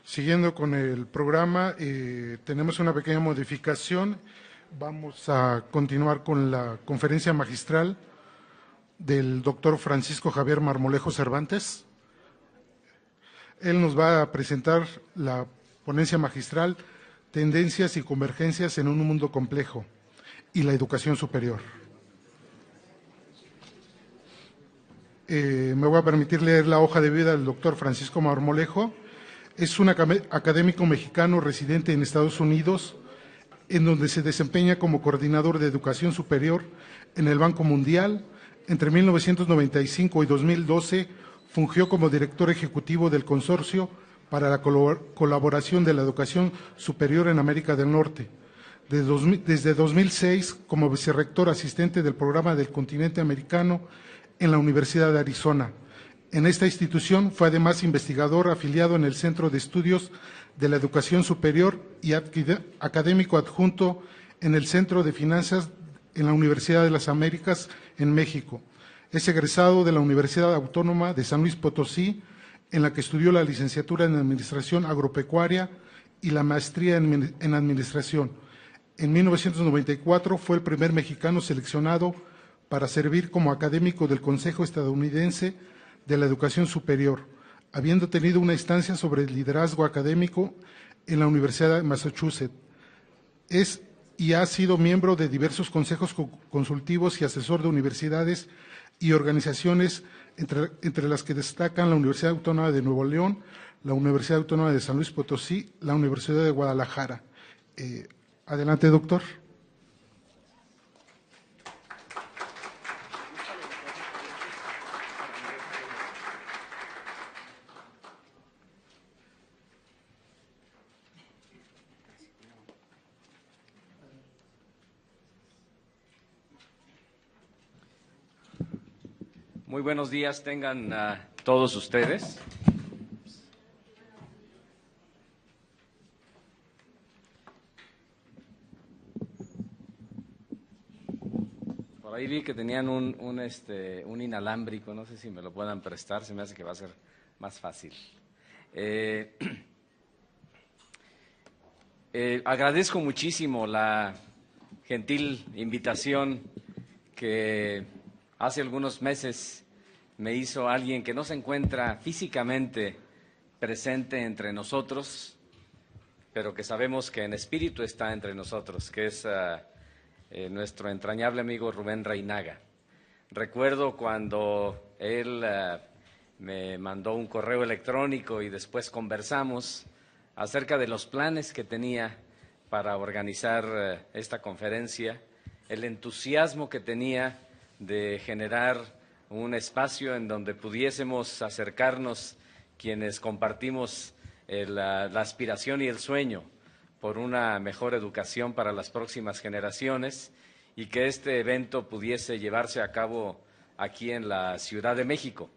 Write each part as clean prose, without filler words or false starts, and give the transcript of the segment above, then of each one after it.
Siguiendo con el programa, tenemos una pequeña modificación. Vamos a continuar con la conferencia magistral del doctor Francisco Javier Marmolejo Cervantes. Él nos va a presentar la ponencia magistral Tendencias y convergencias en un mundo complejo y la educación superior. Me voy a permitir leer la hoja de vida del doctor Francisco Marmolejo. Es un académico mexicano residente en Estados Unidos, en donde se desempeña como coordinador de educación superior en el Banco Mundial. Entre 1995 y 2012 fungió como director ejecutivo del Consorcio para la Colaboración de la Educación Superior en América del Norte. Desde 2006 como vicerrector asistente del programa del continente americano en la Universidad de Arizona. En esta institución fue además investigador afiliado en el Centro de Estudios de la Educación Superior y académico adjunto en el Centro de Finanzas en la Universidad de las Américas en México. Es egresado de la Universidad Autónoma de San Luis Potosí, en la que estudió la licenciatura en Administración Agropecuaria y la maestría en Administración. En 1994 fue el primer mexicano seleccionado para servir como académico del Consejo Estadounidense de la Educación Superior, habiendo tenido una estancia sobre el liderazgo académico en la Universidad de Massachusetts. Es y ha sido miembro de diversos consejos consultivos y asesor de universidades y organizaciones, entre las que destacan la Universidad Autónoma de Nuevo León, la Universidad Autónoma de San Luis Potosí, la Universidad de Guadalajara. Adelante, doctor. Muy buenos días tengan todos ustedes. Por ahí vi que tenían un inalámbrico, no sé si me lo puedan prestar, se me hace que va a ser más fácil. Agradezco muchísimo la gentil invitación que hace algunos meses me hizo alguien que no se encuentra físicamente presente entre nosotros, pero que sabemos que en espíritu está entre nosotros, que es nuestro entrañable amigo Rubén Reinaga. Recuerdo cuando él me mandó un correo electrónico y después conversamos acerca de los planes que tenía para organizar esta conferencia, el entusiasmo que tenía de generar un espacio en donde pudiésemos acercarnos quienes compartimos la aspiración y el sueño por una mejor educación para las próximas generaciones y que este evento pudiese llevarse a cabo aquí en la Ciudad de México.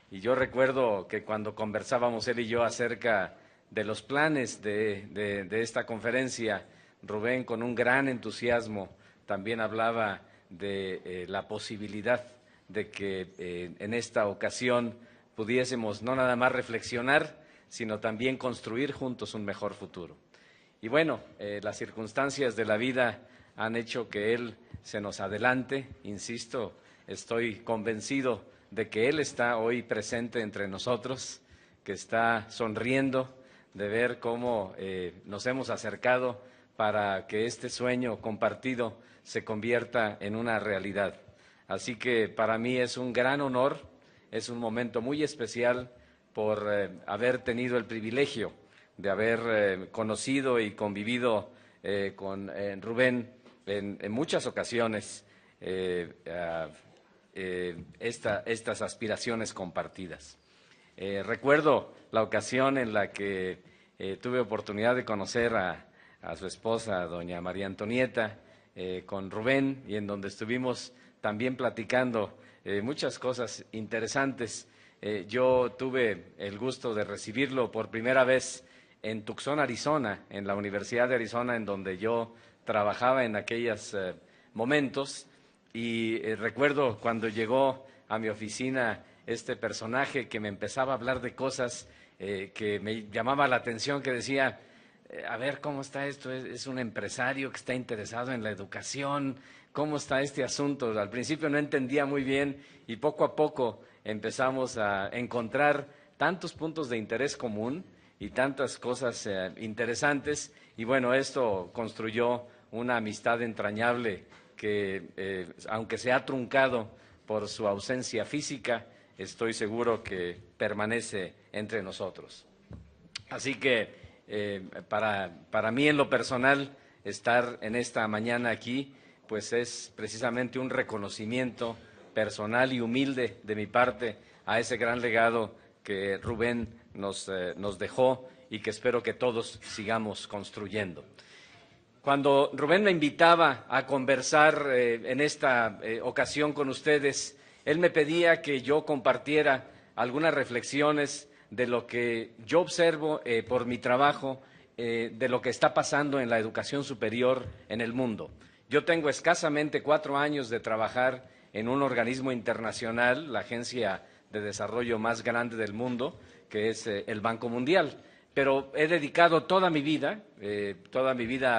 Y yo recuerdo que cuando conversábamos él y yo acerca de los planes de esta conferencia, Rubén con un gran entusiasmo también hablaba de la posibilidad de que en esta ocasión pudiésemos no nada más reflexionar, sino también construir juntos un mejor futuro. Y bueno, las circunstancias de la vida han hecho que él se nos adelante, insisto, estoy convencido de que él está hoy presente entre nosotros, que está sonriendo de ver cómo nos hemos acercado para que este sueño compartido se convierta en una realidad. Así que para mí es un gran honor, es un momento muy especial por haber tenido el privilegio de haber conocido y convivido con Rubén en muchas ocasiones estas aspiraciones compartidas. Recuerdo la ocasión en la que tuve oportunidad de conocer a su esposa, doña María Antonieta, con Rubén, y en donde estuvimos también platicando muchas cosas interesantes. Yo tuve el gusto de recibirlo por primera vez en Tucson, Arizona, en la Universidad de Arizona, en donde yo trabajaba en aquellos momentos, y recuerdo cuando llegó a mi oficina este personaje que me empezaba a hablar de cosas que me llamaba la atención, que decía, a ver, ¿cómo está esto? Es un empresario que está interesado en la educación, ¿cómo está este asunto? Al principio no entendía muy bien y poco a poco empezamos a encontrar tantos puntos de interés común y tantas cosas interesantes, y bueno, esto construyó una amistad entrañable que, aunque se ha truncado por su ausencia física, estoy seguro que permanece entre nosotros. Así que para mí en lo personal, estar en esta mañana aquí, pues es precisamente un reconocimiento personal y humilde de mi parte a ese gran legado que Rubén nos dejó y que espero que todos sigamos construyendo. Cuando Rubén me invitaba a conversar en esta ocasión con ustedes, él me pedía que yo compartiera algunas reflexiones de lo que yo observo por mi trabajo, de lo que está pasando en la educación superior en el mundo. Yo tengo escasamente 4 años de trabajar en un organismo internacional, la agencia de desarrollo más grande del mundo, que es el Banco Mundial. Pero he dedicado toda mi vida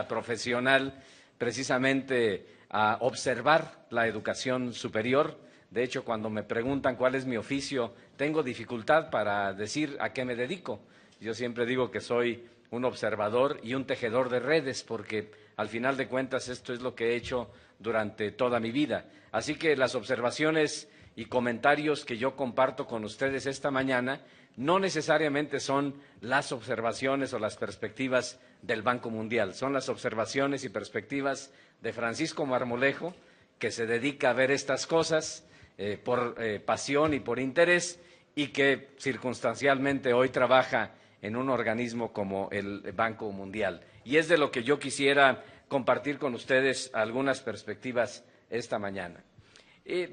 profesional, precisamente a observar la educación superior. De hecho, cuando me preguntan cuál es mi oficio, tengo dificultad para decir a qué me dedico. Yo siempre digo que soy un observador y un tejedor de redes, porque al final de cuentas esto es lo que he hecho durante toda mi vida. Así que las observaciones y comentarios que yo comparto con ustedes esta mañana no necesariamente son las observaciones o las perspectivas del Banco Mundial, son las observaciones y perspectivas de Francisco Marmolejo, que se dedica a ver estas cosas por pasión y por interés, y que circunstancialmente hoy trabaja en un organismo como el Banco Mundial. Y es de lo que yo quisiera compartir con ustedes algunas perspectivas esta mañana.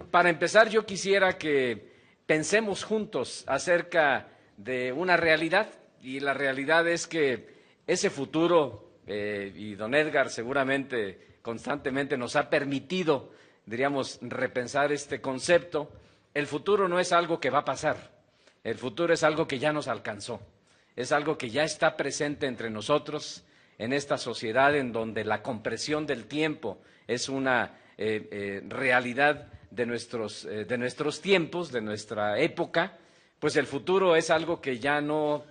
Para empezar, yo quisiera que pensemos juntos acerca de una realidad, y la realidad es que ese futuro, y don Edgar seguramente constantemente nos ha permitido, diríamos, repensar este concepto. El futuro no es algo que va a pasar, el futuro es algo que ya nos alcanzó, es algo que ya está presente entre nosotros en esta sociedad en donde la compresión del tiempo es una realidad de nuestros tiempos, de nuestra época. Pues el futuro es algo que ya no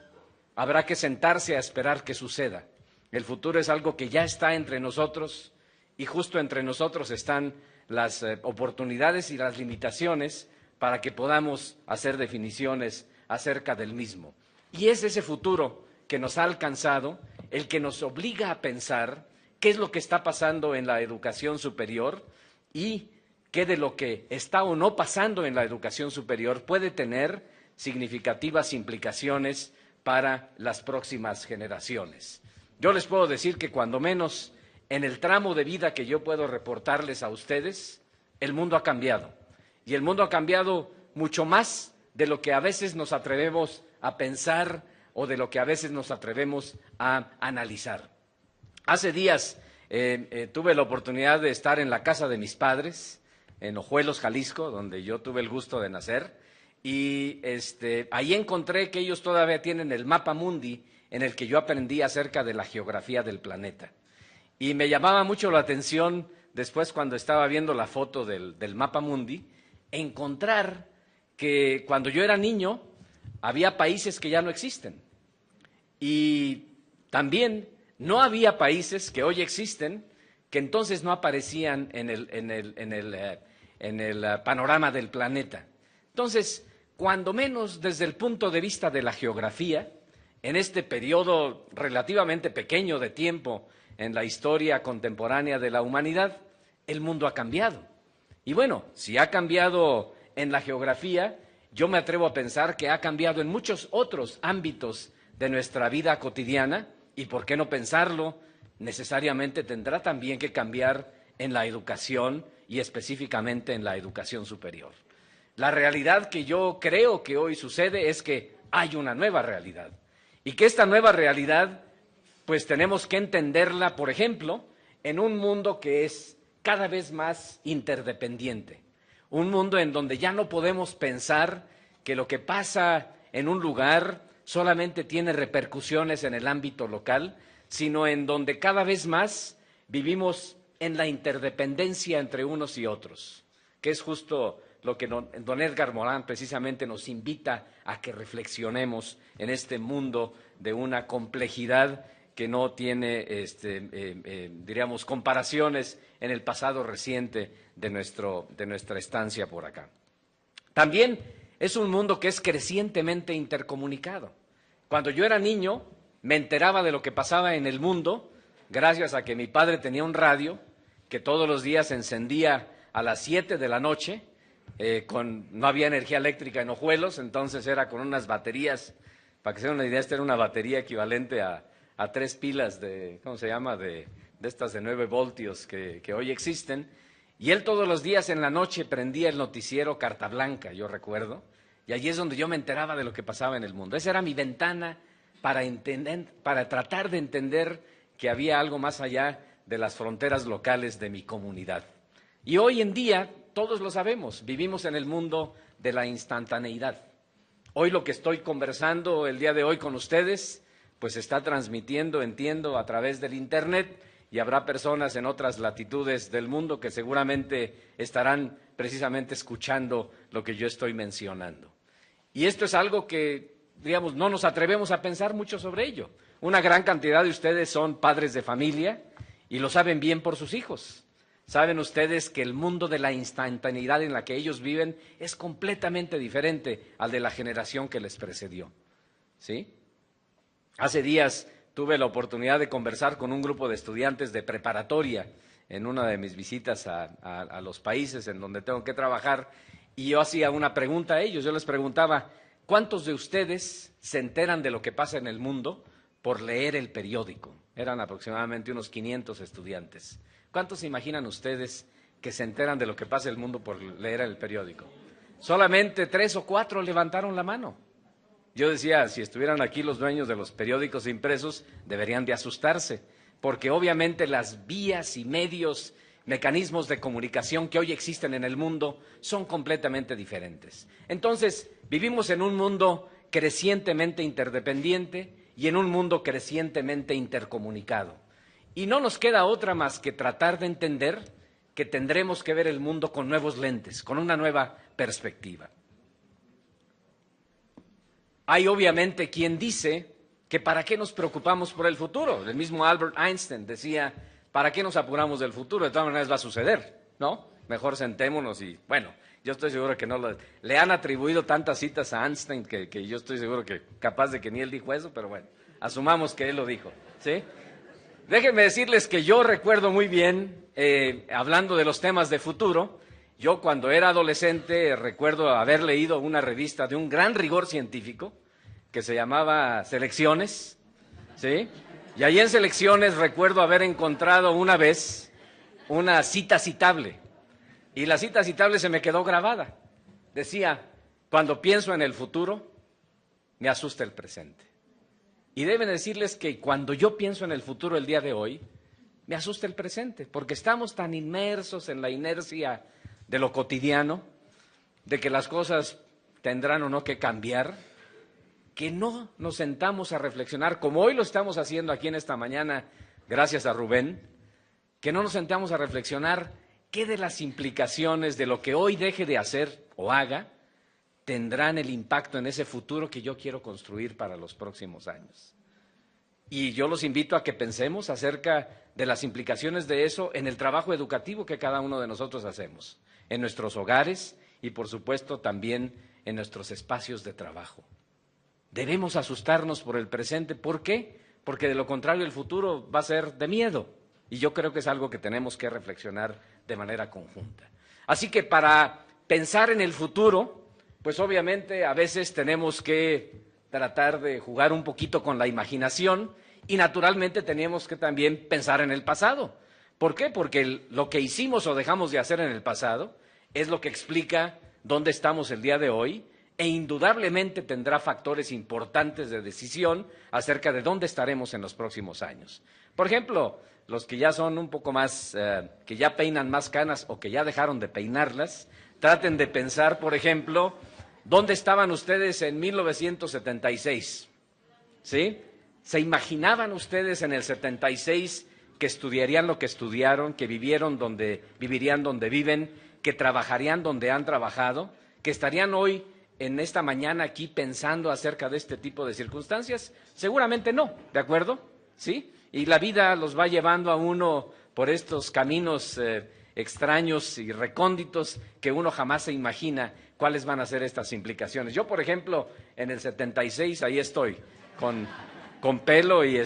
habrá que sentarse a esperar que suceda. El futuro es algo que ya está entre nosotros, y justo entre nosotros están las oportunidades y las limitaciones para que podamos hacer definiciones acerca del mismo. Y es ese futuro que nos ha alcanzado el que nos obliga a pensar qué es lo que está pasando en la educación superior y qué de lo que está o no pasando en la educación superior puede tener significativas implicaciones para las próximas generaciones. Yo les puedo decir que cuando menos en el tramo de vida que yo puedo reportarles a ustedes, el mundo ha cambiado. Y el mundo ha cambiado mucho más de lo que a veces nos atrevemos a pensar o de lo que a veces nos atrevemos a analizar. Hace días tuve la oportunidad de estar en la casa de mis padres, en Ojuelos, Jalisco, donde yo tuve el gusto de nacer, y ahí encontré que ellos todavía tienen el mapa mundi en el que yo aprendí acerca de la geografía del planeta. Y me llamaba mucho la atención, después cuando estaba viendo la foto del mapa mundi, encontrar que cuando yo era niño había países que ya no existen. Y también no había países que hoy existen que entonces no aparecían en el panorama del planeta. Entonces, cuando menos desde el punto de vista de la geografía, en este periodo relativamente pequeño de tiempo en la historia contemporánea de la humanidad, el mundo ha cambiado. Y bueno, si ha cambiado en la geografía, yo me atrevo a pensar que ha cambiado en muchos otros ámbitos de nuestra vida cotidiana, y por qué no pensarlo, necesariamente tendrá también que cambiar en la educación y específicamente en la educación superior. La realidad que yo creo que hoy sucede es que hay una nueva realidad, y que esta nueva realidad pues tenemos que entenderla, por ejemplo, en un mundo que es cada vez más interdependiente, un mundo en donde ya no podemos pensar que lo que pasa en un lugar solamente tiene repercusiones en el ámbito local, sino en donde cada vez más vivimos en la interdependencia entre unos y otros, que es justo lo que don Edgar Morin precisamente nos invita a que reflexionemos en este mundo de una complejidad que no tiene, diríamos, comparaciones en el pasado reciente de nuestra estancia por acá. También es un mundo que es crecientemente intercomunicado. Cuando yo era niño, me enteraba de lo que pasaba en el mundo gracias a que mi padre tenía un radio que todos los días encendía a las 7 de la noche, no había energía eléctrica en Ojuelos, entonces era con unas baterías, para que se den una idea, esta era una batería equivalente a 3 pilas de, ¿cómo se llama?, de estas de 9 voltios que hoy existen, y él todos los días en la noche prendía el noticiero Carta Blanca, yo recuerdo, y allí es donde yo me enteraba de lo que pasaba en el mundo. Esa era mi ventana para tratar de entender que había algo más allá de las fronteras locales de mi comunidad. Y hoy en día, todos lo sabemos, vivimos en el mundo de la instantaneidad. Hoy lo que estoy conversando el día de hoy con ustedes, pues se está transmitiendo, entiendo, a través del Internet, y habrá personas en otras latitudes del mundo que seguramente estarán precisamente escuchando lo que yo estoy mencionando. Y esto es algo que, digamos, no nos atrevemos a pensar mucho sobre ello. Una gran cantidad de ustedes son padres de familia y lo saben bien por sus hijos. Saben ustedes que el mundo de la instantaneidad en la que ellos viven es completamente diferente al de la generación que les precedió, ¿sí? Hace días tuve la oportunidad de conversar con un grupo de estudiantes de preparatoria en una de mis visitas a los países en donde tengo que trabajar, y yo hacía una pregunta a ellos. Yo les preguntaba, ¿cuántos de ustedes se enteran de lo que pasa en el mundo por leer el periódico? Eran aproximadamente unos 500 estudiantes. ¿Cuántos se imaginan ustedes que se enteran de lo que pasa en el mundo por leer el periódico? Solamente 3 o 4 levantaron la mano. Yo decía, si estuvieran aquí los dueños de los periódicos impresos, deberían de asustarse, porque obviamente las vías y medios, mecanismos de comunicación que hoy existen en el mundo son completamente diferentes. Entonces, vivimos en un mundo crecientemente interdependiente y en un mundo crecientemente intercomunicado. Y no nos queda otra más que tratar de entender que tendremos que ver el mundo con nuevos lentes, con una nueva perspectiva. Hay obviamente quien dice que para qué nos preocupamos por el futuro. El mismo Albert Einstein decía, ¿para qué nos apuramos del futuro? De todas maneras va a suceder, ¿no? Mejor sentémonos y, bueno, yo estoy seguro que no le han atribuido tantas citas a Einstein que yo estoy seguro que capaz de que ni él dijo eso, pero bueno, asumamos que él lo dijo, ¿sí? Déjenme decirles que yo recuerdo muy bien, hablando de los temas de futuro, yo cuando era adolescente recuerdo haber leído una revista de un gran rigor científico que se llamaba Selecciones, ¿sí? Y ahí en Selecciones recuerdo haber encontrado una vez una cita citable, y la cita citable se me quedó grabada. Decía, cuando pienso en el futuro, me asusta el presente. Y deben decirles que cuando yo pienso en el futuro el día de hoy, me asusta el presente, porque estamos tan inmersos en la inercia de lo cotidiano, de que las cosas tendrán o no que cambiar, que no nos sentamos a reflexionar, como hoy lo estamos haciendo aquí en esta mañana, gracias a Rubén, que no nos sentamos a reflexionar qué de las implicaciones de lo que hoy deje de hacer o haga tendrán el impacto en ese futuro que yo quiero construir para los próximos años. Y yo los invito a que pensemos acerca de las implicaciones de eso en el trabajo educativo que cada uno de nosotros hacemos, en nuestros hogares y, por supuesto, también en nuestros espacios de trabajo. Debemos asustarnos por el presente. ¿Por qué? Porque de lo contrario el futuro va a ser de miedo. Y yo creo que es algo que tenemos que reflexionar de manera conjunta. Así que para pensar en el futuro, pues obviamente a veces tenemos que tratar de jugar un poquito con la imaginación y naturalmente tenemos que también pensar en el pasado. ¿Por qué? Porque lo que hicimos o dejamos de hacer en el pasado es lo que explica dónde estamos el día de hoy e indudablemente tendrá factores importantes de decisión acerca de dónde estaremos en los próximos años. Por ejemplo, los que ya son un poco más, que ya peinan más canas o que ya dejaron de peinarlas, traten de pensar, por ejemplo, ¿dónde estaban ustedes en 1976? ¿sí? ¿Se imaginaban ustedes en el 76 que estudiarían lo que estudiaron, que vivirían donde viven, que trabajarían donde han trabajado, que estarían hoy en esta mañana aquí pensando acerca de este tipo de circunstancias? Seguramente no, ¿de acuerdo? ¿Sí? Y la vida los va llevando a uno por estos caminos extraños y recónditos que uno jamás se imagina cuáles van a ser estas implicaciones. Yo, por ejemplo, en el 76, ahí estoy, con pelo y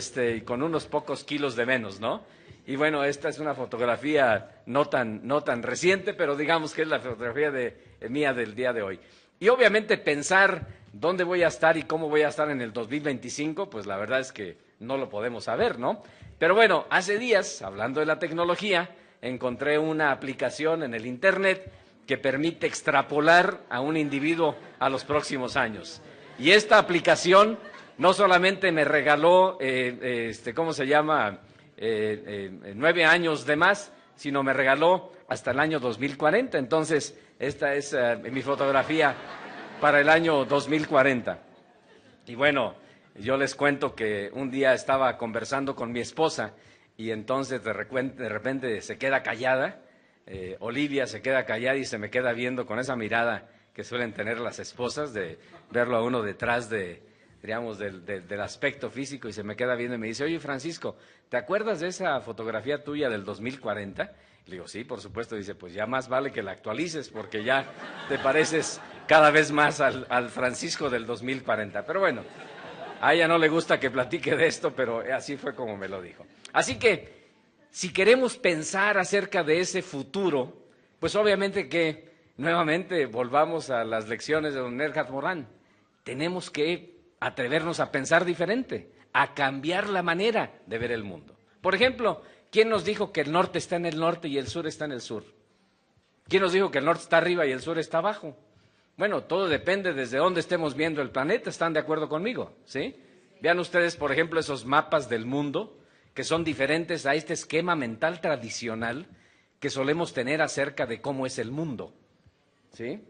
con unos pocos kilos de menos, ¿no? Y bueno, esta es una fotografía no tan reciente, pero digamos que es la fotografía mía del día de hoy. Y obviamente pensar dónde voy a estar y cómo voy a estar en el 2025, pues la verdad es que no lo podemos saber, ¿no? Pero bueno, hace días, hablando de la tecnología, encontré una aplicación en el Internet que permite extrapolar a un individuo a los próximos años. Y esta aplicación no solamente me regaló, ¿cómo se llama?, 9 años de más, sino me regaló hasta el año 2040. Entonces, esta es mi fotografía para el año 2040. Y bueno, yo les cuento que un día estaba conversando con mi esposa y entonces de repente se queda callada, Olivia se queda callada y se me queda viendo con esa mirada que suelen tener las esposas, de verlo a uno detrás digamos, del aspecto físico, y se me queda viendo y me dice: oye, Francisco, ¿te acuerdas de esa fotografía tuya del 2040? Y le digo: sí, por supuesto. Dice: pues ya más vale que la actualices porque ya te pareces cada vez más al Francisco del 2040. Pero bueno, a ella no le gusta que platique de esto, pero así fue como me lo dijo. Así que, si queremos pensar acerca de ese futuro, pues obviamente que nuevamente volvamos a las lecciones de don Nerhard Morán. Tenemos que atrevernos a pensar diferente, a cambiar la manera de ver el mundo. Por ejemplo, ¿quién nos dijo que el norte está en el norte y el sur está en el sur? ¿Quién nos dijo que el norte está arriba y el sur está abajo? Bueno, todo depende desde dónde estemos viendo el planeta. ¿Están de acuerdo conmigo? ¿Sí? Vean ustedes, por ejemplo, esos mapas del mundo que son diferentes a este esquema mental tradicional que solemos tener acerca de cómo es el mundo. ¿Sí?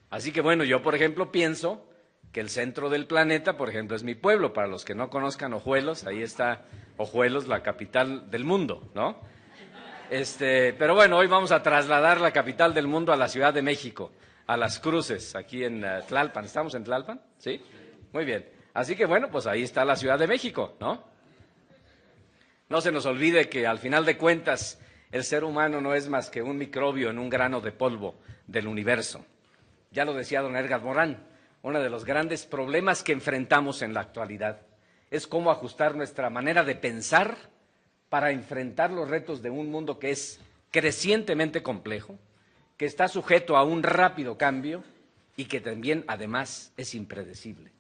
Así que bueno, yo por ejemplo pienso que el centro del planeta, por ejemplo, es mi pueblo. Para los que no conozcan Ojuelos, ahí está Ojuelos, la capital del mundo, ¿no? Pero bueno, hoy vamos a trasladar la capital del mundo a la Ciudad de México, a Las Cruces, aquí en Tlalpan. ¿Estamos en Tlalpan? ¿Sí? Muy bien. Así que bueno, pues ahí está la Ciudad de México, ¿no? No se nos olvide que al final de cuentas el ser humano no es más que un microbio en un grano de polvo del universo. Ya lo decía don Edgar Morán, uno de los grandes problemas que enfrentamos en la actualidad es cómo ajustar nuestra manera de pensar para enfrentar los retos de un mundo que es crecientemente complejo, que está sujeto a un rápido cambio y que también, además, es impredecible.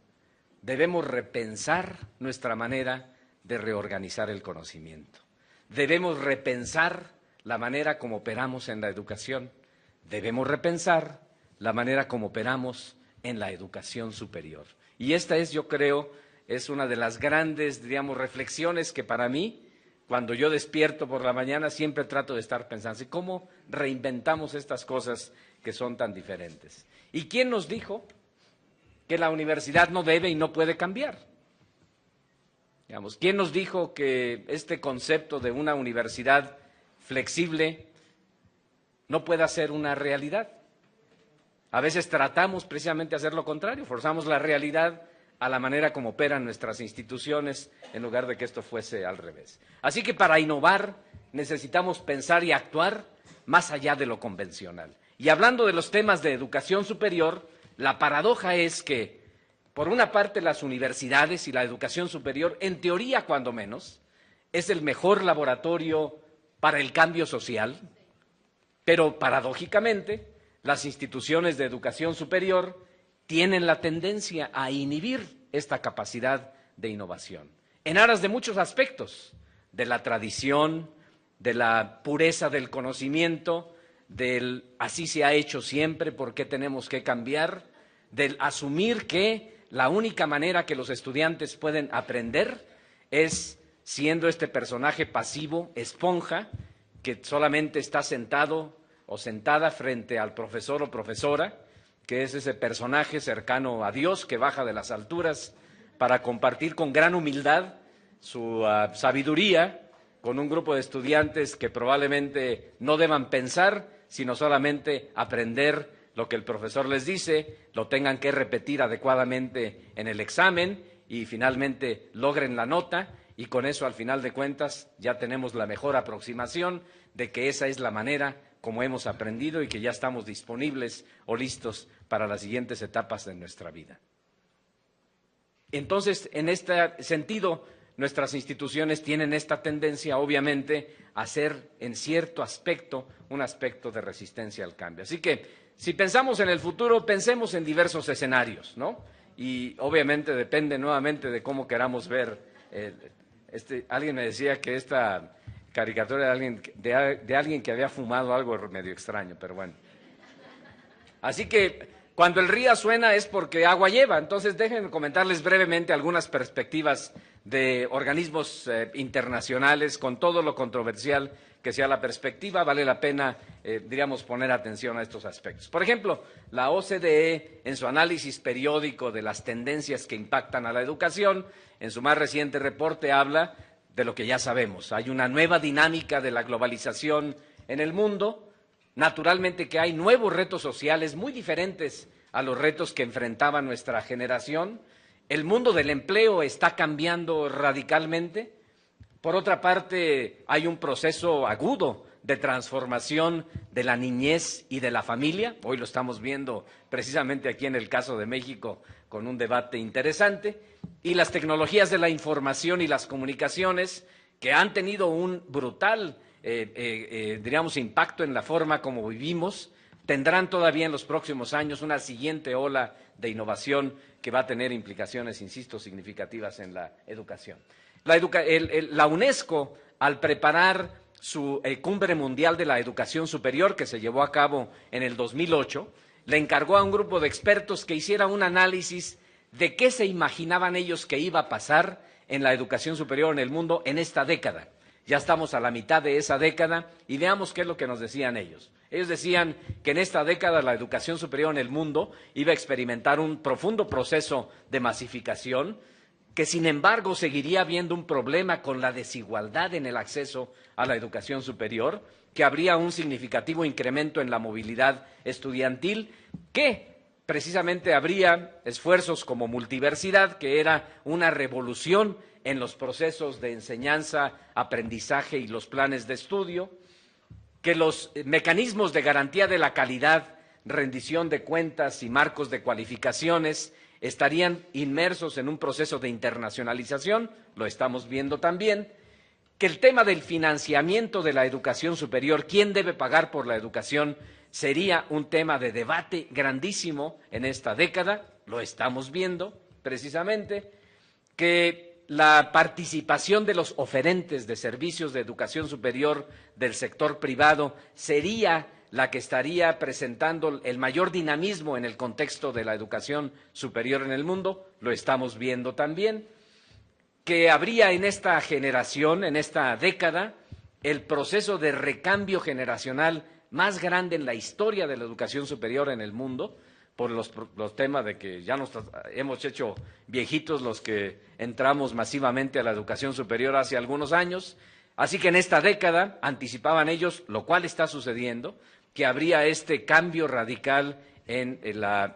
Debemos repensar nuestra manera de reorganizar el conocimiento. Debemos repensar la manera como operamos en la educación. Debemos repensar la manera como operamos en la educación superior. Y esta es, yo creo, es una de las grandes, digamos, reflexiones que para mí, cuando yo despierto por la mañana, siempre trato de estar pensando, ¿cómo reinventamos estas cosas que son tan diferentes? ¿Y quién nos dijo que la universidad no debe y no puede cambiar? Digamos, ¿quién nos dijo que este concepto de una universidad flexible no pueda ser una realidad? A veces tratamos precisamente de hacer lo contrario, forzamos la realidad a la manera como operan nuestras instituciones en lugar de que esto fuese al revés. Así que para innovar necesitamos pensar y actuar más allá de lo convencional. Y hablando de los temas de educación superior, la paradoja es que, por una parte, las universidades y la educación superior, en teoría cuando menos, es el mejor laboratorio para el cambio social, pero paradójicamente, las instituciones de educación superior tienen la tendencia a inhibir esta capacidad de innovación, en aras de muchos aspectos, de la tradición, de la pureza del conocimiento, del así se ha hecho siempre, ¿por qué tenemos que cambiar?, del asumir que la única manera que los estudiantes pueden aprender es siendo este personaje pasivo, esponja, que solamente está sentado o sentada frente al profesor o profesora, que es ese personaje cercano a Dios que baja de las alturas para compartir con gran humildad su sabiduría con un grupo de estudiantes que probablemente no deban pensar, sino solamente aprender lo que el profesor les dice, lo tengan que repetir adecuadamente en el examen y finalmente logren la nota, y con eso, al final de cuentas, ya tenemos la mejor aproximación de que esa es la manera como hemos aprendido y que ya estamos disponibles o listos para las siguientes etapas de nuestra vida. Entonces, en este sentido, nuestras instituciones tienen esta tendencia, obviamente, a ser, en cierto aspecto, un aspecto de resistencia al cambio. Así que, si pensamos en el futuro, pensemos en diversos escenarios, ¿no? Y, obviamente, depende nuevamente de cómo queramos ver. Alguien me decía que esta caricatura de alguien que había fumado algo medio extraño, pero bueno. Así que cuando el ría suena es porque agua lleva. Entonces déjenme comentarles brevemente algunas perspectivas de organismos internacionales, con todo lo controversial que sea la perspectiva, vale la pena, diríamos, poner atención a estos aspectos. Por ejemplo, la OCDE, en su análisis periódico de las tendencias que impactan a la educación, en su más reciente reporte habla de lo que ya sabemos. Hay una nueva dinámica de la globalización en el mundo, naturalmente que hay nuevos retos sociales muy diferentes a los retos que enfrentaba nuestra generación. El mundo del empleo está cambiando radicalmente. Por otra parte, hay un proceso agudo de transformación de la niñez y de la familia. Hoy lo estamos viendo precisamente aquí en el caso de México con un debate interesante. Y las tecnologías de la información y las comunicaciones, que han tenido un brutal, diríamos, impacto en la forma como vivimos, tendrán todavía en los próximos años una siguiente ola de innovación que va a tener implicaciones, insisto, significativas en la educación. La UNESCO, al preparar su Cumbre Mundial de la Educación Superior, que se llevó a cabo en el 2008, le encargó a un grupo de expertos que hiciera un análisis de qué se imaginaban ellos que iba a pasar en la educación superior en el mundo en esta década. Ya estamos a la mitad de esa década y veamos qué es lo que nos decían ellos. Ellos decían que en esta década la educación superior en el mundo iba a experimentar un profundo proceso de masificación, que sin embargo seguiría habiendo un problema con la desigualdad en el acceso a la educación superior, que habría un significativo incremento en la movilidad estudiantil, que precisamente habría esfuerzos como multiversidad, que era una revolución en los procesos de enseñanza, aprendizaje y los planes de estudio, que los mecanismos de garantía de la calidad, rendición de cuentas y marcos de cualificaciones estarían inmersos en un proceso de internacionalización, lo estamos viendo también, que el tema del financiamiento de la educación superior, quién debe pagar por la educación, sería un tema de debate grandísimo en esta década, lo estamos viendo precisamente, que la participación de los oferentes de servicios de educación superior del sector privado sería la que estaría presentando el mayor dinamismo en el contexto de la educación superior en el mundo, lo estamos viendo también, que habría en esta generación, en esta década, el proceso de recambio generacional más grande en la historia de la educación superior en el mundo, por los temas de que ya nos hemos hecho viejitos los que entramos masivamente a la educación superior hace algunos años. Así que en esta década, anticipaban ellos, lo cual está sucediendo, que habría este cambio radical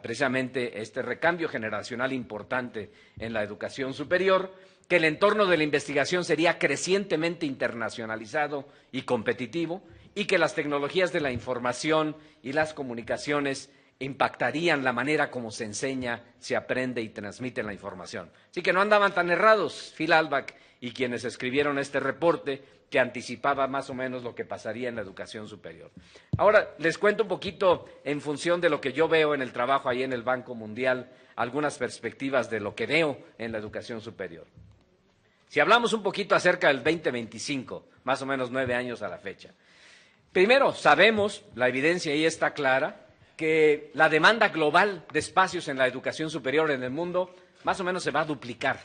precisamente este recambio generacional importante en la educación superior, que el entorno de la investigación sería crecientemente internacionalizado y competitivo, y que las tecnologías de la información y las comunicaciones impactarían la manera como se enseña, se aprende y transmite la información. Así que no andaban tan errados Phil Albach y quienes escribieron este reporte, que anticipaba más o menos lo que pasaría en la educación superior. Ahora, les cuento un poquito, en función de lo que yo veo en el trabajo ahí en el Banco Mundial, algunas perspectivas de lo que veo en la educación superior. Si hablamos un poquito acerca del 2025, más o menos 9 años a la fecha. Primero, sabemos, la evidencia ahí está clara, que la demanda global de espacios en la educación superior en el mundo más o menos se va a duplicar.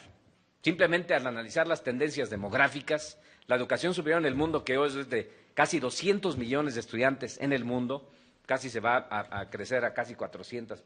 Simplemente al analizar las tendencias demográficas, la educación superior en el mundo, que hoy es de casi 200 millones de estudiantes en el mundo, casi se va a crecer a casi 400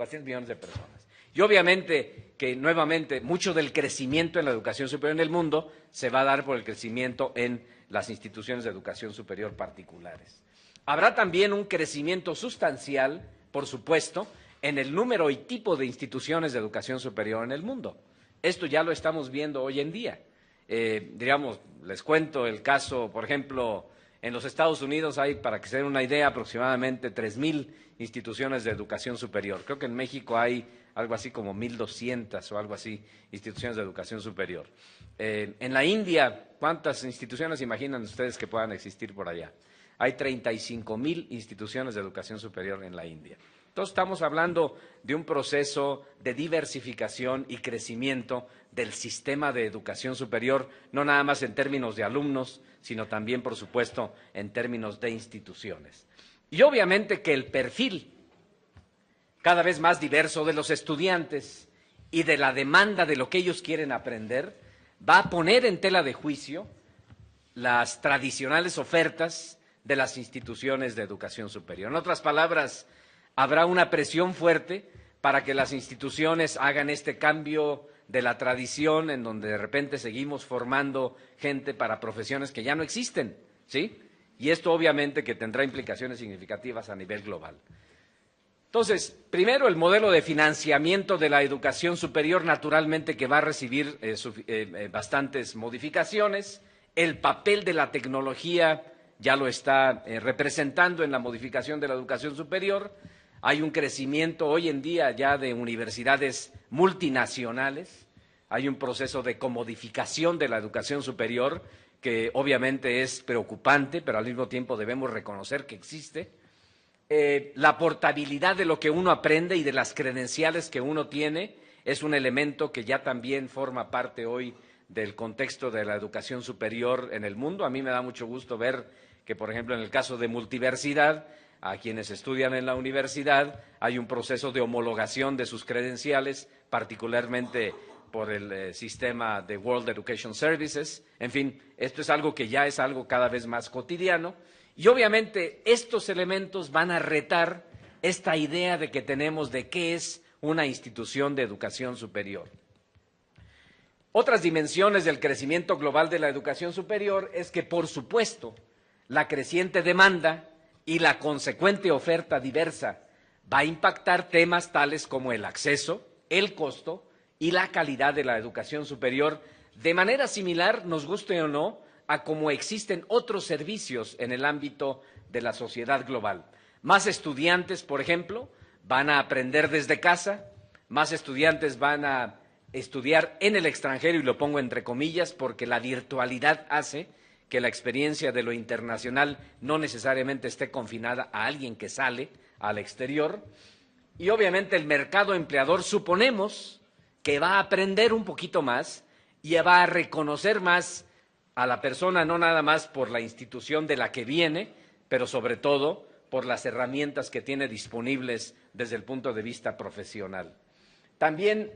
400 millones de personas. Y obviamente que nuevamente mucho del crecimiento en la educación superior en el mundo se va a dar por el crecimiento en las instituciones de educación superior particulares. Habrá también un crecimiento sustancial, por supuesto, en el número y tipo de instituciones de educación superior en el mundo. Esto ya lo estamos viendo hoy en día. Les cuento el caso, por ejemplo, en los Estados Unidos hay, para que se den una idea, aproximadamente 3,000 instituciones de educación superior. Creo que en México hay algo así como 1,200 o algo así, instituciones de educación superior. En la India, ¿cuántas instituciones imaginan ustedes que puedan existir por allá? Hay 35,000 instituciones de educación superior en la India. Entonces, estamos hablando de un proceso de diversificación y crecimiento del sistema de educación superior, no nada más en términos de alumnos, sino también, por supuesto, en términos de instituciones. Y obviamente que el perfil cada vez más diverso de los estudiantes y de la demanda de lo que ellos quieren aprender va a poner en tela de juicio las tradicionales ofertas de las instituciones de educación superior. En otras palabras, habrá una presión fuerte para que las instituciones hagan este cambio de la tradición en donde de repente seguimos formando gente para profesiones que ya no existen, ¿sí? Y esto obviamente que tendrá implicaciones significativas a nivel global. Entonces, primero, el modelo de financiamiento de la educación superior, naturalmente que va a recibir bastantes modificaciones. El papel de la tecnología ya lo está representando en la modificación de la educación superior. Hay un crecimiento hoy en día ya de universidades multinacionales. Hay un proceso de comodificación de la educación superior que obviamente es preocupante, pero al mismo tiempo debemos reconocer que existe. La portabilidad de lo que uno aprende y de las credenciales que uno tiene es un elemento que ya también forma parte hoy del contexto de la educación superior en el mundo. A mí me da mucho gusto ver que, por ejemplo, en el caso de multiversidad, a quienes estudian en la universidad hay un proceso de homologación de sus credenciales, particularmente por el sistema de World Education Services. En fin, esto es algo que ya es algo cada vez más cotidiano. Y obviamente estos elementos van a retar esta idea de que tenemos de qué es una institución de educación superior. Otras dimensiones del crecimiento global de la educación superior es que, por supuesto, la creciente demanda y la consecuente oferta diversa va a impactar temas tales como el acceso, el costo y la calidad de la educación superior, de manera similar, nos guste o no, a cómo existen otros servicios en el ámbito de la sociedad global. Más estudiantes, por ejemplo, van a aprender desde casa, más estudiantes van a estudiar en el extranjero, y lo pongo entre comillas porque la virtualidad hace que la experiencia de lo internacional no necesariamente esté confinada a alguien que sale al exterior. Y obviamente el mercado empleador suponemos que va a aprender un poquito más y va a reconocer más a la persona, no nada más por la institución de la que viene, pero sobre todo por las herramientas que tiene disponibles desde el punto de vista profesional. También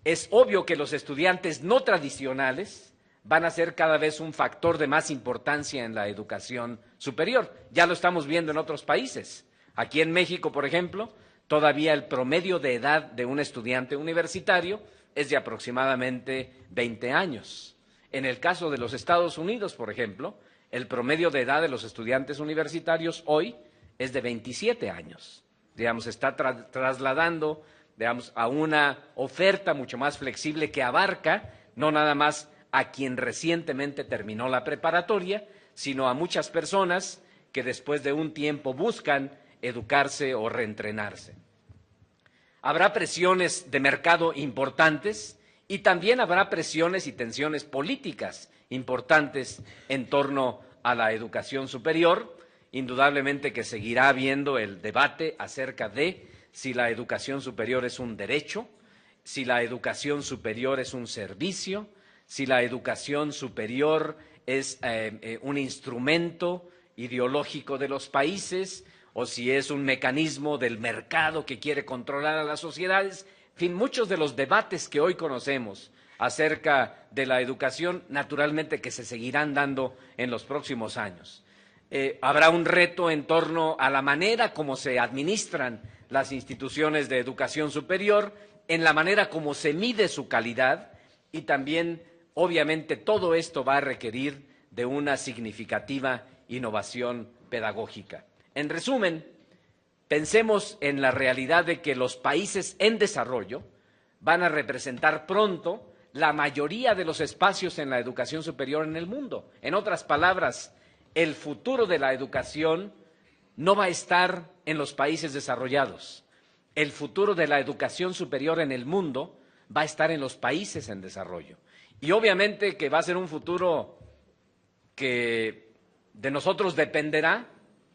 es obvio que los estudiantes no tradicionales van a ser cada vez un factor de más importancia en la educación superior. Ya lo estamos viendo en otros países. Aquí en México, por ejemplo, todavía el promedio de edad de un estudiante universitario es de aproximadamente 20 años. En el caso de los Estados Unidos, por ejemplo, el promedio de edad de los estudiantes universitarios hoy es de 27 años. Digamos, está trasladando, digamos, a una oferta mucho más flexible que abarca no nada más a quien recientemente terminó la preparatoria, sino a muchas personas que después de un tiempo buscan educarse o reentrenarse. Habrá presiones de mercado importantes y también habrá presiones y tensiones políticas importantes en torno a la educación superior. Indudablemente que seguirá habiendo el debate acerca de si la educación superior es un derecho, si la educación superior es un servicio, si la educación superior es un instrumento ideológico de los países o si es un mecanismo del mercado que quiere controlar a las sociedades. En fin, muchos de los debates que hoy conocemos acerca de la educación, naturalmente que se seguirán dando en los próximos años. Habrá un reto en torno a la manera como se administran las instituciones de educación superior, en la manera como se mide su calidad y también, obviamente, todo esto va a requerir de una significativa innovación pedagógica. En resumen, pensemos en la realidad de que los países en desarrollo van a representar pronto la mayoría de los espacios en la educación superior en el mundo. En otras palabras, el futuro de la educación no va a estar en los países desarrollados. El futuro de la educación superior en el mundo va a estar en los países en desarrollo. Y obviamente que va a ser un futuro que de nosotros dependerá,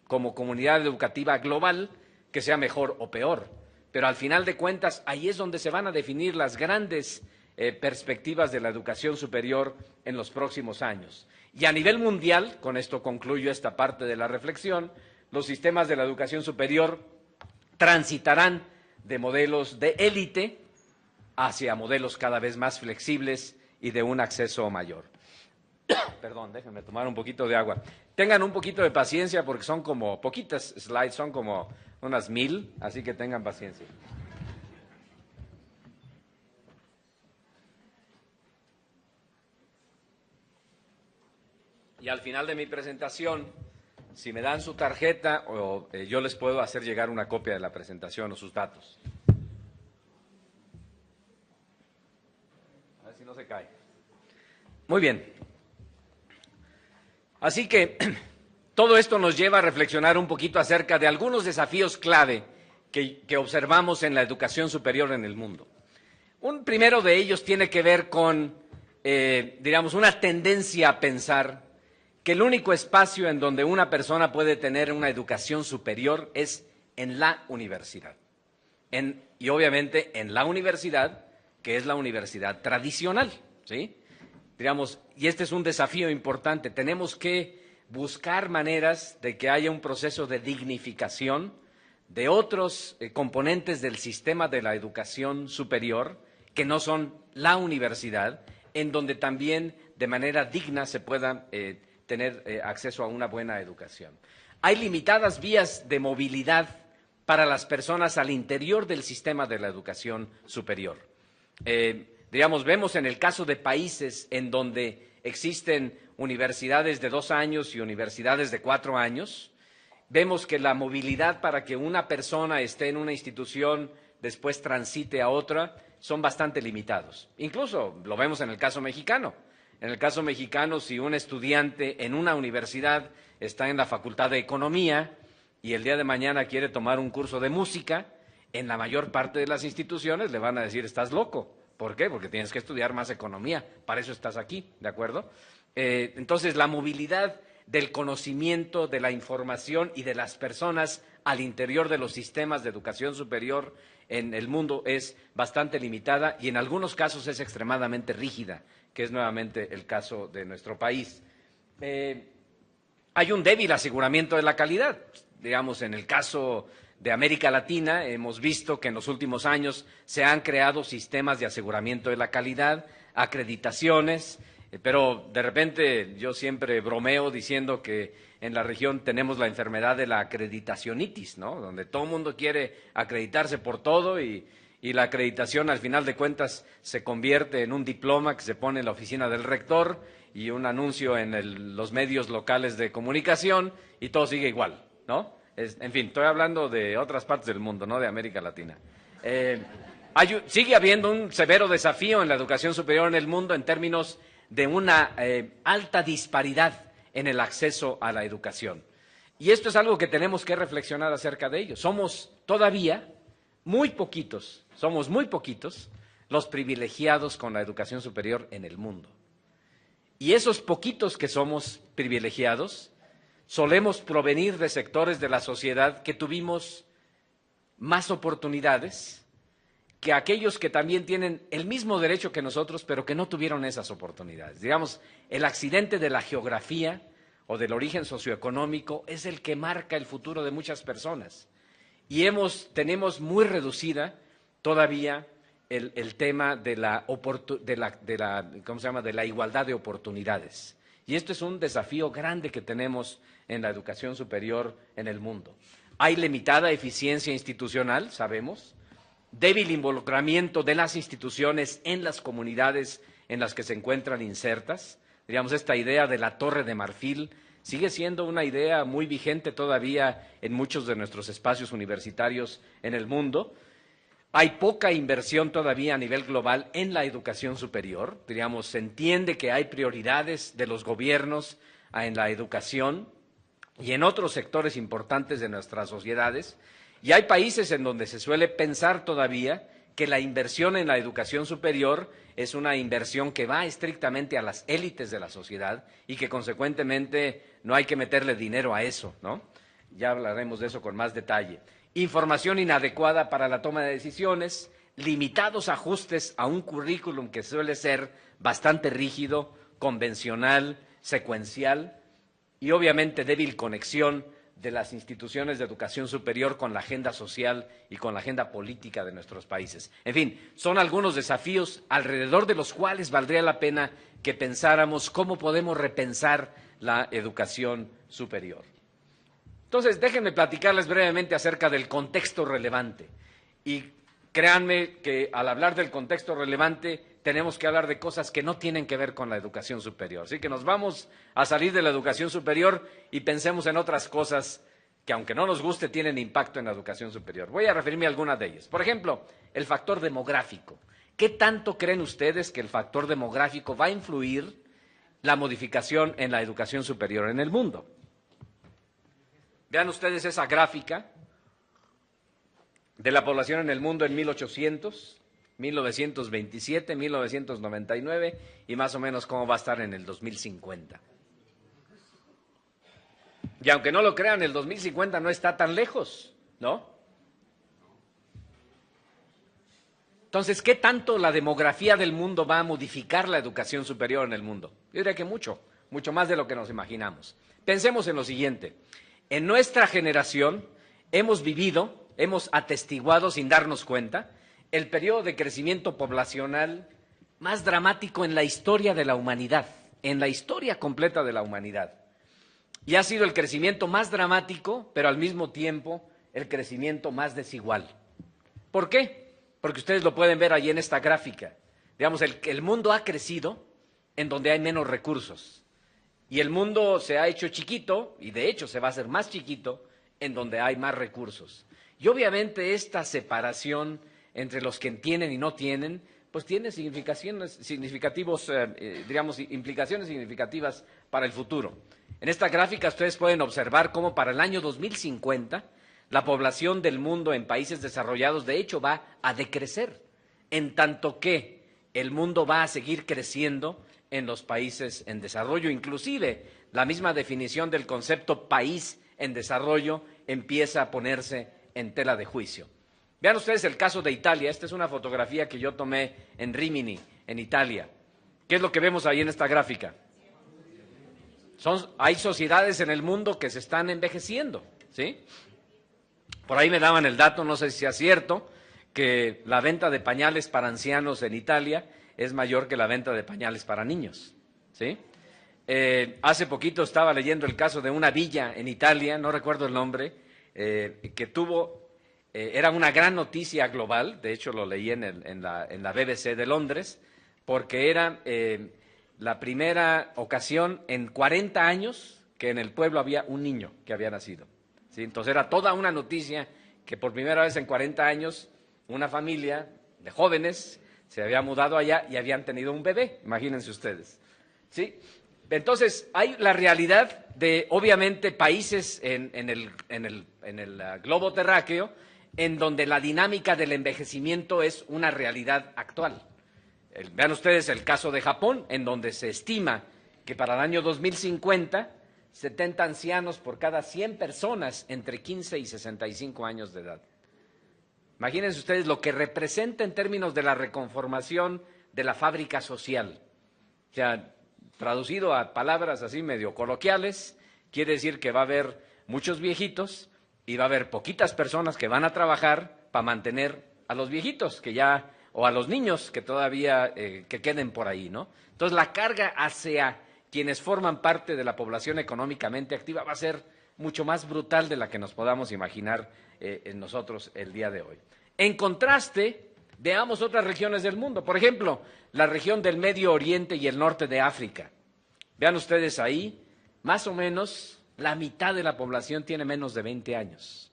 como comunidad educativa global, que sea mejor o peor. Pero al final de cuentas, ahí es donde se van a definir las grandes perspectivas de la educación superior en los próximos años. Y a nivel mundial, con esto concluyo esta parte de la reflexión, los sistemas de la educación superior transitarán de modelos de élite hacia modelos cada vez más flexibles y de un acceso mayor. Perdón, déjenme tomar un poquito de agua. Tengan un poquito de paciencia porque son como poquitas slides, son como unas 1000, así que tengan paciencia. Y al final de mi presentación, si me dan su tarjeta, yo les puedo hacer llegar una copia de la presentación o sus datos. A ver si no se cae. Muy bien. Así que todo esto nos lleva a reflexionar un poquito acerca de algunos desafíos clave que observamos en la educación superior en el mundo. Un primero de ellos tiene que ver con, digamos, una tendencia a pensar que el único espacio en donde una persona puede tener una educación superior es en la universidad. Y obviamente en la universidad, que es la universidad tradicional, ¿sí? Digamos, y este es un desafío importante. Tenemos que buscar maneras de que haya un proceso de dignificación de otros componentes del sistema de la educación superior, que no son la universidad, en donde también de manera digna se pueda tener acceso a una buena educación. Hay limitadas vías de movilidad para las personas al interior del sistema de la educación superior. Digamos, vemos en el caso de países en donde existen universidades de 2 años y universidades de 4 años, vemos que la movilidad para que una persona esté en una institución, después transite a otra, son bastante limitados. Incluso lo vemos en el caso mexicano. En el caso mexicano, si un estudiante en una universidad está en la Facultad de Economía y el día de mañana quiere tomar un curso de música, en la mayor parte de las instituciones le van a decir, estás loco. ¿Por qué? Porque tienes que estudiar más economía, para eso estás aquí, ¿de acuerdo? Entonces, la movilidad del conocimiento, de la información y de las personas al interior de los sistemas de educación superior en el mundo es bastante limitada y en algunos casos es extremadamente rígida, que es nuevamente el caso de nuestro país. Hay un débil aseguramiento de la calidad. Digamos, en el caso de América Latina hemos visto que en los últimos años se han creado sistemas de aseguramiento de la calidad, acreditaciones, pero de repente yo siempre bromeo diciendo que en la región tenemos la enfermedad de la acreditacionitis, ¿no? Donde todo el mundo quiere acreditarse por todo y la acreditación al final de cuentas se convierte en un diploma que se pone en la oficina del rector y un anuncio en los medios locales de comunicación y todo sigue igual, ¿no? En fin, estoy hablando de otras partes del mundo, no de América Latina. Sigue habiendo un severo desafío en la educación superior en el mundo en términos de una alta disparidad en el acceso a la educación. Y esto es algo que tenemos que reflexionar acerca de ello. Somos todavía muy poquitos los privilegiados con la educación superior en el mundo. Y esos poquitos que somos privilegiados solemos provenir de sectores de la sociedad que tuvimos más oportunidades que aquellos que también tienen el mismo derecho que nosotros, pero que no tuvieron esas oportunidades. Digamos, el accidente de la geografía o del origen socioeconómico es el que marca el futuro de muchas personas. Y tenemos muy reducida todavía el tema de la igualdad de oportunidades. Y esto es un desafío grande que tenemos en la educación superior en el mundo. Hay limitada eficiencia institucional, sabemos, débil involucramiento de las instituciones en las comunidades en las que se encuentran insertas. Digamos, esta idea de la Torre de Marfil sigue siendo una idea muy vigente todavía en muchos de nuestros espacios universitarios en el mundo. Hay poca inversión todavía a nivel global en la educación superior. Digamos, se entiende que hay prioridades de los gobiernos en la educación y en otros sectores importantes de nuestras sociedades. Y hay países en donde se suele pensar todavía que la inversión en la educación superior es una inversión que va estrictamente a las élites de la sociedad y que consecuentemente no hay que meterle dinero a eso, ¿no? Ya hablaremos de eso con más detalle. Información inadecuada para la toma de decisiones, limitados ajustes a un currículum que suele ser bastante rígido, convencional, secuencial y obviamente débil conexión de las instituciones de educación superior con la agenda social y con la agenda política de nuestros países. En fin, son algunos desafíos alrededor de los cuales valdría la pena que pensáramos cómo podemos repensar la educación superior. Entonces, déjenme platicarles brevemente acerca del contexto relevante. Y créanme que al hablar del contexto relevante tenemos que hablar de cosas que no tienen que ver con la educación superior. Así que nos vamos a salir de la educación superior y pensemos en otras cosas que, aunque no nos guste, tienen impacto en la educación superior. Voy a referirme a algunas de ellas. Por ejemplo, el factor demográfico. ¿Qué tanto creen ustedes que el factor demográfico va a influir la modificación en la educación superior en el mundo? Vean ustedes esa gráfica de la población en el mundo en 1800, 1927, 1999 y más o menos cómo va a estar en el 2050. Y aunque no lo crean, el 2050 no está tan lejos, ¿no? Entonces, ¿qué tanto la demografía del mundo va a modificar la educación superior en el mundo? Yo diría que mucho, mucho más de lo que nos imaginamos. Pensemos en lo siguiente. En nuestra generación hemos vivido, hemos atestiguado sin darnos cuenta, el periodo de crecimiento poblacional más dramático en la historia de la humanidad, en la historia completa de la humanidad. Y ha sido el crecimiento más dramático, pero al mismo tiempo el crecimiento más desigual. ¿Por qué? Porque ustedes lo pueden ver ahí en esta gráfica. Digamos, el mundo ha crecido en donde hay menos recursos. Y el mundo se ha hecho chiquito, y de hecho se va a hacer más chiquito, en donde hay más recursos. Y obviamente esta separación entre los que tienen y no tienen, pues tiene implicaciones significativas para el futuro. En esta gráfica ustedes pueden observar cómo para el año 2050 la población del mundo en países desarrollados de hecho va a decrecer, en tanto que el mundo va a seguir creciendo en los países en desarrollo. Inclusive la misma definición del concepto país en desarrollo empieza a ponerse en tela de juicio. Vean ustedes el caso de Italia. Esta es una fotografía que yo tomé en Rimini, en Italia. ¿Qué es lo que vemos ahí en esta gráfica? Hay sociedades en el mundo que se están envejeciendo, ¿sí? Por ahí me daban el dato, no sé si sea cierto, que la venta de pañales para ancianos en Italia es mayor que la venta de pañales para niños, ¿sí? Hace poquito estaba leyendo el caso de una villa en Italia, no recuerdo el nombre, que tuvo, era una gran noticia global, de hecho lo leí en la BBC de Londres, porque era la primera ocasión en 40 años que en el pueblo había un niño que había nacido, ¿sí? Entonces era toda una noticia que por primera vez en 40 años una familia de jóvenes se había mudado allá y habían tenido un bebé, imagínense ustedes, ¿sí? Entonces, hay la realidad de, obviamente, países en el globo terráqueo en donde la dinámica del envejecimiento es una realidad actual. Vean ustedes el caso de Japón, en donde se estima que para el año 2050, 70 ancianos por cada 100 personas entre 15 y 65 años de edad. Imagínense ustedes lo que representa en términos de la reconformación de la fábrica social. O sea, traducido a palabras así medio coloquiales, quiere decir que va a haber muchos viejitos y va a haber poquitas personas que van a trabajar para mantener a los viejitos que ya, o a los niños que todavía que queden por ahí, ¿no? Entonces la carga hacia quienes forman parte de la población económicamente activa va a ser mucho más brutal de la que nos podamos imaginar en nosotros el día de hoy. En contraste, veamos otras regiones del mundo. Por ejemplo, la región del Medio Oriente y el norte de África. Vean ustedes ahí, más o menos la mitad de la población tiene menos de 20 años.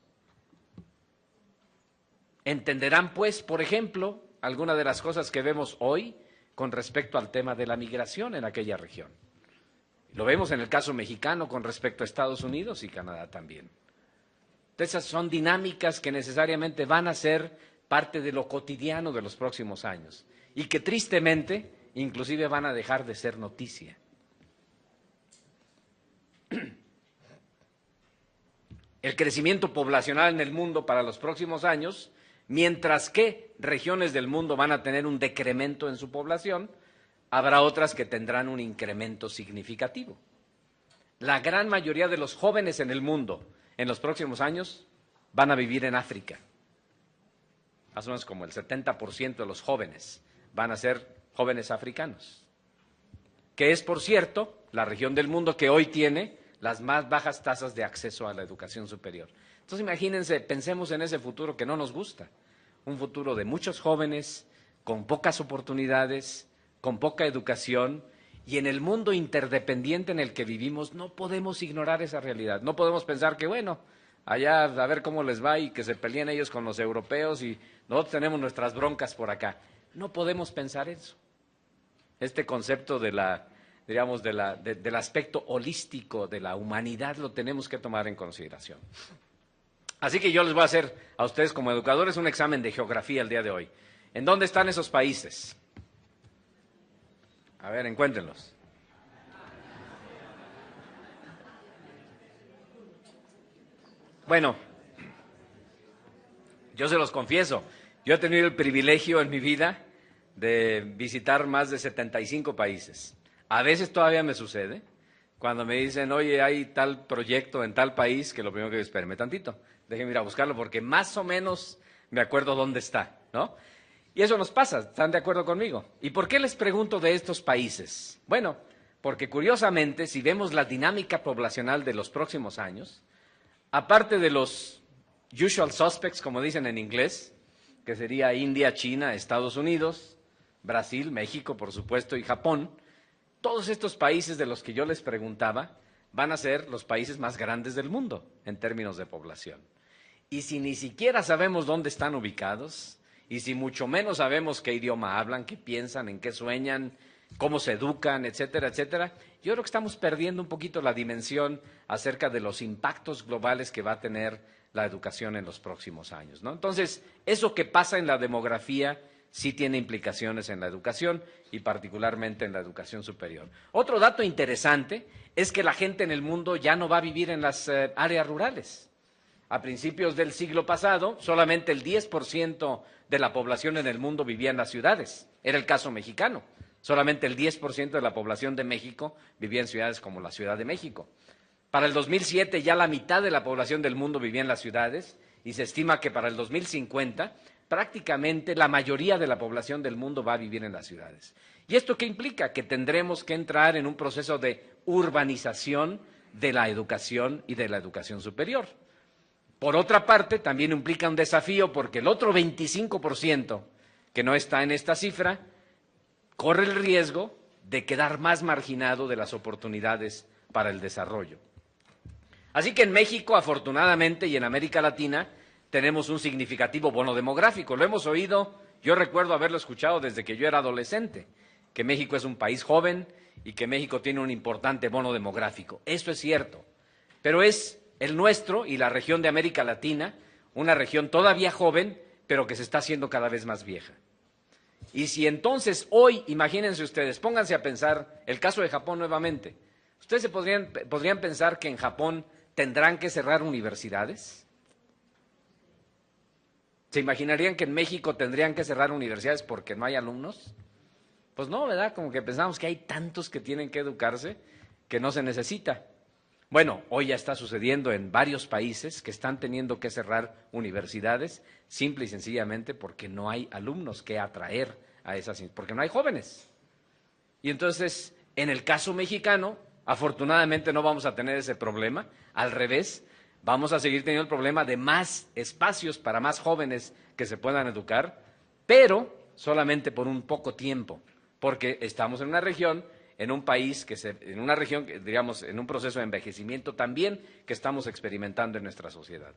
Entenderán, pues, por ejemplo, algunas de las cosas que vemos hoy con respecto al tema de la migración en aquella región. Lo vemos en el caso mexicano con respecto a Estados Unidos y Canadá también. Esas son dinámicas que necesariamente van a ser parte de lo cotidiano de los próximos años y que tristemente inclusive van a dejar de ser noticia. El crecimiento poblacional en el mundo para los próximos años, mientras que regiones del mundo van a tener un decremento en su población, habrá otras que tendrán un incremento significativo. La gran mayoría de los jóvenes en el mundo en los próximos años van a vivir en África. Más o menos como el 70% de los jóvenes van a ser jóvenes africanos, que es, por cierto, la región del mundo que hoy tiene las más bajas tasas de acceso a la educación superior. Entonces, imagínense, pensemos en ese futuro que no nos gusta, un futuro de muchos jóvenes, con pocas oportunidades, con poca educación, y en el mundo interdependiente en el que vivimos no podemos ignorar esa realidad. No podemos pensar que, bueno, allá a ver cómo les va y que se peleen ellos con los europeos y nosotros tenemos nuestras broncas por acá. No podemos pensar eso. Este concepto de digamos, del aspecto holístico de la humanidad lo tenemos que tomar en consideración. Así que yo les voy a hacer a ustedes como educadores un examen de geografía el día de hoy. ¿En dónde están esos países? A ver, encuéntrenlos. Bueno, yo se los confieso, yo he tenido el privilegio en mi vida de visitar más de 75 países. A veces todavía me sucede, cuando me dicen, oye, hay tal proyecto en tal país, que lo primero que digo, espérame tantito, déjenme ir a buscarlo porque más o menos me acuerdo dónde está, ¿no? Y eso nos pasa, ¿están de acuerdo conmigo? ¿Y por qué les pregunto de estos países? Bueno, porque curiosamente, si vemos la dinámica poblacional de los próximos años, aparte de los usual suspects, como dicen en inglés, que sería India, China, Estados Unidos, Brasil, México, por supuesto, y Japón, todos estos países de los que yo les preguntaba van a ser los países más grandes del mundo en términos de población. Y si ni siquiera sabemos dónde están ubicados, y si mucho menos sabemos qué idioma hablan, qué piensan, en qué sueñan, cómo se educan, etcétera, etcétera, yo creo que estamos perdiendo un poquito la dimensión acerca de los impactos globales que va a tener la educación en los próximos años, ¿no? Entonces, eso que pasa en la demografía sí tiene implicaciones en la educación y particularmente en la educación superior. Otro dato interesante es que la gente en el mundo ya no va a vivir en las áreas rurales. A principios del siglo pasado, solamente el 10% de la población en el mundo vivía en las ciudades. Era el caso mexicano. Solamente el 10% de la población de México vivía en ciudades como la Ciudad de México. Para el 2007 ya la mitad de la población del mundo vivía en las ciudades y se estima que para el 2050 prácticamente la mayoría de la población del mundo va a vivir en las ciudades. ¿Y esto qué implica? Que tendremos que entrar en un proceso de urbanización de la educación y de la educación superior. Por otra parte, también implica un desafío porque el otro 25% que no está en esta cifra corre el riesgo de quedar más marginado de las oportunidades para el desarrollo. Así que en México, afortunadamente, y en América Latina, tenemos un significativo bono demográfico. Lo hemos oído, yo recuerdo haberlo escuchado desde que yo era adolescente, que México es un país joven y que México tiene un importante bono demográfico. Eso es cierto, pero es el nuestro y la región de América Latina, una región todavía joven, pero que se está haciendo cada vez más vieja. Y si entonces hoy, imagínense ustedes, pónganse a pensar el caso de Japón nuevamente. ¿Ustedes se podrían pensar que en Japón tendrán que cerrar universidades? ¿Se imaginarían que en México tendrían que cerrar universidades porque no hay alumnos? Pues no, ¿verdad? Como que pensamos que hay tantos que tienen que educarse que no se necesita. Bueno, hoy ya está sucediendo en varios países que están teniendo que cerrar universidades simple y sencillamente porque no hay alumnos que atraer a esas, porque no hay jóvenes. Y entonces, en el caso mexicano, Afortunadamente no vamos a tener ese problema, al revés, vamos a seguir teniendo el problema de más espacios para más jóvenes que se puedan educar, pero solamente por un poco tiempo, porque estamos en una región, en un país, en una región, digamos, en un proceso de envejecimiento también que estamos experimentando en nuestra sociedad.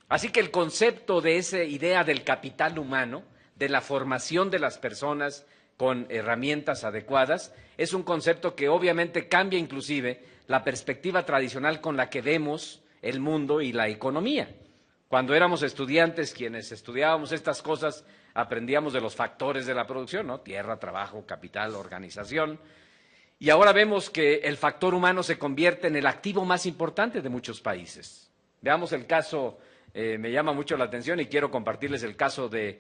Así que el concepto de esa idea del capital humano, de la formación de las personas con herramientas adecuadas, es un concepto que obviamente cambia inclusive la perspectiva tradicional con la que vemos el mundo y la economía. Cuando éramos estudiantes, quienes estudiábamos estas cosas, aprendíamos de los factores de la producción, ¿no? Tierra, trabajo, capital, organización. Y ahora vemos que el factor humano se convierte en el activo más importante de muchos países. Veamos el caso, me llama mucho la atención y quiero compartirles el caso del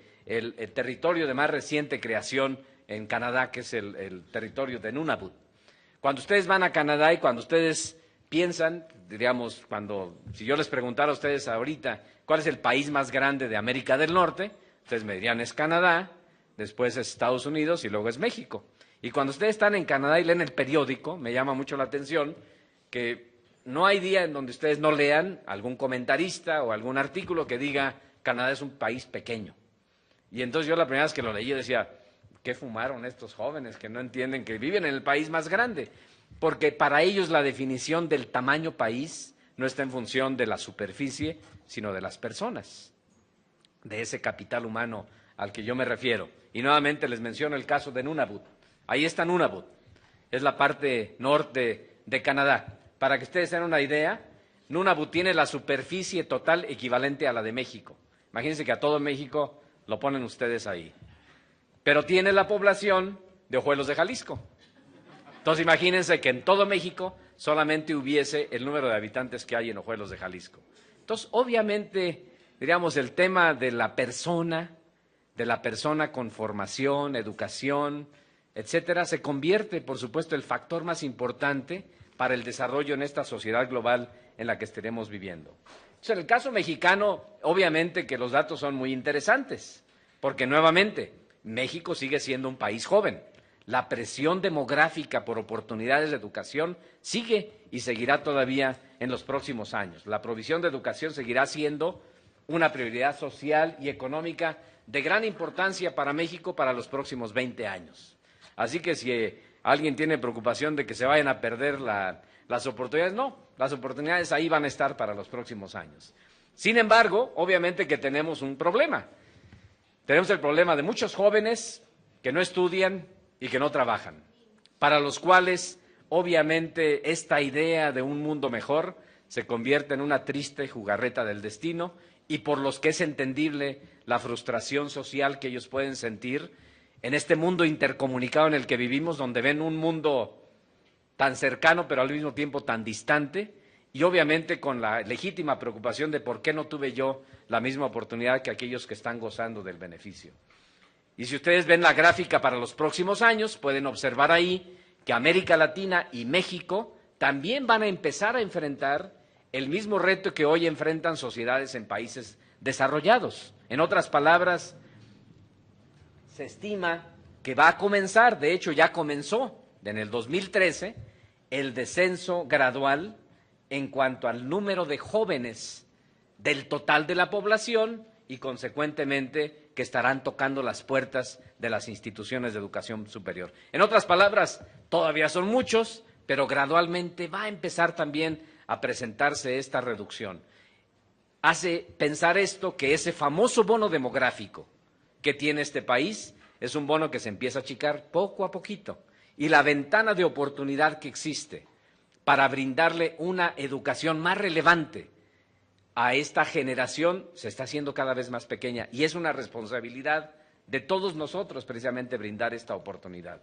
territorio de más reciente creación en Canadá, que es el territorio de Nunavut. Cuando ustedes van a Canadá y cuando ustedes piensan, digamos, si yo les preguntara a ustedes ahorita cuál es el país más grande de América del Norte, ustedes me dirían es Canadá, después es Estados Unidos y luego es México. Y cuando ustedes están en Canadá y leen el periódico, me llama mucho la atención que no hay día en donde ustedes no lean algún comentarista o algún artículo que diga Canadá es un país pequeño. Y entonces yo la primera vez que lo leí yo decía, ¿qué fumaron estos jóvenes que no entienden que viven en el país más grande? Porque para ellos la definición del tamaño país no está en función de la superficie, sino de las personas, de ese capital humano al que yo me refiero. Y nuevamente les menciono el caso de Nunavut. Ahí está Nunavut, es la parte norte de Canadá. Para que ustedes tengan una idea, Nunavut tiene la superficie total equivalente a la de México. Imagínense que a todo México lo ponen ustedes ahí. Pero tiene la población de Ojuelos de Jalisco. Entonces imagínense que en todo México solamente hubiese el número de habitantes que hay en Ojuelos de Jalisco. Entonces, obviamente, diríamos, el tema de la persona con formación, educación, etcétera, se convierte, por supuesto, el factor más importante para el desarrollo en esta sociedad global en la que estaremos viviendo. Entonces, en el caso mexicano, obviamente que los datos son muy interesantes, porque nuevamente, México sigue siendo un país joven. La presión demográfica por oportunidades de educación sigue y seguirá todavía en los próximos años. La provisión de educación seguirá siendo una prioridad social y económica de gran importancia para México para los próximos 20 años. Así que si alguien tiene preocupación de que se vayan a perder las oportunidades, no, las oportunidades ahí van a estar para los próximos años. Sin embargo, obviamente que tenemos un problema. Tenemos el problema de muchos jóvenes que no estudian y que no trabajan, para los cuales obviamente esta idea de un mundo mejor se convierte en una triste jugarreta del destino y por los que es entendible la frustración social que ellos pueden sentir en este mundo intercomunicado en el que vivimos, donde ven un mundo tan cercano pero al mismo tiempo tan distante y obviamente con la legítima preocupación de por qué no tuve yo la misma oportunidad que aquellos que están gozando del beneficio. Y si ustedes ven la gráfica para los próximos años, pueden observar ahí que América Latina y México también van a empezar a enfrentar el mismo reto que hoy enfrentan sociedades en países desarrollados. En otras palabras, se estima que va a comenzar, de hecho ya comenzó en el 2013, el descenso gradual en cuanto al número de jóvenes del total de la población y consecuentemente que estarán tocando las puertas de las instituciones de educación superior. En otras palabras, todavía son muchos, pero gradualmente va a empezar también a presentarse esta reducción. Hace pensar esto que ese famoso bono demográfico que tiene este país es un bono que se empieza a achicar poco a poquito y la ventana de oportunidad que existe para brindarle una educación más relevante a esta generación se está haciendo cada vez más pequeña y es una responsabilidad de todos nosotros precisamente brindar esta oportunidad.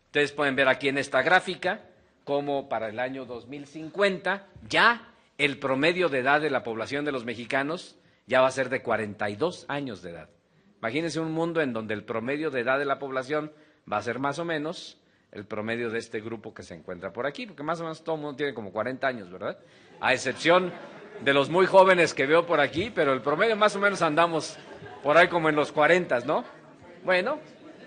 Ustedes pueden ver aquí en esta gráfica cómo para el año 2050 ya el promedio de edad de la población de los mexicanos ya va a ser de 42 años de edad. Imagínense un mundo en donde el promedio de edad de la población va a ser más o menos el promedio de este grupo que se encuentra por aquí, porque más o menos todo el mundo tiene como 40 años, ¿verdad? A excepción de los muy jóvenes que veo por aquí, pero el promedio más o menos andamos por ahí como en los 40, ¿no? Bueno,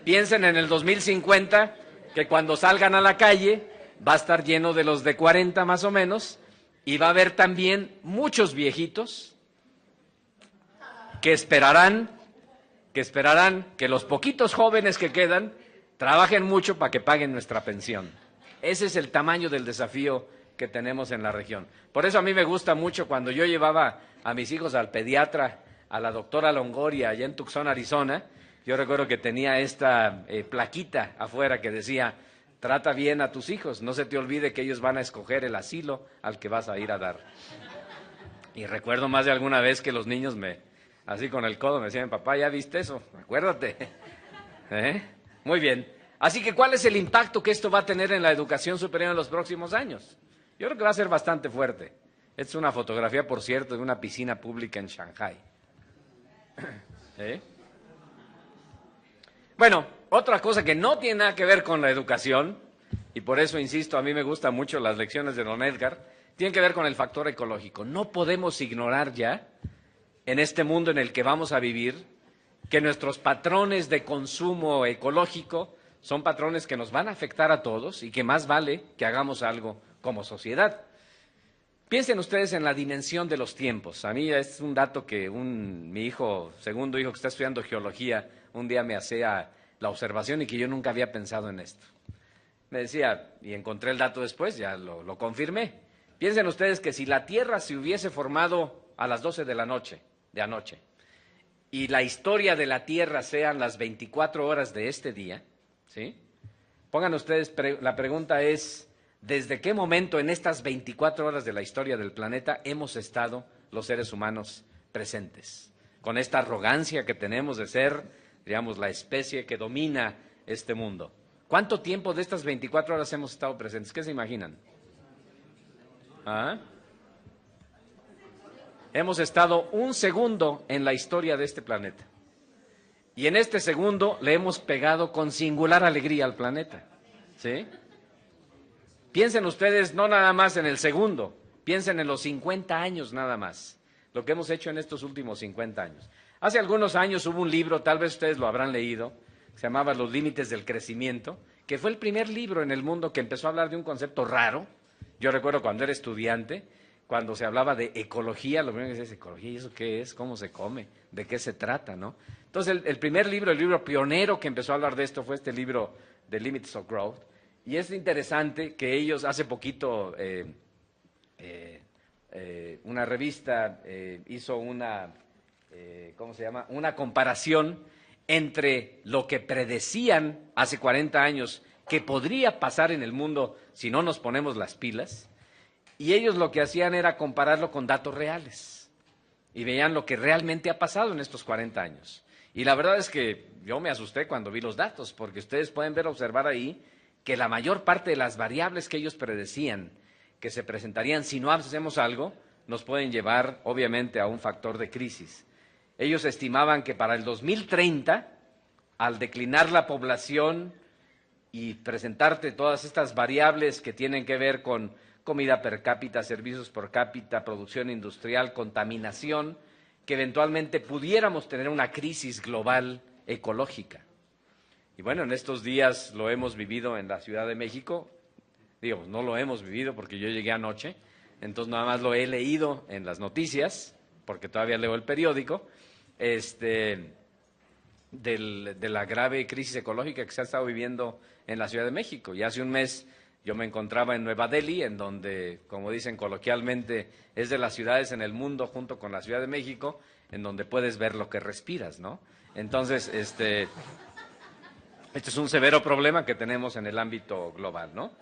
piensen en el 2050, que cuando salgan a la calle va a estar lleno de los de 40 más o menos, y va a haber también muchos viejitos que esperarán que los poquitos jóvenes que quedan trabajen mucho para que paguen nuestra pensión. Ese es el tamaño del desafío que tenemos en la región. Por eso a mí me gusta mucho cuando yo llevaba a mis hijos al pediatra, a la doctora Longoria, allá en Tucson, Arizona. Yo recuerdo que tenía esta plaquita afuera que decía: trata bien a tus hijos, no se te olvide que ellos van a escoger el asilo al que vas a ir a dar. Y recuerdo más de alguna vez que los niños así con el codo me decían: papá, ¿ya viste eso? Acuérdate. Muy bien. Así que, ¿cuál es el impacto que esto va a tener en la educación superior en los próximos años? Yo creo que va a ser bastante fuerte. Esta es una fotografía, por cierto, de una piscina pública en Shanghái. Bueno, otra cosa que no tiene nada que ver con la educación, y por eso insisto, a mí me gustan mucho las lecciones de don Edgar, tiene que ver con el factor ecológico. No podemos ignorar ya, en este mundo en el que vamos a vivir, que nuestros patrones de consumo ecológico son patrones que nos van a afectar a todos y que más vale que hagamos algo como sociedad. Piensen ustedes en la dimensión de los tiempos. A mí es un dato que mi segundo hijo que está estudiando geología, un día me hacía la observación y que yo nunca había pensado en esto. Me decía, y encontré el dato después, ya lo confirmé. Piensen ustedes que si la Tierra se hubiese formado a las 12 de la noche, de anoche, y la historia de la Tierra sean las 24 horas de este día, ¿sí? Pongan ustedes, la pregunta es: ¿desde qué momento en estas 24 horas de la historia del planeta hemos estado los seres humanos presentes? Con esta arrogancia que tenemos de ser, digamos, la especie que domina este mundo. ¿Cuánto tiempo de estas 24 horas hemos estado presentes? ¿Qué se imaginan? ¿Ah? Hemos estado un segundo en la historia de este planeta. Y en este segundo le hemos pegado con singular alegría al planeta. ¿Sí? Piensen ustedes no nada más en el segundo, piensen en los 50 años nada más, lo que hemos hecho en estos últimos 50 años. Hace algunos años hubo un libro, tal vez ustedes lo habrán leído, que se llamaba Los límites del crecimiento, que fue el primer libro en el mundo que empezó a hablar de un concepto raro. Yo recuerdo cuando era estudiante, cuando se hablaba de ecología, lo primero que decía es: ecología, ¿y eso qué es? ¿Cómo se come? ¿De qué se trata? ¿No? Entonces el primer libro, el libro pionero que empezó a hablar de esto fue este libro, The Limits of Growth. Y es interesante que ellos hace poquito, una revista hizo una comparación entre lo que predecían hace 40 años que podría pasar en el mundo si no nos ponemos las pilas, y ellos lo que hacían era compararlo con datos reales, y veían lo que realmente ha pasado en estos 40 años. Y la verdad es que yo me asusté cuando vi los datos, porque ustedes pueden observar ahí que la mayor parte de las variables que ellos predecían que se presentarían si no hacemos algo, nos pueden llevar, obviamente, a un factor de crisis. Ellos estimaban que para el 2030, al declinar la población y presentarte todas estas variables que tienen que ver con comida per cápita, servicios per cápita, producción industrial, contaminación, que eventualmente pudiéramos tener una crisis global ecológica. Y bueno, en estos días lo hemos vivido en la Ciudad de México. Digo, no lo hemos vivido porque yo llegué anoche, entonces nada más lo he leído en las noticias, porque todavía leo el periódico, de la grave crisis ecológica que se ha estado viviendo en la Ciudad de México. Y hace un mes yo me encontraba en Nueva Delhi, en donde, como dicen coloquialmente, es de las ciudades en el mundo, junto con la Ciudad de México, en donde puedes ver lo que respiras, ¿no? Entonces, este es un severo problema que tenemos en el ámbito global, ¿no?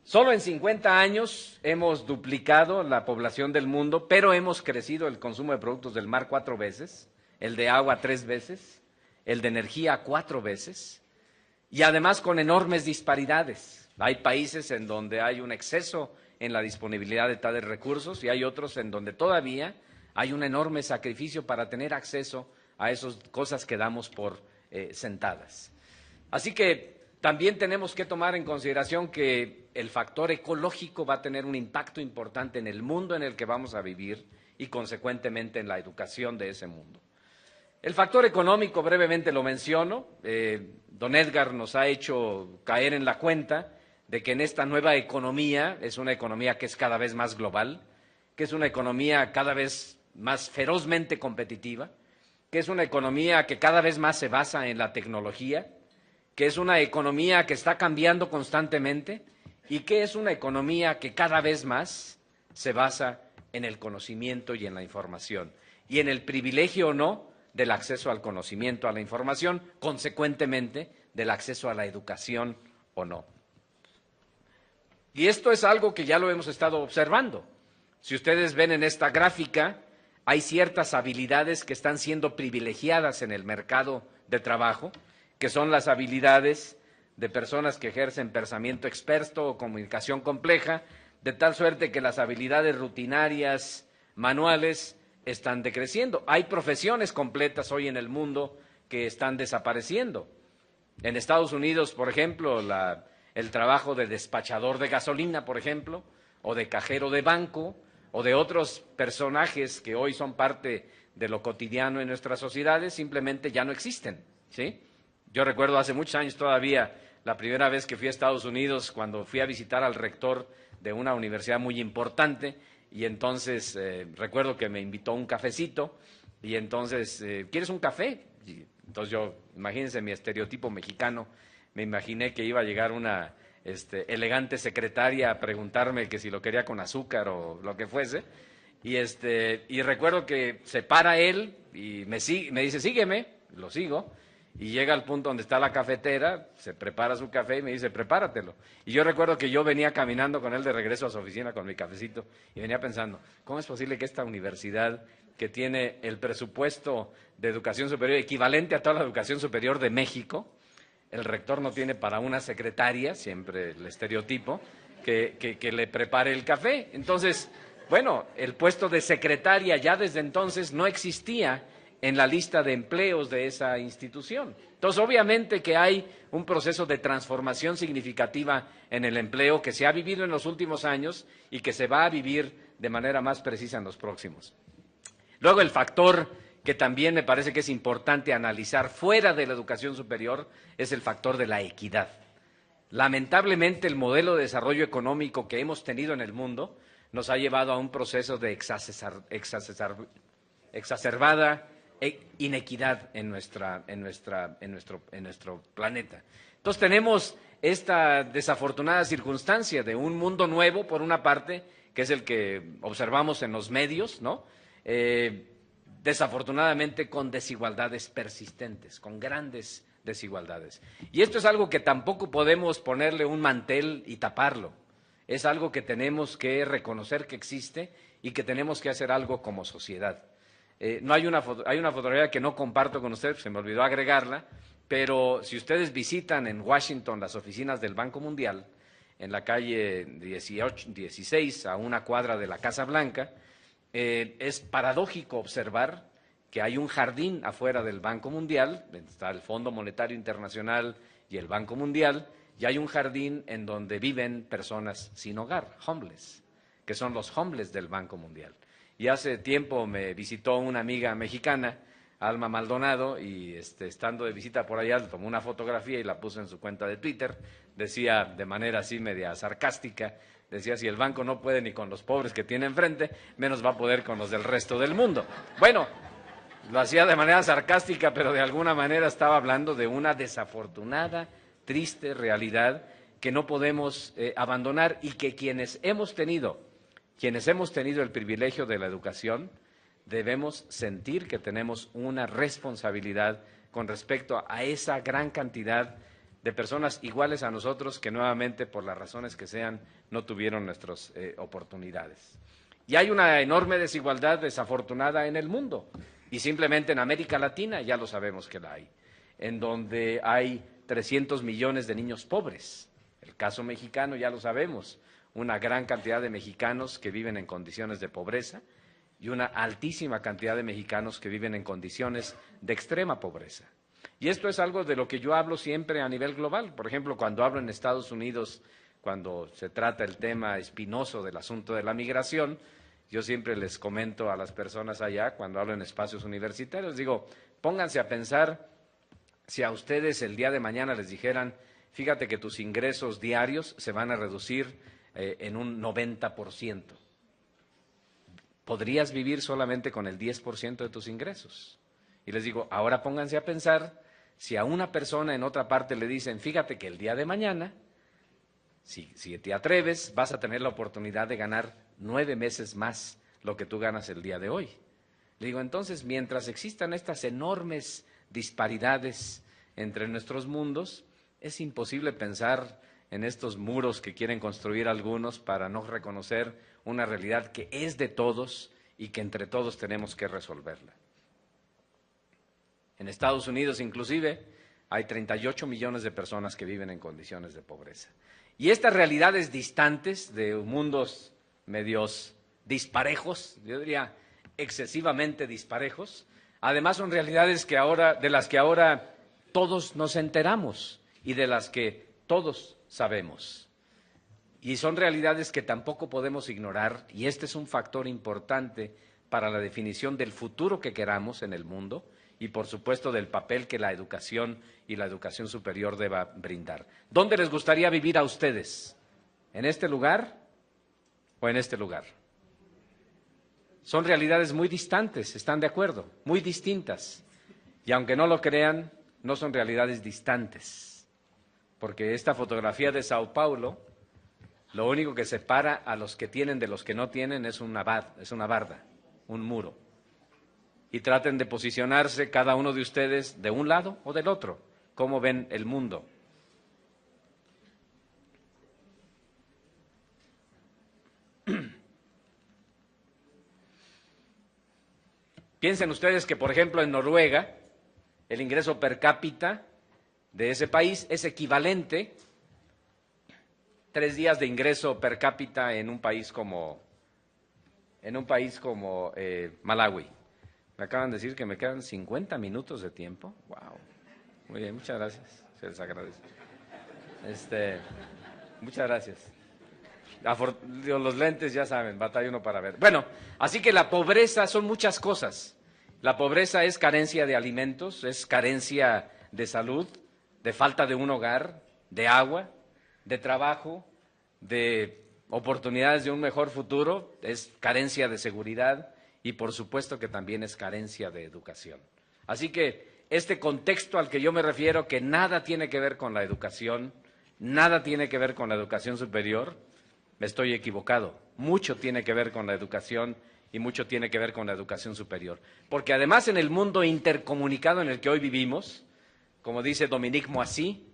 Solo en 50 años hemos duplicado la población del mundo, pero hemos crecido el consumo de productos del mar 4 veces, el de agua 3 veces, el de energía 4 veces, y además con enormes disparidades. Hay países en donde hay un exceso en la disponibilidad de tales recursos y hay otros en donde todavía hay un enorme sacrificio para tener acceso a esas cosas que damos por sentadas. Así que también tenemos que tomar en consideración que el factor ecológico va a tener un impacto importante en el mundo en el que vamos a vivir y consecuentemente en la educación de ese mundo. El factor económico brevemente lo menciono. Don Edgar nos ha hecho caer en la cuenta de que en esta nueva economía, es una economía que es cada vez más global, que es una economía cada vez más ferozmente competitiva, que es una economía que cada vez más se basa en la tecnología, que es una economía que está cambiando constantemente y que es una economía que cada vez más se basa en el conocimiento y en la información, y en el privilegio o no del acceso al conocimiento, a la información, consecuentemente del acceso a la educación o no. Y esto es algo que ya lo hemos estado observando. Si ustedes ven en esta gráfica, hay ciertas habilidades que están siendo privilegiadas en el mercado de trabajo, que son las habilidades de personas que ejercen pensamiento experto o comunicación compleja, de tal suerte que las habilidades rutinarias, manuales, están decreciendo. Hay profesiones completas hoy en el mundo que están desapareciendo. En Estados Unidos, por ejemplo, el trabajo de despachador de gasolina, por ejemplo, o de cajero de banco, o de otros personajes que hoy son parte de lo cotidiano en nuestras sociedades, simplemente ya no existen, ¿sí? Yo recuerdo hace muchos años todavía, la primera vez que fui a Estados Unidos, cuando fui a visitar al rector de una universidad muy importante, y entonces recuerdo que me invitó a un cafecito, y entonces, ¿quieres un café? Y entonces yo, imagínense mi estereotipo mexicano, me imaginé que iba a llegar una elegante secretaria a preguntarme que si lo quería con azúcar o lo que fuese, y recuerdo que se para él y me dice, sígueme, lo sigo, y llega al punto donde está la cafetera, se prepara su café y me dice, prepáratelo. Y yo recuerdo que yo venía caminando con él de regreso a su oficina con mi cafecito y venía pensando, ¿cómo es posible que esta universidad, que tiene el presupuesto de educación superior equivalente a toda la educación superior de México, el rector no tiene para una secretaria, siempre el estereotipo, que le prepare el café? Entonces, bueno, el puesto de secretaria ya desde entonces no existía en la lista de empleos de esa institución. Entonces, obviamente que hay un proceso de transformación significativa en el empleo que se ha vivido en los últimos años y que se va a vivir de manera más precisa en los próximos. Luego, el factor que también me parece que es importante analizar fuera de la educación superior es el factor de la equidad. Lamentablemente, el modelo de desarrollo económico que hemos tenido en el mundo nos ha llevado a un proceso de exacerbada inequidad en nuestro planeta. Entonces tenemos esta desafortunada circunstancia de un mundo nuevo, por una parte, que es el que observamos en los medios, ¿no? Desafortunadamente con desigualdades persistentes, con grandes desigualdades. Y esto es algo que tampoco podemos ponerle un mantel y taparlo. Es algo que tenemos que reconocer que existe y que tenemos que hacer algo como sociedad. Hay una fotografía que no comparto con ustedes, se me olvidó agregarla, pero si ustedes visitan en Washington las oficinas del Banco Mundial, en la calle 16, a una cuadra de la Casa Blanca, es paradójico observar que hay un jardín afuera del Banco Mundial, está el Fondo Monetario Internacional y el Banco Mundial, y hay un jardín en donde viven personas sin hogar, homeless, que son los homeless del Banco Mundial. Y hace tiempo me visitó una amiga mexicana, Alma Maldonado, y estando de visita por allá, le tomó una fotografía y la puso en su cuenta de Twitter. Decía de manera así media sarcástica, decía, si el banco no puede ni con los pobres que tiene enfrente, menos va a poder con los del resto del mundo. Bueno, lo hacía de manera sarcástica, pero de alguna manera estaba hablando de una desafortunada, triste realidad que no podemos abandonar, y que quienes hemos tenido el privilegio de la educación, debemos sentir que tenemos una responsabilidad con respecto a esa gran cantidad de personas iguales a nosotros que nuevamente, por las razones que sean, no tuvieron nuestras oportunidades. Y hay una enorme desigualdad desafortunada en el mundo, y simplemente en América Latina ya lo sabemos que la hay, en donde hay 300 millones de niños pobres. El caso mexicano ya lo sabemos, una gran cantidad de mexicanos que viven en condiciones de pobreza y una altísima cantidad de mexicanos que viven en condiciones de extrema pobreza. Y esto es algo de lo que yo hablo siempre a nivel global. Por ejemplo, cuando hablo en Estados Unidos, cuando se trata el tema espinoso del asunto de la migración, yo siempre les comento a las personas allá, cuando hablo en espacios universitarios, digo, pónganse a pensar si a ustedes el día de mañana les dijeran fíjate que tus ingresos diarios se van a reducir en un 90%. Podrías vivir solamente con el 10% de tus ingresos. Y les digo, ahora pónganse a pensar, si a una persona en otra parte le dicen, fíjate que el día de mañana, si te atreves, vas a tener la oportunidad de ganar 9 meses más lo que tú ganas el día de hoy. Le digo, entonces, mientras existan estas enormes disparidades entre nuestros mundos, es imposible pensar en estos muros que quieren construir algunos para no reconocer una realidad que es de todos y que entre todos tenemos que resolverla. En Estados Unidos, inclusive, hay 38 millones de personas que viven en condiciones de pobreza. Y estas realidades distantes de mundos medios disparejos, yo diría excesivamente disparejos, además son realidades de las que ahora todos nos enteramos y de las que todos sabemos. Y son realidades que tampoco podemos ignorar, y este es un factor importante para la definición del futuro que queramos en el mundo y, por supuesto, del papel que la educación y la educación superior deba brindar. ¿Dónde les gustaría vivir a ustedes? ¿En este lugar o en este lugar? Son realidades muy distantes, ¿están de acuerdo? Muy distintas. Y aunque no lo crean, no son realidades distantes. Porque esta fotografía de Sao Paulo, lo único que separa a los que tienen de los que no tienen es una barda, un muro. Y traten de posicionarse cada uno de ustedes de un lado o del otro. ¿Cómo ven el mundo? Piensen ustedes que, por ejemplo, en Noruega, el ingreso per cápita de ese país es equivalente 3 días de ingreso per cápita en un país como Malawi. Me acaban de decir que me quedan 50 minutos de tiempo. Wow. Muy bien, muchas gracias. Se les agradece. Muchas gracias. Los lentes, ya saben, batalla uno para ver. Bueno, así que la pobreza son muchas cosas. La pobreza es carencia de alimentos, es carencia de salud, de falta de un hogar, de agua, de trabajo, de oportunidades de un mejor futuro, es carencia de seguridad y por supuesto que también es carencia de educación. Así que este contexto al que yo me refiero, que nada tiene que ver con la educación, nada tiene que ver con la educación superior, me estoy equivocado. Mucho tiene que ver con la educación y mucho tiene que ver con la educación superior. Porque además en el mundo intercomunicado en el que hoy vivimos, como dice Dominique Moissy,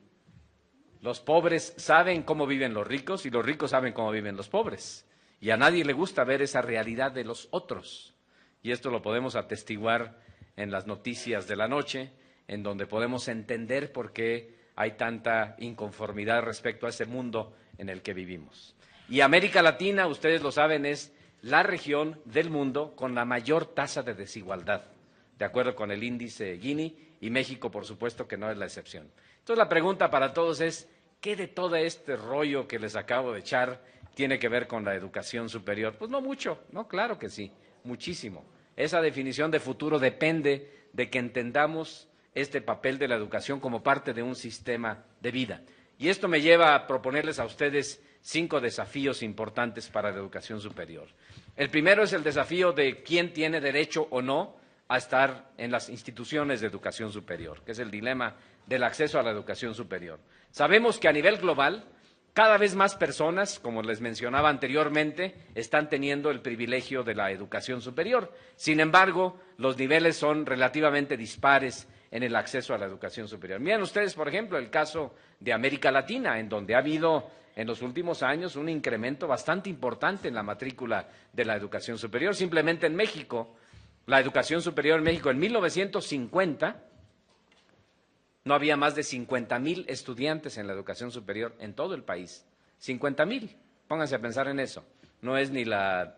los pobres saben cómo viven los ricos y los ricos saben cómo viven los pobres. Y a nadie le gusta ver esa realidad de los otros. Y esto lo podemos atestiguar en las noticias de la noche, en donde podemos entender por qué hay tanta inconformidad respecto a ese mundo en el que vivimos. Y América Latina, ustedes lo saben, es la región del mundo con la mayor tasa de desigualdad, de acuerdo con el índice Gini, y México, por supuesto, que no es la excepción. Entonces, la pregunta para todos es, ¿qué de todo este rollo que les acabo de echar tiene que ver con la educación superior? Pues no mucho, no, claro que sí, muchísimo. Esa definición de futuro depende de que entendamos este papel de la educación como parte de un sistema de vida. Y esto me lleva a proponerles a ustedes 5 desafíos importantes para la educación superior. El primero es el desafío de quién tiene derecho o no a estar en las instituciones de educación superior, que es el dilema del acceso a la educación superior. Sabemos que a nivel global, cada vez más personas, como les mencionaba anteriormente, están teniendo el privilegio de la educación superior. Sin embargo, los niveles son relativamente dispares en el acceso a la educación superior. Miren ustedes, por ejemplo, el caso de América Latina, en donde ha habido en los últimos años un incremento bastante importante en la matrícula de la educación superior. Simplemente en México, la educación superior en México en 1950 no había más de 50,000 estudiantes en la educación superior en todo el país. 50,000, pónganse a pensar en eso. No es ni la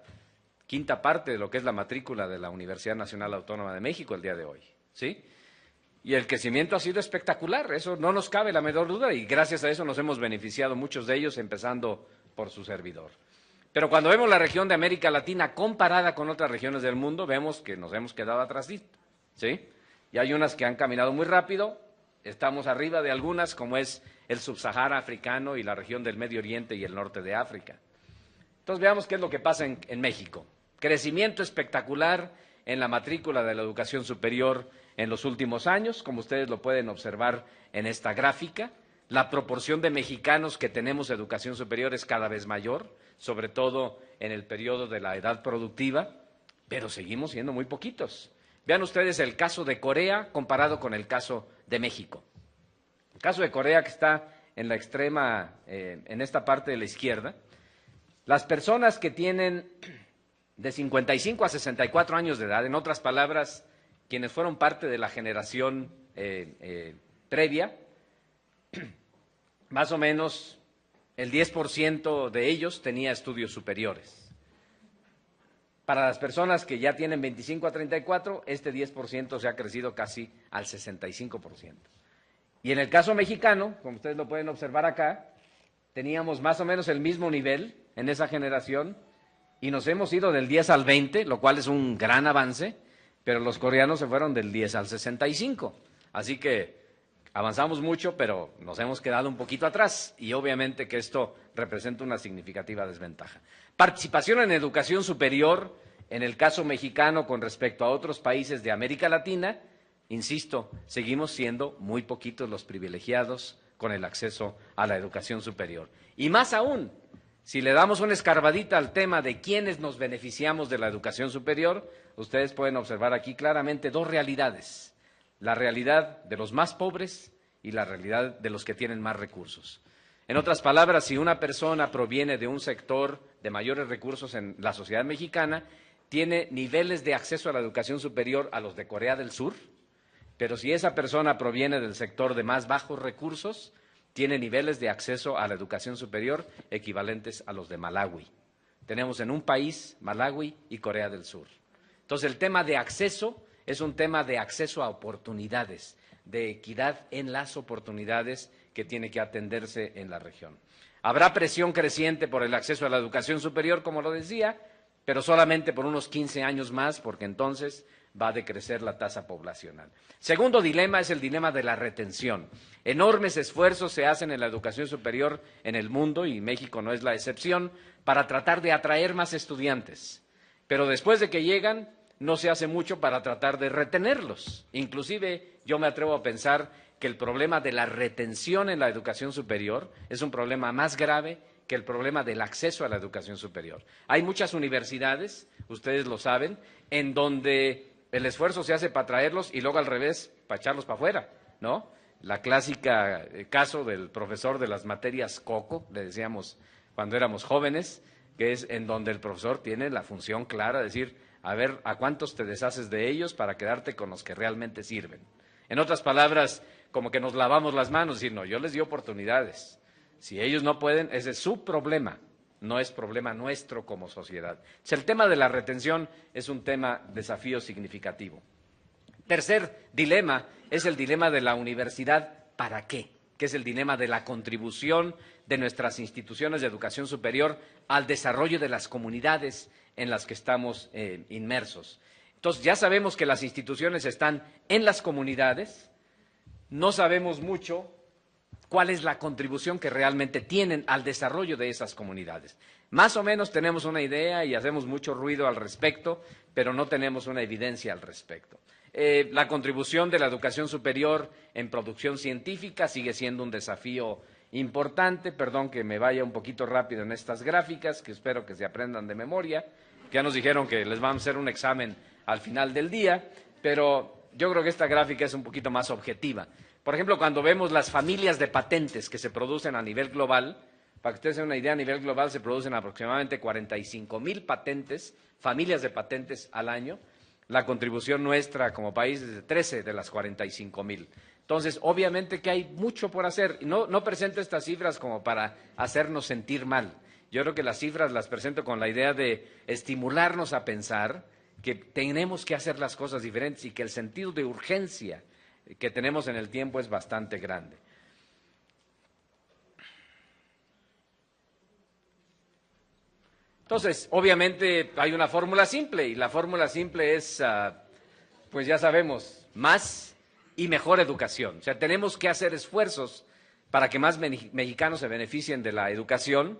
quinta parte de lo que es la matrícula de la Universidad Nacional Autónoma de México el día de hoy, ¿sí? Y el crecimiento ha sido espectacular, eso no nos cabe la menor duda y gracias a eso nos hemos beneficiado muchos de ellos, empezando por su servidor. Pero cuando vemos la región de América Latina comparada con otras regiones del mundo, vemos que nos hemos quedado atrás, ¿sí? Y hay unas que han caminado muy rápido, estamos arriba de algunas, como es el subsahara africano y la región del Medio Oriente y el norte de África. Entonces veamos qué es lo que pasa en México. Crecimiento espectacular en la matrícula de la educación superior en los últimos años, como ustedes lo pueden observar en esta gráfica. La proporción de mexicanos que tenemos educación superior es cada vez mayor, sobre todo en el periodo de la edad productiva, pero seguimos siendo muy poquitos. Vean ustedes el caso de Corea comparado con el caso de México. El caso de Corea, que está en la extrema, en esta parte de la izquierda, las personas que tienen de 55 a 64 años de edad, en otras palabras, quienes fueron parte de la generación previa, más o menos el 10% de ellos tenía estudios superiores. Para las personas que ya tienen 25 a 34, este 10% se ha crecido casi al 65%. Y en el caso mexicano, como ustedes lo pueden observar acá, teníamos más o menos el mismo nivel en esa generación y nos hemos ido del 10 al 20, lo cual es un gran avance, pero los coreanos se fueron del 10 al 65. Así que avanzamos mucho, pero nos hemos quedado un poquito atrás y obviamente que esto representa una significativa desventaja. Participación en educación superior, en el caso mexicano con respecto a otros países de América Latina, insisto, seguimos siendo muy poquitos los privilegiados con el acceso a la educación superior. Y más aún, si le damos una escarbadita al tema de quiénes nos beneficiamos de la educación superior, ustedes pueden observar aquí claramente dos realidades: la realidad de los más pobres y la realidad de los que tienen más recursos. En otras palabras, si una persona proviene de un sector de mayores recursos en la sociedad mexicana, tiene niveles de acceso a la educación superior a los de Corea del Sur, pero si esa persona proviene del sector de más bajos recursos, tiene niveles de acceso a la educación superior equivalentes a los de Malawi. Tenemos en un país Malawi y Corea del Sur. Entonces, el tema de acceso es un tema de acceso a oportunidades, de equidad en las oportunidades que tiene que atenderse en la región. Habrá presión creciente por el acceso a la educación superior, como lo decía, pero solamente por unos 15 años más, porque entonces va a decrecer la tasa poblacional. Segundo dilema es el dilema de la retención. Enormes esfuerzos se hacen en la educación superior en el mundo, y México no es la excepción, para tratar de atraer más estudiantes. Pero después de que llegan, no se hace mucho para tratar de retenerlos. Inclusive, yo me atrevo a pensar que el problema de la retención en la educación superior es un problema más grave que el problema del acceso a la educación superior. Hay muchas universidades, ustedes lo saben, en donde el esfuerzo se hace para traerlos y luego al revés, para echarlos para afuera, ¿no? La clásica caso del profesor de las materias coco, le decíamos cuando éramos jóvenes, que es en donde el profesor tiene la función clara de decir, a ver, ¿a cuántos te deshaces de ellos para quedarte con los que realmente sirven? En otras palabras, como que nos lavamos las manos y decir, no, yo les di oportunidades. Si ellos no pueden, ese es su problema, no es problema nuestro como sociedad. El tema de la retención es un desafío significativo. Tercer dilema es el dilema de la universidad, ¿para qué? Que es el dilema de la contribución de nuestras instituciones de educación superior al desarrollo de las comunidades en las que estamos inmersos. Entonces, ya sabemos que las instituciones están en las comunidades, no sabemos mucho cuál es la contribución que realmente tienen al desarrollo de esas comunidades. Más o menos tenemos una idea y hacemos mucho ruido al respecto, pero no tenemos una evidencia al respecto. La contribución de la educación superior en producción científica sigue siendo un desafío importante. Perdón que me vaya un poquito rápido en estas gráficas, que espero que se aprendan de memoria. Ya nos dijeron que les vamos a hacer un examen al final del día, pero yo creo que esta gráfica es un poquito más objetiva. Por ejemplo, cuando vemos las familias de patentes que se producen a nivel global, para que ustedes tengan una idea, a nivel global se producen aproximadamente 45,000 patentes, familias de patentes al año. La contribución nuestra como país es de 13 de las 45,000. Entonces, obviamente que hay mucho por hacer. No presento estas cifras como para hacernos sentir mal. Yo creo que las cifras las presento con la idea de estimularnos a pensar que tenemos que hacer las cosas diferentes y que el sentido de urgencia que tenemos en el tiempo es bastante grande. Entonces, obviamente hay una fórmula simple y la fórmula simple es, pues ya sabemos, más y mejor educación. O sea, tenemos que hacer esfuerzos para que más mexicanos se beneficien de la educación,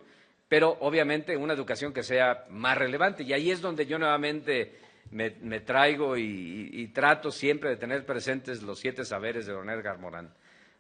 pero obviamente una educación que sea más relevante. Y ahí es donde yo nuevamente me traigo y trato siempre de tener presentes los 7 saberes de don Edgar Morán.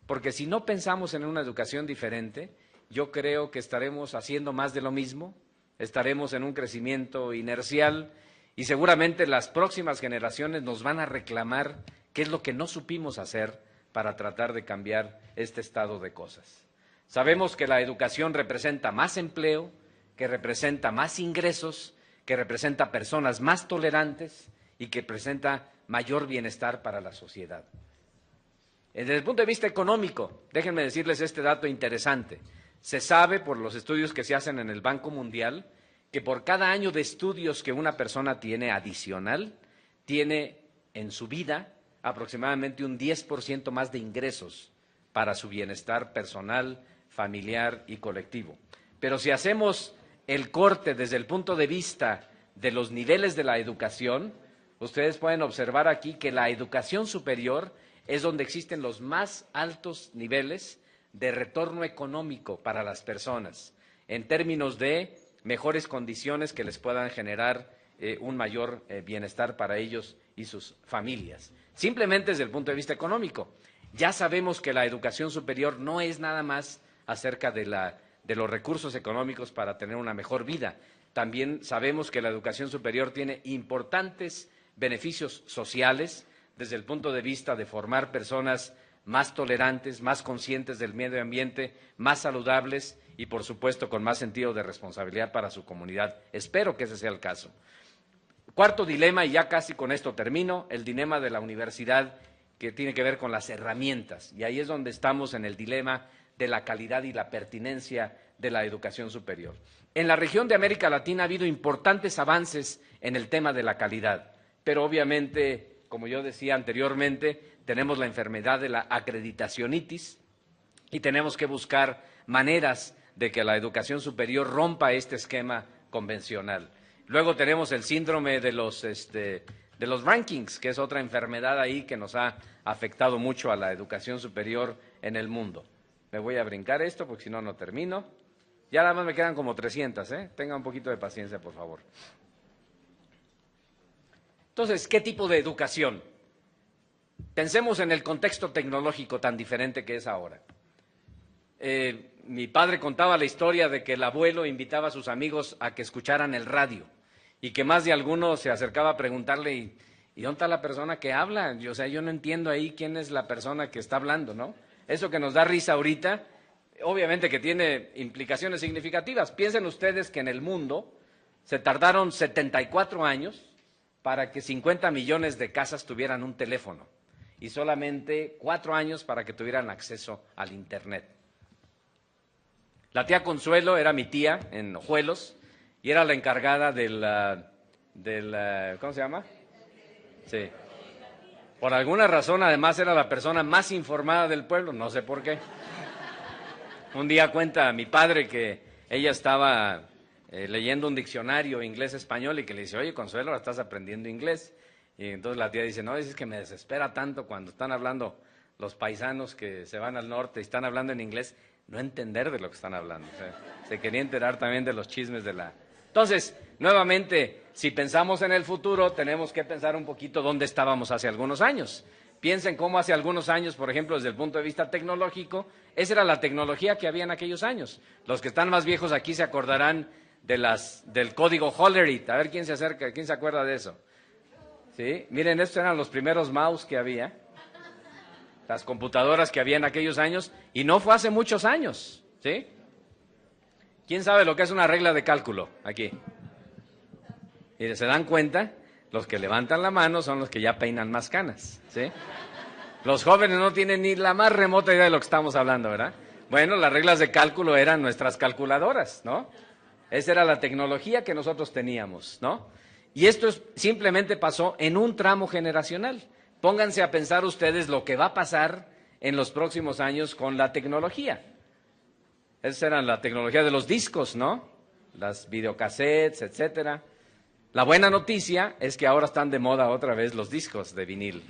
Porque si no pensamos en una educación diferente, yo creo que estaremos haciendo más de lo mismo, estaremos en un crecimiento inercial y seguramente las próximas generaciones nos van a reclamar qué es lo que no supimos hacer para tratar de cambiar este estado de cosas. Sabemos que la educación representa más empleo, que representa más ingresos, que representa personas más tolerantes y que presenta mayor bienestar para la sociedad. Desde el punto de vista económico, déjenme decirles este dato interesante. Se sabe por los estudios que se hacen en el Banco Mundial que por cada año de estudios que una persona tiene adicional, tiene en su vida aproximadamente un 10% más de ingresos para su bienestar personal, familiar y colectivo. Pero si hacemos el corte desde el punto de vista de los niveles de la educación, ustedes pueden observar aquí que la educación superior es donde existen los más altos niveles de retorno económico para las personas, en términos de mejores condiciones que les puedan generar un mayor bienestar para ellos y sus familias. Simplemente desde el punto de vista económico. Ya sabemos que la educación superior no es nada más acerca de los recursos económicos para tener una mejor vida. También sabemos que la educación superior tiene importantes beneficios sociales desde el punto de vista de formar personas más tolerantes, más conscientes del medio ambiente, más saludables y, por supuesto, con más sentido de responsabilidad para su comunidad. Espero que ese sea el caso. Cuarto dilema, y ya casi con esto termino, el dilema de la universidad que tiene que ver con las herramientas. Y ahí es donde estamos en el dilema de la calidad y la pertinencia de la educación superior. En la región de América Latina ha habido importantes avances en el tema de la calidad, pero obviamente, como yo decía anteriormente, tenemos la enfermedad de la acreditacionitis y tenemos que buscar maneras de que la educación superior rompa este esquema convencional. Luego tenemos el síndrome de los rankings, que es otra enfermedad ahí que nos ha afectado mucho a la educación superior en el mundo. Me voy a brincar esto porque si no, no termino. Ya nada más me quedan como 300, Tengan un poquito de paciencia, por favor. Entonces, ¿qué tipo de educación? Pensemos en el contexto tecnológico tan diferente que es ahora. Mi padre contaba la historia de que el abuelo invitaba a sus amigos a que escucharan el radio y que más de alguno se acercaba a preguntarle, ¿y dónde está la persona que habla? O sea, yo no entiendo ahí quién es la persona que está hablando, ¿no? Eso que nos da risa ahorita, obviamente que tiene implicaciones significativas. Piensen ustedes que en el mundo se tardaron 74 años para que 50 millones de casas tuvieran un teléfono y solamente 4 años para que tuvieran acceso al Internet. La tía Consuelo era mi tía en Ojuelos y era la encargada del ¿cómo se llama? Sí. Por alguna razón, además, era la persona más informada del pueblo, no sé por qué. Un día cuenta mi padre que ella estaba leyendo un diccionario inglés-español y que le dice, oye, Consuelo, ahora estás aprendiendo inglés. Y entonces la tía dice, no, es que me desespera tanto cuando están hablando los paisanos que se van al norte y están hablando en inglés, no entender de lo que están hablando. O sea, se quería enterar también de los chismes de la... Entonces, nuevamente, si pensamos en el futuro, tenemos que pensar un poquito dónde estábamos hace algunos años. Piensen cómo hace algunos años, por ejemplo, desde el punto de vista tecnológico, esa era la tecnología que había en aquellos años. Los que están más viejos aquí se acordarán del código Hollerith. A ver quién se acerca, quién se acuerda de eso. ¿Sí? Miren, estos eran los primeros mouse que había, las computadoras que había en aquellos años, y no fue hace muchos años, ¿sí? ¿Quién sabe lo que es una regla de cálculo aquí? Y se dan cuenta, los que levantan la mano son los que ya peinan más canas, ¿sí? Los jóvenes no tienen ni la más remota idea de lo que estamos hablando, ¿verdad? Bueno, las reglas de cálculo eran nuestras calculadoras, ¿no? Esa era la tecnología que nosotros teníamos, ¿no? Y esto simplemente pasó en un tramo generacional. Pónganse a pensar ustedes lo que va a pasar en los próximos años con la tecnología. Esa era la tecnología de los discos, ¿no? Las videocassettes, etcétera. La buena noticia es que ahora están de moda otra vez los discos de vinil,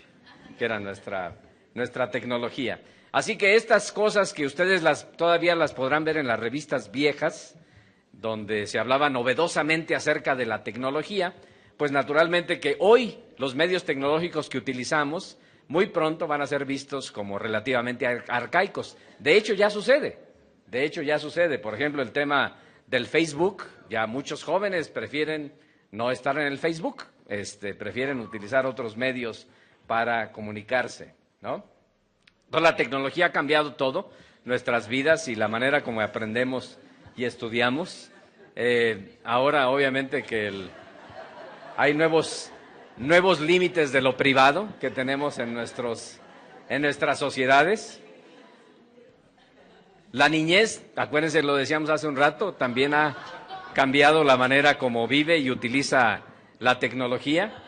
que era nuestra nuestra tecnología. Así que estas cosas que ustedes todavía las podrán ver en las revistas viejas, donde se hablaba novedosamente acerca de la tecnología, pues naturalmente que hoy los medios tecnológicos que utilizamos muy pronto van a ser vistos como relativamente arcaicos. De hecho, ya sucede. Por ejemplo, el tema del Facebook, ya muchos jóvenes prefieren no estar en el Facebook, prefieren utilizar otros medios para comunicarse, ¿no? Entonces, la tecnología ha cambiado todo, nuestras vidas y la manera como aprendemos y estudiamos. Ahora, obviamente, que hay nuevos límites de lo privado que tenemos en nuestras sociedades. La niñez, acuérdense, lo decíamos hace un rato, también ha cambiado la manera como vive y utiliza la tecnología.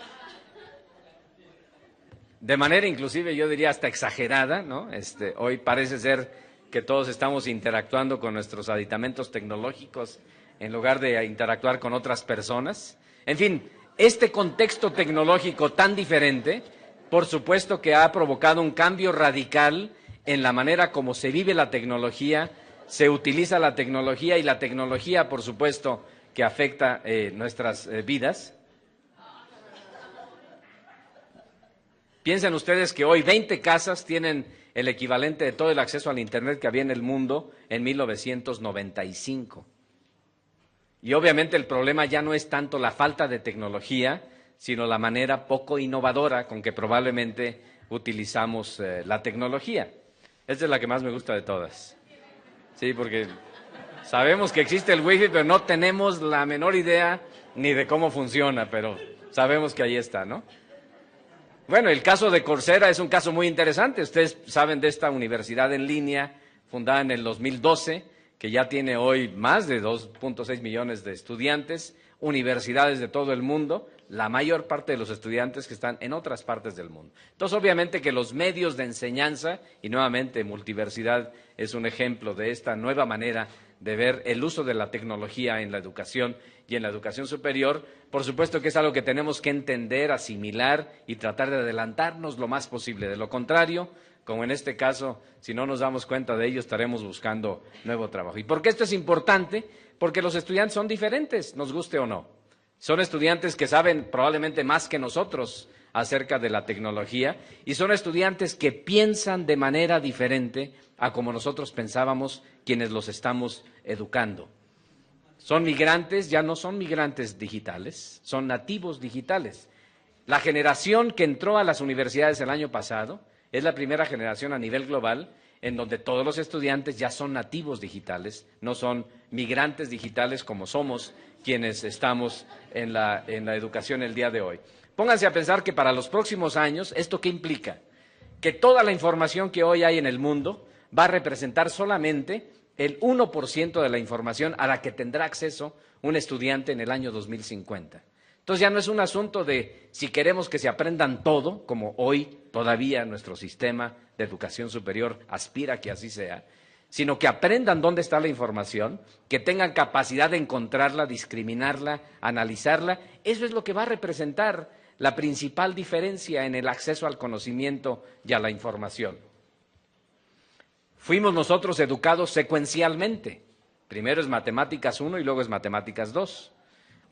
De manera inclusive, yo diría hasta exagerada, ¿no? Hoy parece ser que todos estamos interactuando con nuestros aditamentos tecnológicos en lugar de interactuar con otras personas. En fin, este contexto tecnológico tan diferente, por supuesto que ha provocado un cambio radical en la manera como se vive la tecnología, se utiliza la tecnología y la tecnología, por supuesto, que afecta nuestras vidas. Piensen ustedes que hoy 20 casas tienen el equivalente de todo el acceso al Internet que había en el mundo en 1995. Y obviamente el problema ya no es tanto la falta de tecnología, sino la manera poco innovadora con que probablemente utilizamos la tecnología. Esta es la que más me gusta de todas. Sí, porque sabemos que existe el Wi-Fi, pero no tenemos la menor idea ni de cómo funciona, pero sabemos que ahí está, ¿no? Bueno, el caso de Coursera es un caso muy interesante. Ustedes saben de esta universidad en línea fundada en el 2012, que ya tiene hoy más de 2.6 millones de estudiantes, universidades de todo el mundo, la mayor parte de los estudiantes que están en otras partes del mundo. Entonces, obviamente que los medios de enseñanza, y nuevamente Multiversidad es un ejemplo de esta nueva manera de ver el uso de la tecnología en la educación y en la educación superior, por supuesto que es algo que tenemos que entender, asimilar y tratar de adelantarnos lo más posible. De lo contrario, como en este caso, si no nos damos cuenta de ello, estaremos buscando nuevo trabajo. ¿Y por qué esto es importante? Porque los estudiantes son diferentes, nos guste o no. Son estudiantes que saben probablemente más que nosotros acerca de la tecnología y son estudiantes que piensan de manera diferente a como nosotros pensábamos quienes los estamos educando. Son migrantes, ya no son migrantes digitales, son nativos digitales. La generación que entró a las universidades el año pasado es la primera generación a nivel global en donde todos los estudiantes ya son nativos digitales, no son migrantes digitales como somos quienes estamos en la educación el día de hoy. Pónganse a pensar que para los próximos años, ¿esto qué implica? Que toda la información que hoy hay en el mundo va a representar solamente el 1% de la información a la que tendrá acceso un estudiante en el año 2050. Entonces ya no es un asunto de si queremos que se aprendan todo, como hoy todavía nuestro sistema de educación superior aspira a que así sea, sino que aprendan dónde está la información, que tengan capacidad de encontrarla, discriminarla, analizarla. Eso es lo que va a representar la principal diferencia en el acceso al conocimiento y a la información. Fuimos nosotros educados secuencialmente. Primero es Matemáticas 1 y luego es Matemáticas 2.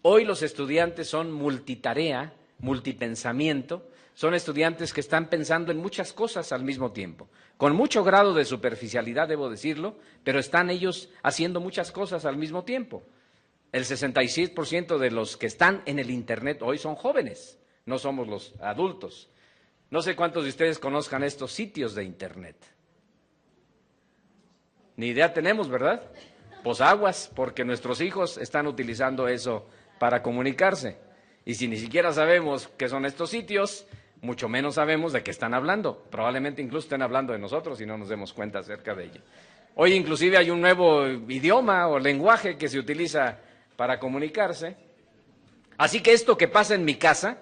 Hoy los estudiantes son multitarea, multipensamiento, son estudiantes que están pensando en muchas cosas al mismo tiempo, con mucho grado de superficialidad, debo decirlo, pero están ellos haciendo muchas cosas al mismo tiempo. El 66% de los que están en el Internet hoy son jóvenes, no somos los adultos. No sé cuántos de ustedes conozcan estos sitios de Internet. Ni idea tenemos, ¿verdad? Pues aguas, porque nuestros hijos están utilizando eso para comunicarse. Y si ni siquiera sabemos qué son estos sitios, mucho menos sabemos de qué están hablando. Probablemente incluso estén hablando de nosotros y no nos demos cuenta acerca de ello. Hoy inclusive hay un nuevo idioma o lenguaje que se utiliza para comunicarse. Así que esto que pasa en mi casa,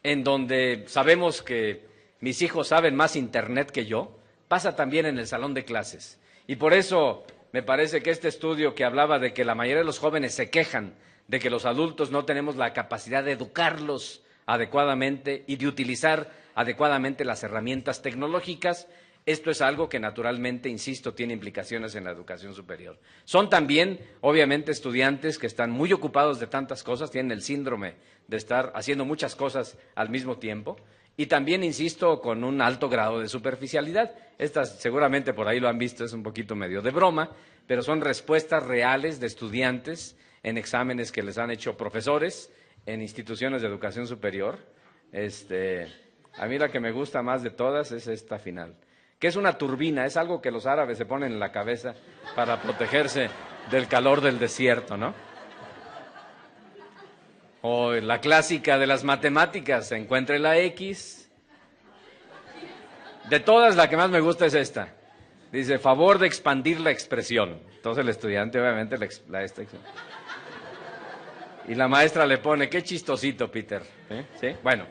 en donde sabemos que mis hijos saben más Internet que yo, pasa también en el salón de clases. Y por eso me parece que este estudio que hablaba de que la mayoría de los jóvenes se quejan de que los adultos no tenemos la capacidad de educarlos adecuadamente y de utilizar adecuadamente las herramientas tecnológicas. Esto es algo que naturalmente, insisto, tiene implicaciones en la educación superior. Son también, obviamente, estudiantes que están muy ocupados de tantas cosas, tienen el síndrome de estar haciendo muchas cosas al mismo tiempo y también, insisto, con un alto grado de superficialidad. Estas seguramente por ahí lo han visto, es un poquito medio de broma, pero son respuestas reales de estudiantes en exámenes que les han hecho profesores en instituciones de educación superior. A mí la que me gusta más de todas es esta final, que es una turbina, es algo que los árabes se ponen en la cabeza para protegerse del calor del desierto, ¿no? O la clásica de las matemáticas, encuentre la X. De todas, la que más me gusta es esta. Dice, favor de expandir la expresión. Entonces el estudiante, obviamente, y la maestra le pone, qué chistosito, Peter. ¿Sí? Bueno.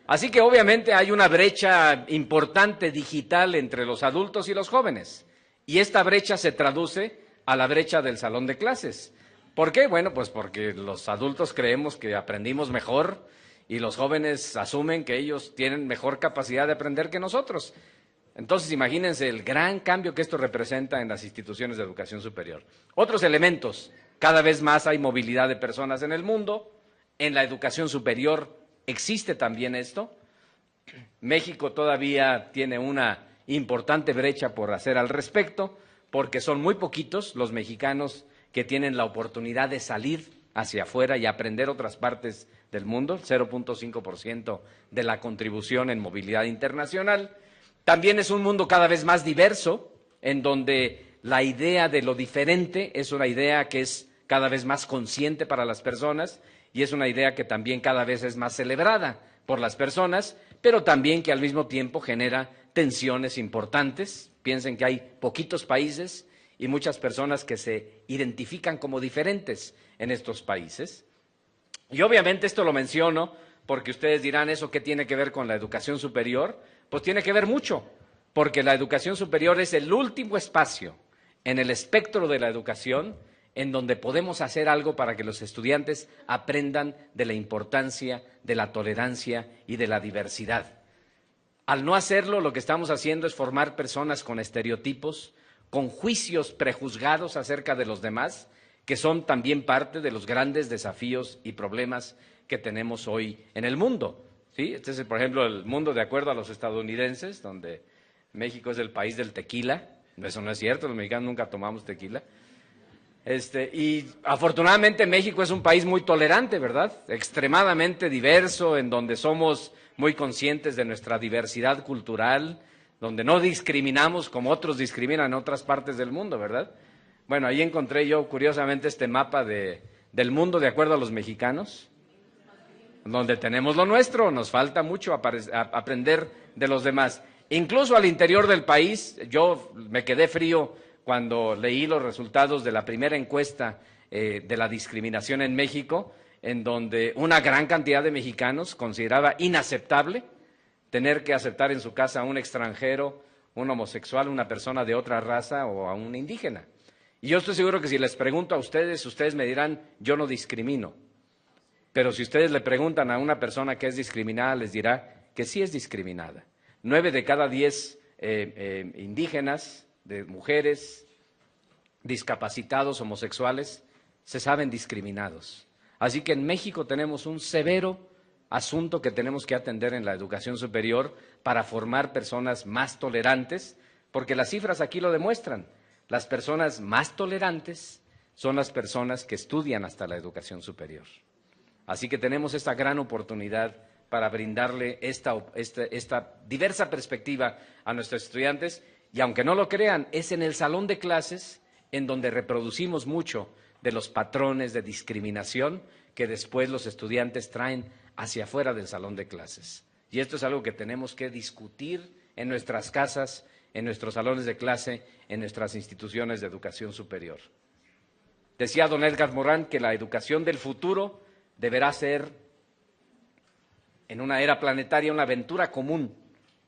Así que obviamente hay una brecha importante digital entre los adultos y los jóvenes. Y esta brecha se traduce a la brecha del salón de clases. ¿Por qué? Bueno, pues porque los adultos creemos que aprendimos mejor y los jóvenes asumen que ellos tienen mejor capacidad de aprender que nosotros. Entonces, imagínense el gran cambio que esto representa en las instituciones de educación superior. Otros elementos, cada vez más hay movilidad de personas en el mundo, en la educación superior existe también esto. México todavía tiene una importante brecha por hacer al respecto, porque son muy poquitos los mexicanos que tienen la oportunidad de salir hacia afuera y aprender otras partes del mundo, 0.5% de la contribución en movilidad internacional. También es un mundo cada vez más diverso, en donde la idea de lo diferente es una idea que es cada vez más consciente para las personas y es una idea que también cada vez es más celebrada por las personas, pero también que al mismo tiempo genera tensiones importantes. Piensen que hay poquitos países y muchas personas que se identifican como diferentes en estos países. Y obviamente esto lo menciono porque ustedes dirán, ¿eso qué tiene que ver con la educación superior? Pues tiene que ver mucho, porque la educación superior es el último espacio en el espectro de la educación en donde podemos hacer algo para que los estudiantes aprendan de la importancia de la tolerancia y de la diversidad. Al no hacerlo, lo que estamos haciendo es formar personas con estereotipos, con juicios prejuzgados acerca de los demás, que son también parte de los grandes desafíos y problemas que tenemos hoy en el mundo. ¿Sí? Este es, por ejemplo, el mundo de acuerdo a los estadounidenses, donde México es el país del tequila. Eso no es cierto, los mexicanos nunca tomamos tequila. Y afortunadamente México es un país muy tolerante, ¿verdad? Extremadamente diverso, en donde somos muy conscientes de nuestra diversidad cultural, donde no discriminamos como otros discriminan en otras partes del mundo, ¿verdad? Bueno, ahí encontré yo curiosamente este mapa del mundo de acuerdo a los mexicanos, donde tenemos lo nuestro, nos falta mucho aprender de los demás. Incluso al interior del país, yo me quedé frío cuando leí los resultados de la primera encuesta de la discriminación en México, en donde una gran cantidad de mexicanos consideraba inaceptable tener que aceptar en su casa a un extranjero, un homosexual, una persona de otra raza o a un indígena. Y yo estoy seguro que si les pregunto a ustedes, ustedes me dirán, yo no discrimino. Pero si ustedes le preguntan a una persona que es discriminada, les dirá que sí es discriminada. 9 de cada 10 indígenas, de mujeres, discapacitados, homosexuales, se saben discriminados. Así que en México tenemos un severo asunto que tenemos que atender en la educación superior para formar personas más tolerantes, porque las cifras aquí lo demuestran. Las personas más tolerantes son las personas que estudian hasta la educación superior. Así que tenemos esta gran oportunidad para brindarle esta diversa perspectiva a nuestros estudiantes. Y aunque no lo crean, es en el salón de clases en donde reproducimos mucho de los patrones de discriminación que después los estudiantes traen hacia afuera del salón de clases. Y esto es algo que tenemos que discutir en nuestras casas, en nuestros salones de clase, en nuestras instituciones de educación superior. Decía don Edgar Morán que la educación del futuro deberá ser, en una era planetaria, una aventura común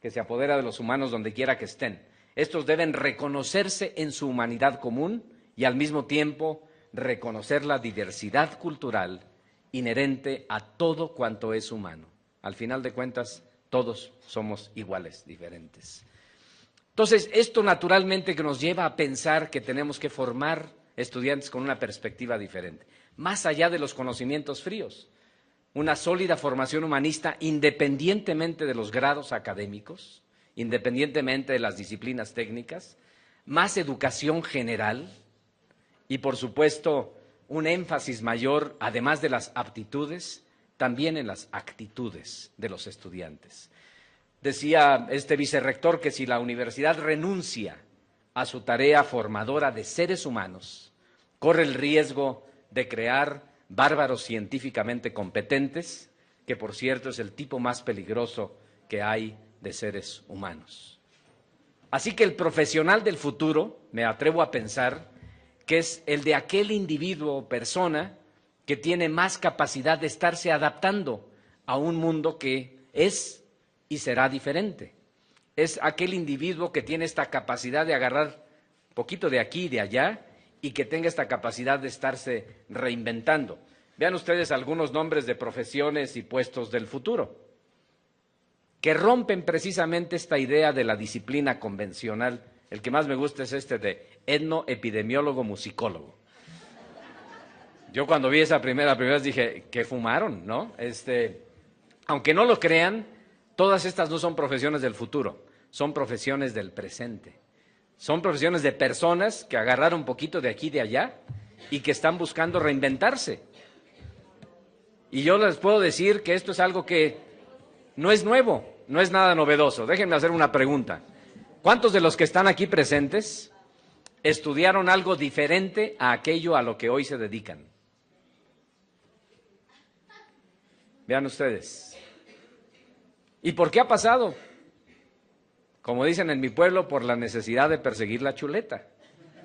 que se apodera de los humanos donde quiera que estén. Estos deben reconocerse en su humanidad común y al mismo tiempo reconocer la diversidad cultural inherente a todo cuanto es humano. Al final de cuentas, todos somos iguales, diferentes. Entonces, esto naturalmente que nos lleva a pensar que tenemos que formar estudiantes con una perspectiva diferente, más allá de los conocimientos fríos, una sólida formación humanista independientemente de los grados académicos, independientemente de las disciplinas técnicas, más educación general y, por supuesto, un énfasis mayor, además de las aptitudes, también en las actitudes de los estudiantes. Decía este vicerrector que si la universidad renuncia a su tarea formadora de seres humanos, corre el riesgo de crear bárbaros científicamente competentes, que por cierto es el tipo más peligroso que hay de seres humanos. Así que el profesional del futuro, me atrevo a pensar, que es el de aquel individuo o persona que tiene más capacidad de estarse adaptando a un mundo que es y será diferente. Es aquel individuo que tiene esta capacidad de agarrar un poquito de aquí y de allá y que tenga esta capacidad de estarse reinventando. Vean ustedes algunos nombres de profesiones y puestos del futuro que rompen precisamente esta idea de la disciplina convencional. El que más me gusta es este de etnoepidemiólogo musicólogo. Yo cuando vi esa primera vez dije, ¿qué fumaron? ¿No? Aunque no lo crean, todas estas no son profesiones del futuro, son profesiones del presente. Son profesiones de personas que agarraron un poquito de aquí y de allá y que están buscando reinventarse. Y yo les puedo decir que esto es algo que no es nuevo, no es nada novedoso. Déjenme hacer una pregunta. ¿Cuántos de los que están aquí presentes estudiaron algo diferente a aquello a lo que hoy se dedican? Vean ustedes. ¿Y por qué ha pasado? Como dicen en mi pueblo, por la necesidad de perseguir la chuleta,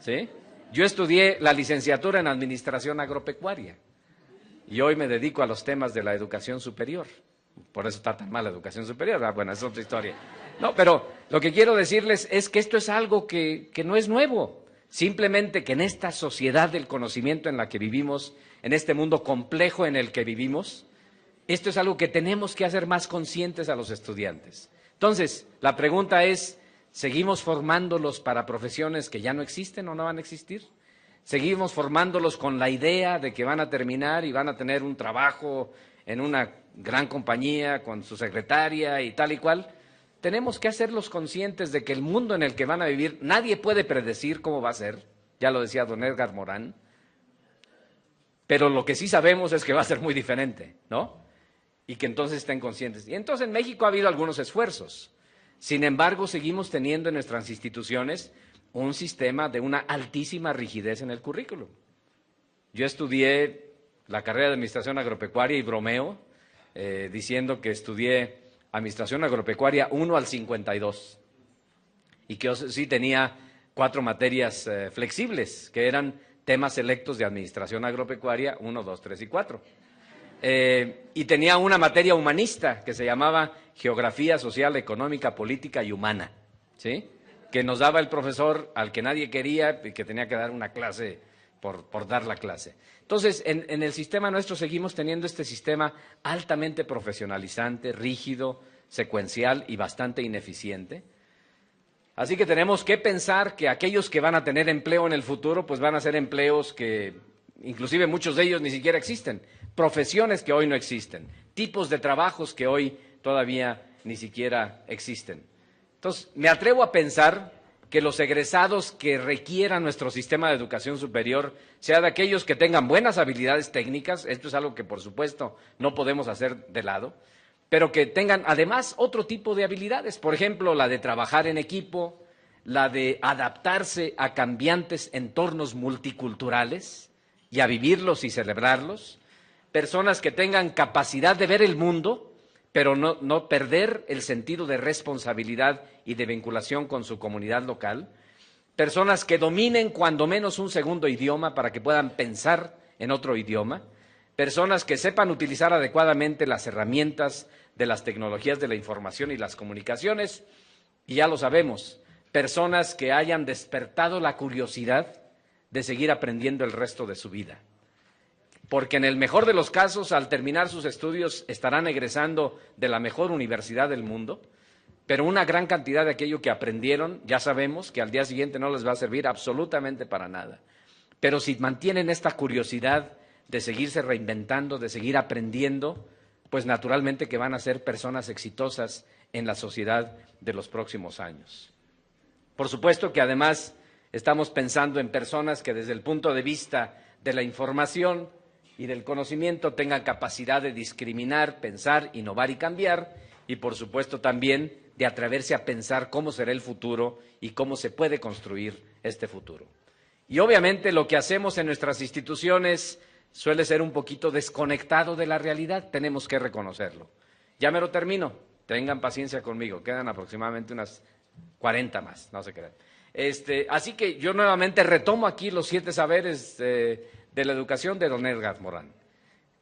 ¿sí? Yo estudié la licenciatura en Administración Agropecuaria y hoy me dedico a los temas de la educación superior. Por eso está tan mal la educación superior. Bueno, es otra historia. No, pero lo que quiero decirles es que esto es algo que no es nuevo. Simplemente que en esta sociedad del conocimiento en la que vivimos, en este mundo complejo en el que vivimos, esto es algo que tenemos que hacer más conscientes a los estudiantes. Entonces, la pregunta es, ¿seguimos formándolos para profesiones que ya no existen o no van a existir? ¿Seguimos formándolos con la idea de que van a terminar y van a tener un trabajo en una gran compañía con su secretaria y tal y cual? Tenemos que hacerlos conscientes de que el mundo en el que van a vivir, nadie puede predecir cómo va a ser, ya lo decía don Edgar Morán, pero lo que sí sabemos es que va a ser muy diferente, ¿no? Y que entonces estén conscientes. Y entonces en México ha habido algunos esfuerzos. Sin embargo, seguimos teniendo en nuestras instituciones un sistema de una altísima rigidez en el currículum. Yo estudié la carrera de Administración Agropecuaria y bromeo diciendo que estudié Administración Agropecuaria 1 al 52 y que yo sí tenía 4 materias flexibles, que eran temas selectos de Administración Agropecuaria 1, 2, 3 y 4. Y tenía una materia humanista que se llamaba Geografía Social, Económica, Política y Humana, ¿sí? Que nos daba el profesor al que nadie quería y que tenía que dar una clase por dar la clase. Entonces, en el sistema nuestro seguimos teniendo este sistema altamente profesionalizante, rígido, secuencial y bastante ineficiente. Así que tenemos que pensar que aquellos que van a tener empleo en el futuro, pues van a ser empleos que inclusive muchos de ellos ni siquiera existen, profesiones que hoy no existen, tipos de trabajos que hoy todavía ni siquiera existen. Entonces, me atrevo a pensar que los egresados que requiera nuestro sistema de educación superior sea de aquellos que tengan buenas habilidades técnicas, esto es algo que por supuesto no podemos hacer de lado, pero que tengan además otro tipo de habilidades, por ejemplo, la de trabajar en equipo, la de adaptarse a cambiantes entornos multiculturales y a vivirlos y celebrarlos, personas que tengan capacidad de ver el mundo, pero no perder el sentido de responsabilidad y de vinculación con su comunidad local, personas que dominen cuando menos un segundo idioma para que puedan pensar en otro idioma, personas que sepan utilizar adecuadamente las herramientas de las tecnologías de la información y las comunicaciones, y ya lo sabemos, personas que hayan despertado la curiosidad de seguir aprendiendo el resto de su vida. porque en el mejor de los casos, al terminar sus estudios, estarán egresando de la mejor universidad del mundo, pero una gran cantidad de aquello que aprendieron, ya sabemos que al día siguiente no les va a servir absolutamente para nada. Pero si mantienen esta curiosidad de seguirse reinventando, de seguir aprendiendo, pues naturalmente que van a ser personas exitosas en la sociedad de los próximos años. Por supuesto que además estamos pensando en personas que desde el punto de vista de la información y del conocimiento tengan capacidad de discriminar, pensar, innovar y cambiar, y por supuesto también de atreverse a pensar cómo será el futuro y cómo se puede construir este futuro. Y obviamente lo que hacemos en nuestras instituciones suele ser un poquito desconectado de la realidad, tenemos que reconocerlo. Ya me lo termino, tengan paciencia conmigo, quedan aproximadamente unas 40 más, no se crean. Así que yo nuevamente retomo aquí los 7 saberes de la educación de don Edgar Morán.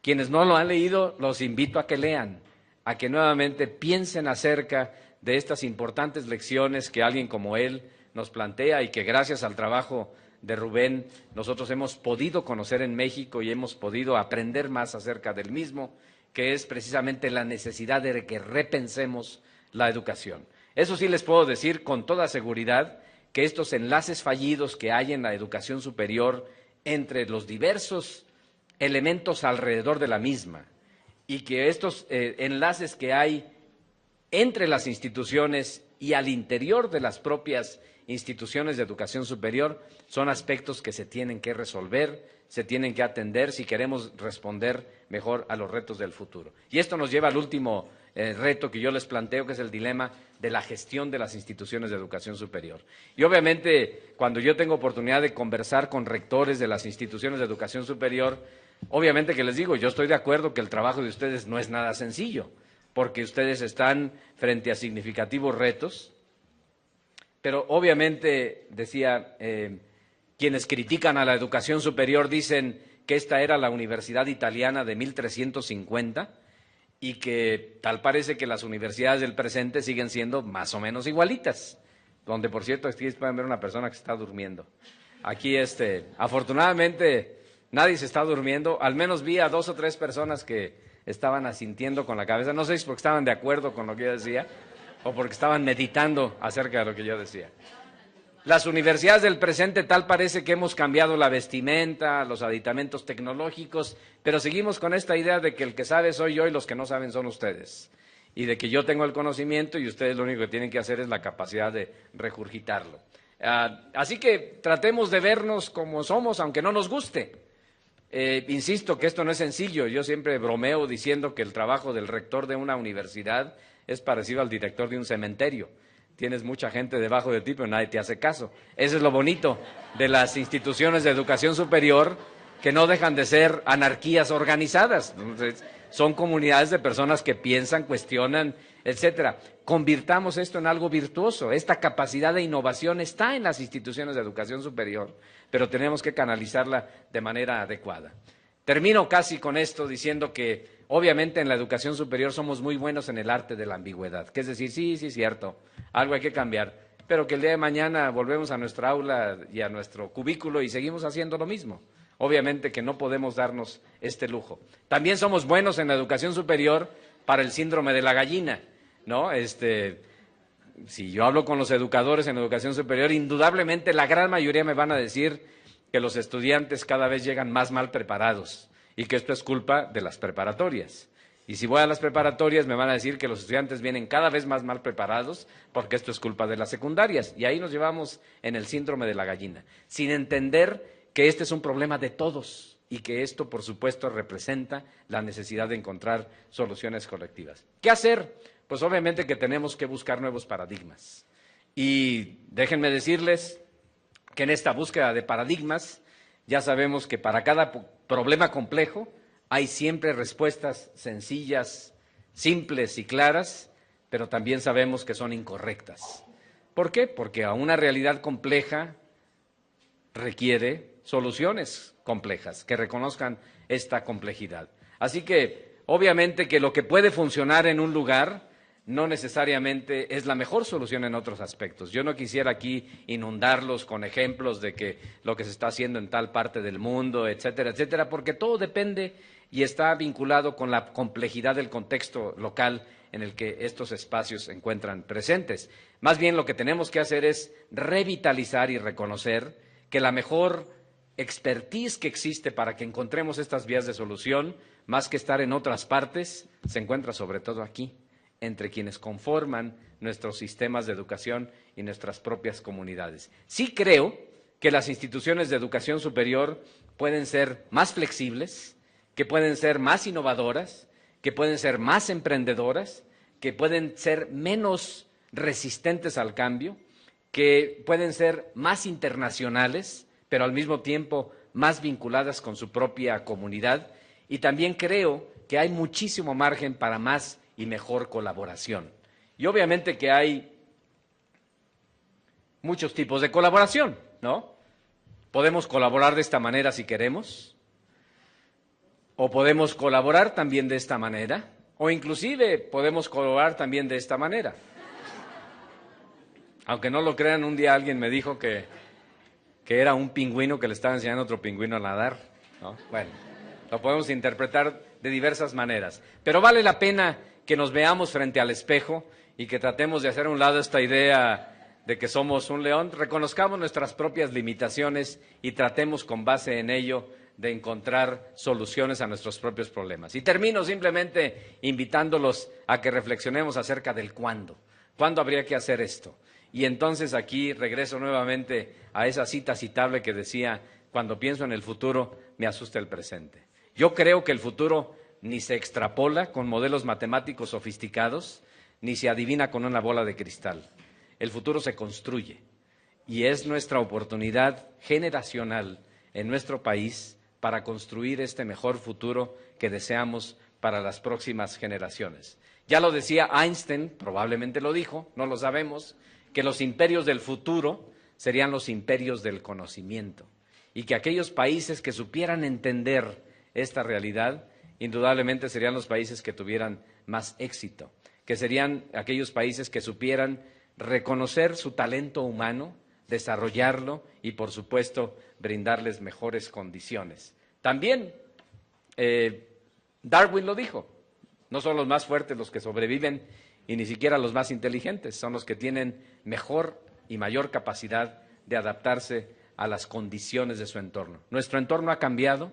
Quienes no lo han leído, los invito a que lean, a que nuevamente piensen acerca de estas importantes lecciones que alguien como él nos plantea y que gracias al trabajo de Rubén nosotros hemos podido conocer en México y hemos podido aprender más acerca del mismo, que es precisamente la necesidad de que repensemos la educación. Eso sí les puedo decir con toda seguridad que estos enlaces fallidos que hay en la educación superior entre los diversos elementos alrededor de la misma y que estos enlaces que hay entre las instituciones y al interior de las propias instituciones de educación superior son aspectos que se tienen que resolver, se tienen que atender si queremos responder mejor a los retos del futuro. Y esto nos lleva al último reto que yo les planteo, que es el dilema de la gestión de las instituciones de educación superior. Y obviamente, cuando yo tengo oportunidad de conversar con rectores de las instituciones de educación superior, obviamente que les digo, yo estoy de acuerdo que el trabajo de ustedes no es nada sencillo, porque ustedes están frente a significativos retos, pero obviamente, decía, quienes critican a la educación superior dicen que esta era la universidad italiana de 1350 y que tal parece que las universidades del presente siguen siendo más o menos igualitas, donde por cierto aquí pueden ver una persona que está durmiendo. Aquí afortunadamente nadie se está durmiendo, al menos vi a 2 o 3 personas que estaban asintiendo con la cabeza, no sé si porque estaban de acuerdo con lo que yo decía o porque estaban meditando acerca de lo que yo decía. Las universidades del presente tal parece que hemos cambiado la vestimenta, los aditamentos tecnológicos, pero seguimos con esta idea de que el que sabe soy yo y los que no saben son ustedes, y de que yo tengo el conocimiento y ustedes lo único que tienen que hacer es la capacidad de regurgitarlo. Así que tratemos de vernos como somos, aunque no nos guste. Insisto que esto no es sencillo, yo siempre bromeo diciendo que el trabajo del rector de una universidad es parecido al director de un cementerio. Tienes mucha gente debajo de ti, pero nadie te hace caso. Eso es lo bonito de las instituciones de educación superior, que no dejan de ser anarquías organizadas. Entonces, son comunidades de personas que piensan, cuestionan, etcétera. Convirtamos esto en algo virtuoso. Esta capacidad de innovación está en las instituciones de educación superior, pero tenemos que canalizarla de manera adecuada. Termino casi con esto diciendo que obviamente en la educación superior somos muy buenos en el arte de la ambigüedad, que es decir, sí, cierto, algo hay que cambiar, pero que el día de mañana volvemos a nuestra aula y a nuestro cubículo y seguimos haciendo lo mismo. Obviamente que no podemos darnos este lujo. También somos buenos en la educación superior para el síndrome de la gallina, ¿no? Si yo hablo con los educadores en educación superior, indudablemente la gran mayoría me van a decir que los estudiantes cada vez llegan más mal preparados y que esto es culpa de las preparatorias. Y si voy a las preparatorias me van a decir que los estudiantes vienen cada vez más mal preparados porque esto es culpa de las secundarias. Y ahí nos llevamos en el síndrome de la gallina, sin entender que este es un problema de todos y que esto, por supuesto, representa la necesidad de encontrar soluciones colectivas. ¿Qué hacer? Pues obviamente que tenemos que buscar nuevos paradigmas. Y déjenme decirles que en esta búsqueda de paradigmas ya sabemos que para cada problema complejo hay siempre respuestas sencillas, simples y claras, pero también sabemos que son incorrectas. ¿Por qué? Porque a una realidad compleja requiere soluciones complejas que reconozcan esta complejidad. Así que, obviamente que lo que puede funcionar en un lugar no necesariamente es la mejor solución en otros aspectos. Yo no quisiera aquí inundarlos con ejemplos de que lo que se está haciendo en tal parte del mundo, etcétera, etcétera, porque todo depende y está vinculado con la complejidad del contexto local en el que estos espacios se encuentran presentes. Más bien lo que tenemos que hacer es revitalizar y reconocer que la mejor expertise que existe para que encontremos estas vías de solución, más que estar en otras partes, se encuentra sobre todo aquí, entre quienes conforman nuestros sistemas de educación y nuestras propias comunidades. Sí creo que las instituciones de educación superior pueden ser más flexibles, que pueden ser más innovadoras, que pueden ser más emprendedoras, que pueden ser menos resistentes al cambio, que pueden ser más internacionales, pero al mismo tiempo más vinculadas con su propia comunidad. Y también creo que hay muchísimo margen para más y mejor colaboración. Y obviamente que hay muchos tipos de colaboración, ¿no? Podemos colaborar de esta manera si queremos, o podemos colaborar también de esta manera, o inclusive podemos colaborar también de esta manera. Aunque no lo crean, un día alguien me dijo que era un pingüino que le estaba enseñando a otro pingüino a nadar, ¿no? Bueno, lo podemos interpretar de diversas maneras, pero vale la pena que nos veamos frente al espejo y que tratemos de hacer a un lado esta idea de que somos un león, reconozcamos nuestras propias limitaciones y tratemos con base en ello de encontrar soluciones a nuestros propios problemas. Y termino simplemente invitándolos a que reflexionemos acerca del cuándo. ¿Cuándo habría que hacer esto? Y entonces aquí regreso nuevamente a esa cita citable que decía, cuando pienso en el futuro, me asusta el presente. Yo creo que el futuro ni se extrapola con modelos matemáticos sofisticados, ni se adivina con una bola de cristal. El futuro se construye y es nuestra oportunidad generacional en nuestro país para construir este mejor futuro que deseamos para las próximas generaciones. Ya lo decía Einstein, probablemente lo dijo, no lo sabemos, que los imperios del futuro serían los imperios del conocimiento y que aquellos países que supieran entender esta realidad, indudablemente serían los países que tuvieran más éxito, que serían aquellos países que supieran reconocer su talento humano, desarrollarlo y, por supuesto, brindarles mejores condiciones. También Darwin lo dijo, no son los más fuertes los que sobreviven y ni siquiera los más inteligentes, son los que tienen mejor y mayor capacidad de adaptarse a las condiciones de su entorno. Nuestro entorno ha cambiado,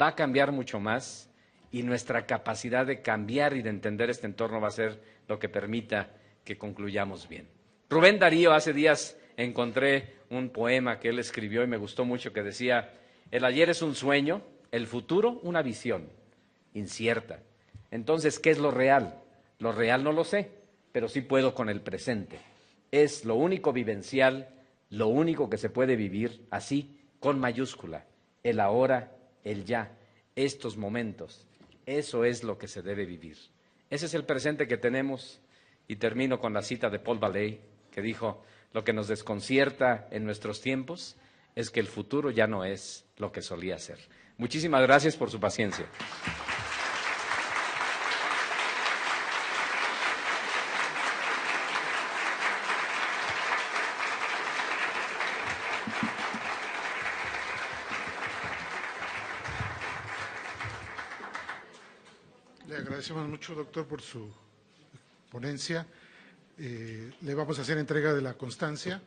va a cambiar mucho más y nuestra capacidad de cambiar y de entender este entorno va a ser lo que permita que concluyamos bien. Rubén Darío, hace días encontré un poema que él escribió y me gustó mucho que decía, el ayer es un sueño, el futuro una visión incierta. Entonces, ¿qué es lo real? Lo real no lo sé, pero sí puedo con el presente. Es lo único vivencial, lo único que se puede vivir así, con mayúscula, el ahora, el ya, estos momentos. Eso es lo que se debe vivir. Ese es el presente que tenemos y termino con la cita de Paul Valéry que dijo, lo que nos desconcierta en nuestros tiempos es que el futuro ya no es lo que solía ser. Muchísimas gracias por su paciencia. Le agradecemos mucho, doctor, por su ponencia. Le vamos a hacer entrega de la constancia.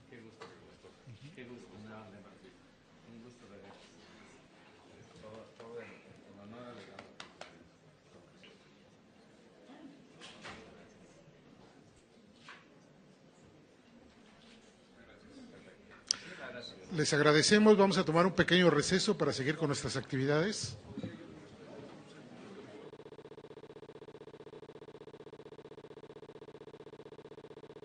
Qué gusto. Qué gusto. Un gusto de ver. Todo en honor al legado. Les agradecemos. Vamos a tomar un pequeño receso para seguir con nuestras actividades.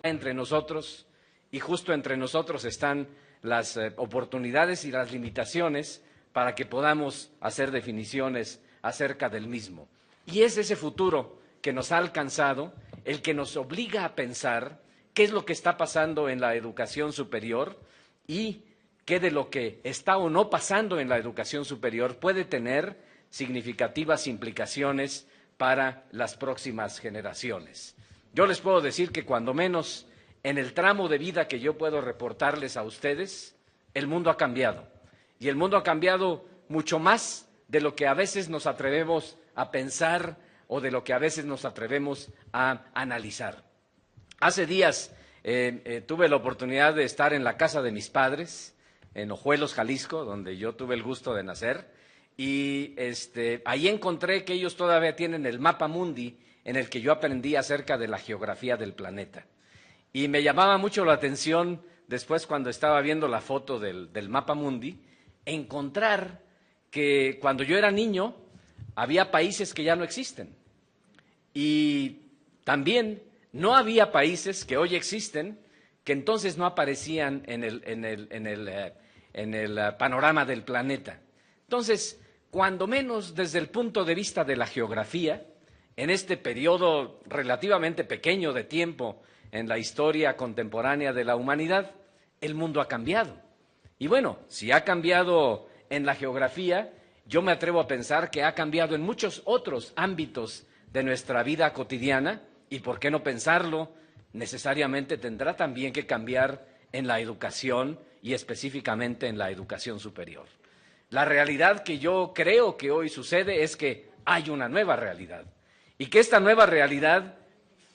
Entre nosotros, y justo entre nosotros están las oportunidades y las limitaciones para que podamos hacer definiciones acerca del mismo. Y es ese futuro que nos ha alcanzado el que nos obliga a pensar qué es lo que está pasando en la educación superior y qué de lo que está o no pasando en la educación superior puede tener significativas implicaciones para las próximas generaciones. Yo les puedo decir que cuando menos en el tramo de vida que yo puedo reportarles a ustedes, el mundo ha cambiado. Y el mundo ha cambiado mucho más de lo que a veces nos atrevemos a pensar o de lo que a veces nos atrevemos a analizar. Hace días tuve la oportunidad de estar en la casa de mis padres, en Ojuelos, Jalisco, donde yo tuve el gusto de nacer, y ahí encontré que ellos todavía tienen el mapa mundi en el que yo aprendí acerca de la geografía del planeta. Y me llamaba mucho la atención, después cuando estaba viendo la foto del mapa mundi, encontrar que cuando yo era niño había países que ya no existen. Y también no había países que hoy existen que entonces no aparecían en el panorama del planeta. Entonces, cuando menos desde el punto de vista de la geografía, en este periodo relativamente pequeño de tiempo en la historia contemporánea de la humanidad, el mundo ha cambiado. Y bueno, si ha cambiado en la geografía, yo me atrevo a pensar que ha cambiado en muchos otros ámbitos de nuestra vida cotidiana, y por qué no pensarlo, necesariamente tendrá también que cambiar en la educación y específicamente en la educación superior. La realidad que yo creo que hoy sucede es que hay una nueva realidad y que esta nueva realidad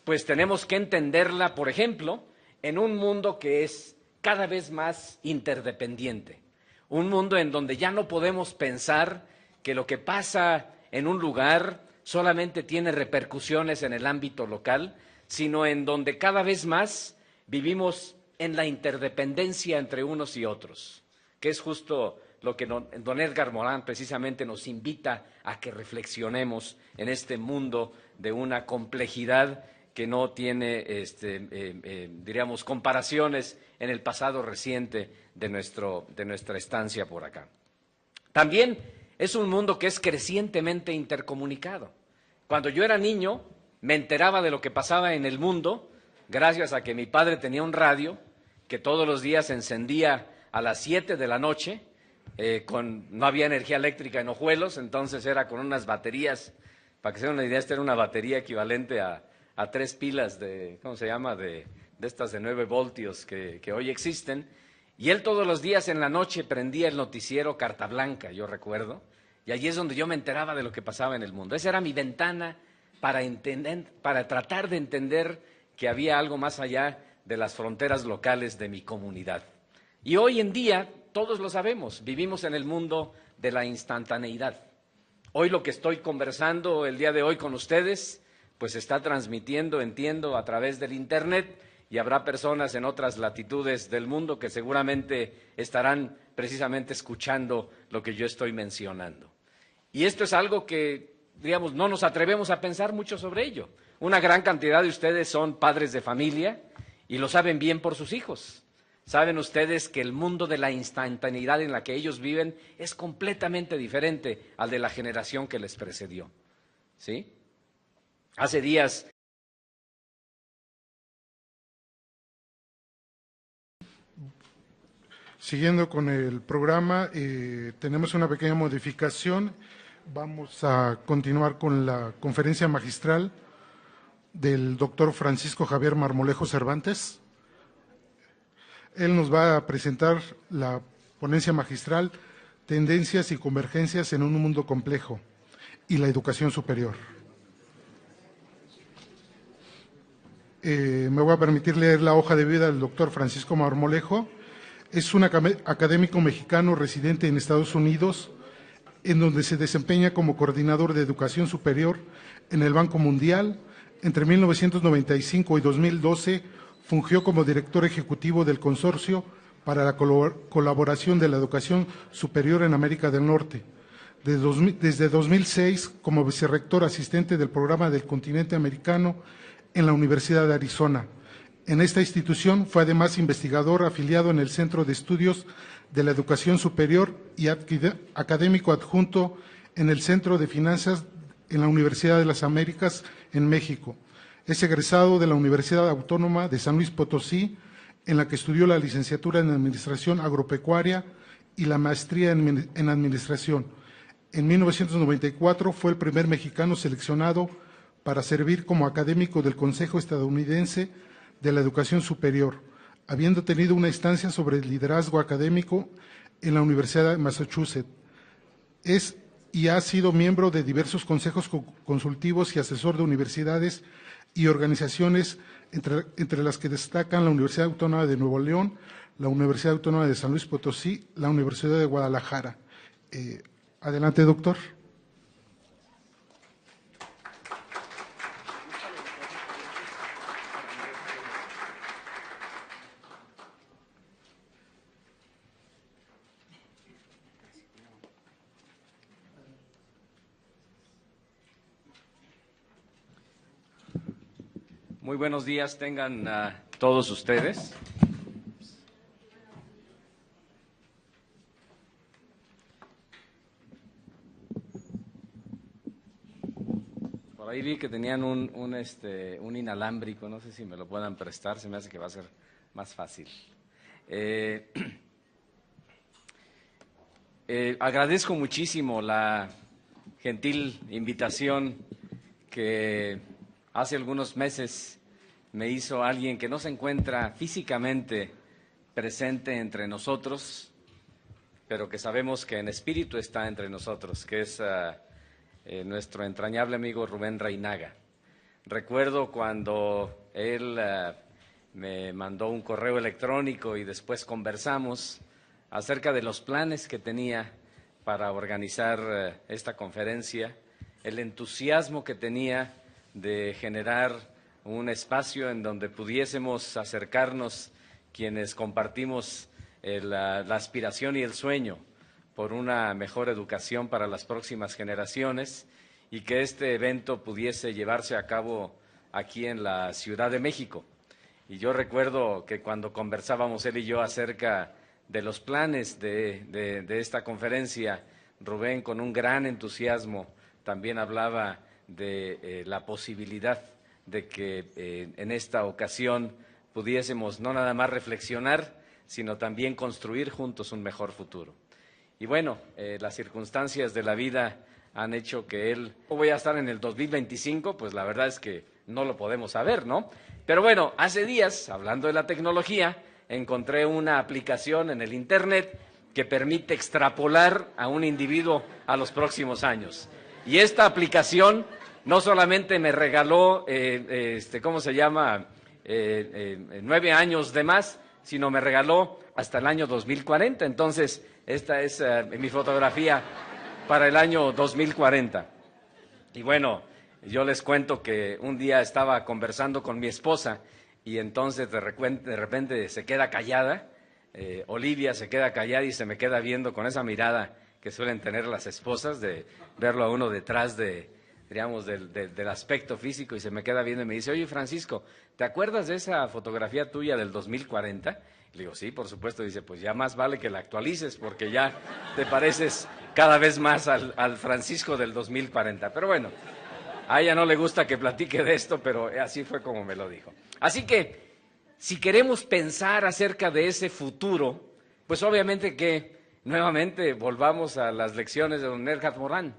pues tenemos que entenderla, por ejemplo, en un mundo que es cada vez más interdependiente, un mundo en donde ya no podemos pensar que lo que pasa en un lugar solamente tiene repercusiones en el ámbito local, sino en donde cada vez más vivimos en la interdependencia entre unos y otros, que es justo lo que don Edgar Morin precisamente nos invita a que reflexionemos en este mundo de una complejidad que no tiene, diríamos, comparaciones en el pasado reciente de nuestra estancia por acá. También es un mundo que es crecientemente intercomunicado. Cuando yo era niño, me enteraba de lo que pasaba en el mundo gracias a que mi padre tenía un radio que todos los días encendía a las 7 de la noche, no había energía eléctrica en Ojuelos, entonces era con unas baterías, para que se den una idea, esta era una batería equivalente a 3 pilas de, ¿cómo se llama?, de estas de 9 voltios que hoy existen, y él todos los días en la noche prendía el noticiero Carta Blanca, yo recuerdo, y allí es donde yo me enteraba de lo que pasaba en el mundo. Esa era mi ventana para tratar de entender que había algo más allá de las fronteras locales de mi comunidad. Y hoy en día, todos lo sabemos, vivimos en el mundo de la instantaneidad. Hoy lo que estoy conversando el día de hoy con ustedes, pues se está transmitiendo, entiendo, a través del Internet, y habrá personas en otras latitudes del mundo que seguramente estarán precisamente escuchando lo que yo estoy mencionando. Y esto es algo que, digamos, no nos atrevemos a pensar mucho sobre ello. Una gran cantidad de ustedes son padres de familia y lo saben bien por sus hijos. Saben ustedes que el mundo de la instantaneidad en la que ellos viven es completamente diferente al de la generación que les precedió, ¿sí? Hace días Siguiendo con el programa, tenemos una pequeña modificación. Vamos a continuar con la conferencia magistral del doctor Francisco Javier Marmolejo Cervantes. Él nos va a presentar la ponencia magistral Tendencias y convergencias en un mundo complejo y la educación superior. Me voy a permitir leer la hoja de vida del doctor Francisco Marmolejo. Es un académico mexicano residente en Estados Unidos, en donde se desempeña como coordinador de educación superior en el Banco Mundial. Entre 1995 y 2012 fungió como director ejecutivo del Consorcio para la Colaboración de la Educación Superior en América del Norte. Desde 2006 como vicerrector asistente del Programa del Continente Americano en la Universidad de Arizona. En esta institución fue además investigador afiliado en el Centro de Estudios de la Educación Superior y académico adjunto en el Centro de Finanzas en la Universidad de las Américas en México. Es egresado de la Universidad Autónoma de San Luis Potosí, en la que estudió la licenciatura en Administración Agropecuaria y la maestría en Administración. En 1994 fue el primer mexicano seleccionado para servir como académico del Consejo Estadounidense de la Educación Superior, habiendo tenido una estancia sobre el liderazgo académico en la Universidad de Massachusetts. Es y ha sido miembro de diversos consejos consultivos y asesor de universidades y organizaciones, entre las que destacan la Universidad Autónoma de Nuevo León, la Universidad Autónoma de San Luis Potosí, la Universidad de Guadalajara. Adelante, doctor. Muy buenos días tengan todos ustedes. Por ahí vi que tenían un inalámbrico, no sé si me lo puedan prestar, se me hace que va a ser más fácil. Agradezco muchísimo la gentil invitación que hace algunos meses me hizo alguien que no se encuentra físicamente presente entre nosotros, pero que sabemos que en espíritu está entre nosotros, que es nuestro entrañable amigo Rubén Reinaga. Recuerdo cuando él me mandó un correo electrónico y después conversamos acerca de los planes que tenía para organizar esta conferencia, el entusiasmo que tenía de generar un espacio en donde pudiésemos acercarnos quienes compartimos la aspiración y el sueño por una mejor educación para las próximas generaciones y que este evento pudiese llevarse a cabo aquí en la Ciudad de México. Y yo recuerdo que cuando conversábamos él y yo acerca de los planes de esta conferencia, Rubén con un gran entusiasmo también hablaba de la posibilidad de que en esta ocasión pudiésemos no nada más reflexionar, sino también construir juntos un mejor futuro. Y bueno, las circunstancias de la vida han hecho que él… Voy a estar en el 2025, pues la verdad es que no lo podemos saber, ¿no? Pero bueno, hace días, hablando de la tecnología, encontré una aplicación en el Internet que permite extrapolar a un individuo a los próximos años. Y esta aplicación no solamente me regaló, ¿cómo se llama?, 9 años de más, sino me regaló hasta el año 2040. Entonces, esta es mi fotografía para el año 2040. Y bueno, yo les cuento que un día estaba conversando con mi esposa y entonces de repente se queda callada, Olivia se queda callada y se me queda viendo con esa mirada que suelen tener las esposas, de verlo a uno detrás digamos, del aspecto físico, y se me queda viendo y me dice: oye, Francisco, ¿te acuerdas de esa fotografía tuya del 2040? Y le digo: sí, por supuesto. Dice: pues ya más vale que la actualices porque ya te pareces cada vez más al Francisco del 2040. Pero bueno, a ella no le gusta que platique de esto, pero así fue como me lo dijo. Así que, si queremos pensar acerca de ese futuro, pues obviamente que nuevamente volvamos a las lecciones de don Nerhard Morán.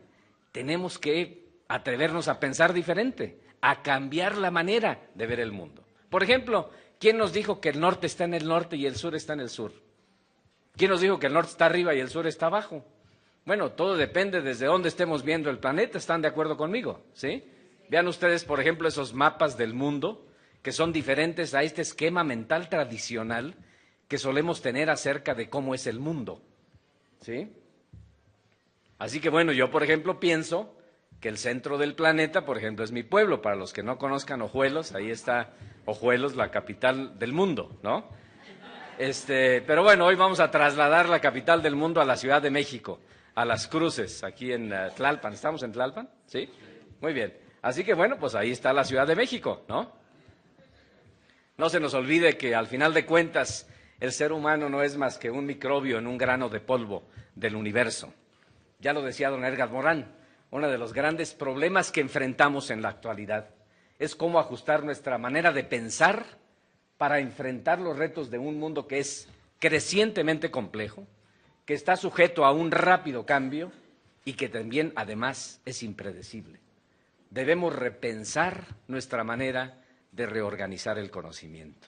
Tenemos que atrevernos a pensar diferente, a cambiar la manera de ver el mundo. Por ejemplo, ¿quién nos dijo que el norte está en el norte y el sur está en el sur? ¿Quién nos dijo que el norte está arriba y el sur está abajo? Bueno, todo depende desde dónde estemos viendo el planeta. ¿Están de acuerdo conmigo? ¿Sí? Vean ustedes, por ejemplo, esos mapas del mundo que son diferentes a este esquema mental tradicional que solemos tener acerca de cómo es el mundo. ¿Sí? Así que bueno, yo por ejemplo pienso que el centro del planeta, por ejemplo, es mi pueblo. Para los que no conozcan Ojuelos, ahí está Ojuelos, la capital del mundo, ¿no? Pero bueno, hoy vamos a trasladar la capital del mundo a la Ciudad de México, a Las Cruces, aquí en Tlalpan. ¿Estamos en Tlalpan? ¿Sí? Muy bien. Así que bueno, pues ahí está la Ciudad de México, ¿no? No se nos olvide que al final de cuentas el ser humano no es más que un microbio en un grano de polvo del universo. Ya lo decía don Edgar Morán, uno de los grandes problemas que enfrentamos en la actualidad es cómo ajustar nuestra manera de pensar para enfrentar los retos de un mundo que es crecientemente complejo, que está sujeto a un rápido cambio y que también, además, es impredecible. Debemos repensar nuestra manera de reorganizar el conocimiento.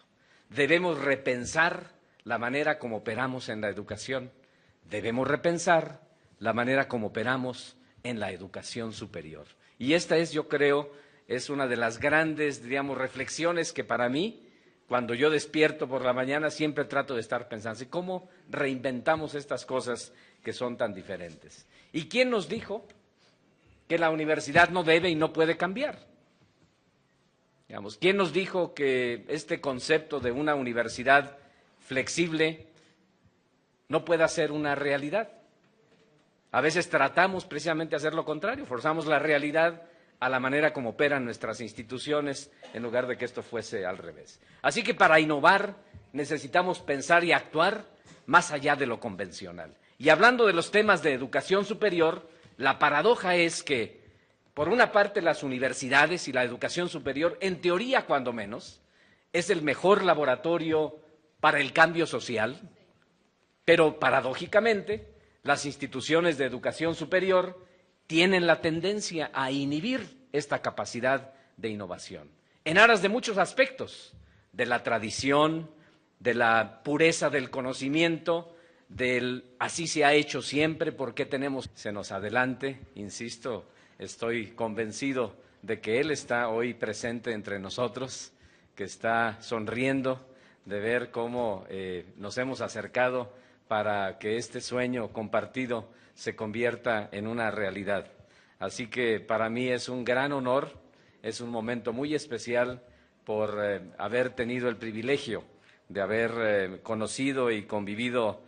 Debemos repensar la manera como operamos en la educación. Debemos repensar la manera como operamos en la educación superior. Y esta es, yo creo, es una de las grandes, digamos, reflexiones que para mí, cuando yo despierto por la mañana, siempre trato de estar pensando, ¿cómo reinventamos estas cosas que son tan diferentes? ¿Y quién nos dijo que la universidad no debe y no puede cambiar? Digamos, ¿quién nos dijo que este concepto de una universidad flexible no pueda ser una realidad? A veces tratamos precisamente de hacer lo contrario, forzamos la realidad a la manera como operan nuestras instituciones en lugar de que esto fuese al revés. Así que para innovar necesitamos pensar y actuar más allá de lo convencional. Y hablando de los temas de educación superior, la paradoja es que, por una parte, las universidades y la educación superior, en teoría cuando menos, es el mejor laboratorio para el cambio social, pero paradójicamente, las instituciones de educación superior tienen la tendencia a inhibir esta capacidad de innovación, en aras de muchos aspectos, de la tradición, de la pureza del conocimiento, del así se ha hecho siempre, ¿por qué tenemos? Se nos adelante, insisto, estoy convencido de que él está hoy presente entre nosotros, que está sonriendo de ver cómo nos hemos acercado para que este sueño compartido se convierta en una realidad. Así que para mí es un gran honor, es un momento muy especial por haber tenido el privilegio de haber conocido y convivido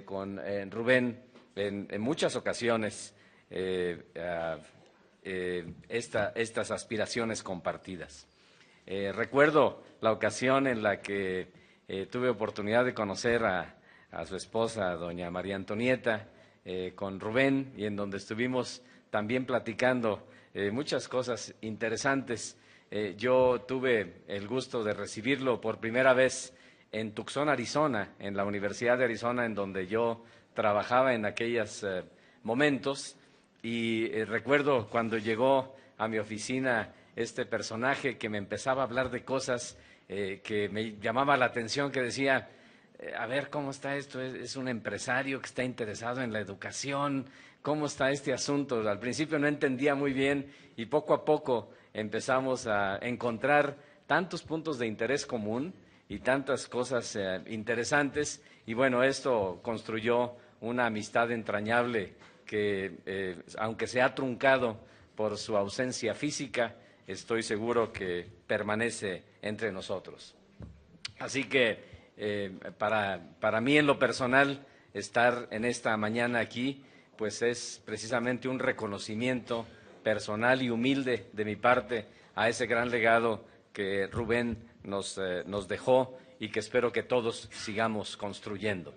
con Rubén en muchas ocasiones estas aspiraciones compartidas. Recuerdo la ocasión en la que tuve oportunidad de conocer a su esposa, doña María Antonieta, con Rubén, y en donde estuvimos también platicando muchas cosas interesantes. Yo tuve el gusto de recibirlo por primera vez en Tucson, Arizona, en la Universidad de Arizona, en donde yo trabajaba en aquellos momentos, y recuerdo cuando llegó a mi oficina este personaje que me empezaba a hablar de cosas que me llamaba la atención, que decía, a ver, ¿cómo está esto? Es un empresario que está interesado en la educación, ¿cómo está este asunto? Al principio no entendía muy bien y poco a poco empezamos a encontrar tantos puntos de interés común y tantas cosas interesantes, y bueno, esto construyó una amistad entrañable que, aunque se ha truncado por su ausencia física, estoy seguro que permanece entre nosotros. Así que para mí en lo personal, estar en esta mañana aquí, pues es precisamente un reconocimiento personal y humilde de mi parte a ese gran legado que Rubén nos dejó y que espero que todos sigamos construyendo.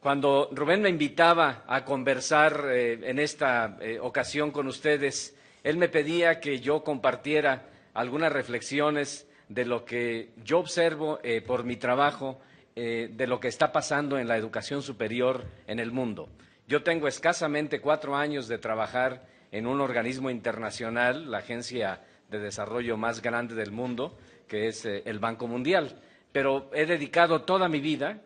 Cuando Rubén me invitaba a conversar en esta ocasión con ustedes, él me pedía que yo compartiera algunas reflexiones de lo que yo observo por mi trabajo, de lo que está pasando en la educación superior en el mundo. Yo tengo escasamente 4 años de trabajar en un organismo internacional, la agencia de desarrollo más grande del mundo, que es el Banco Mundial. Pero he dedicado toda mi vida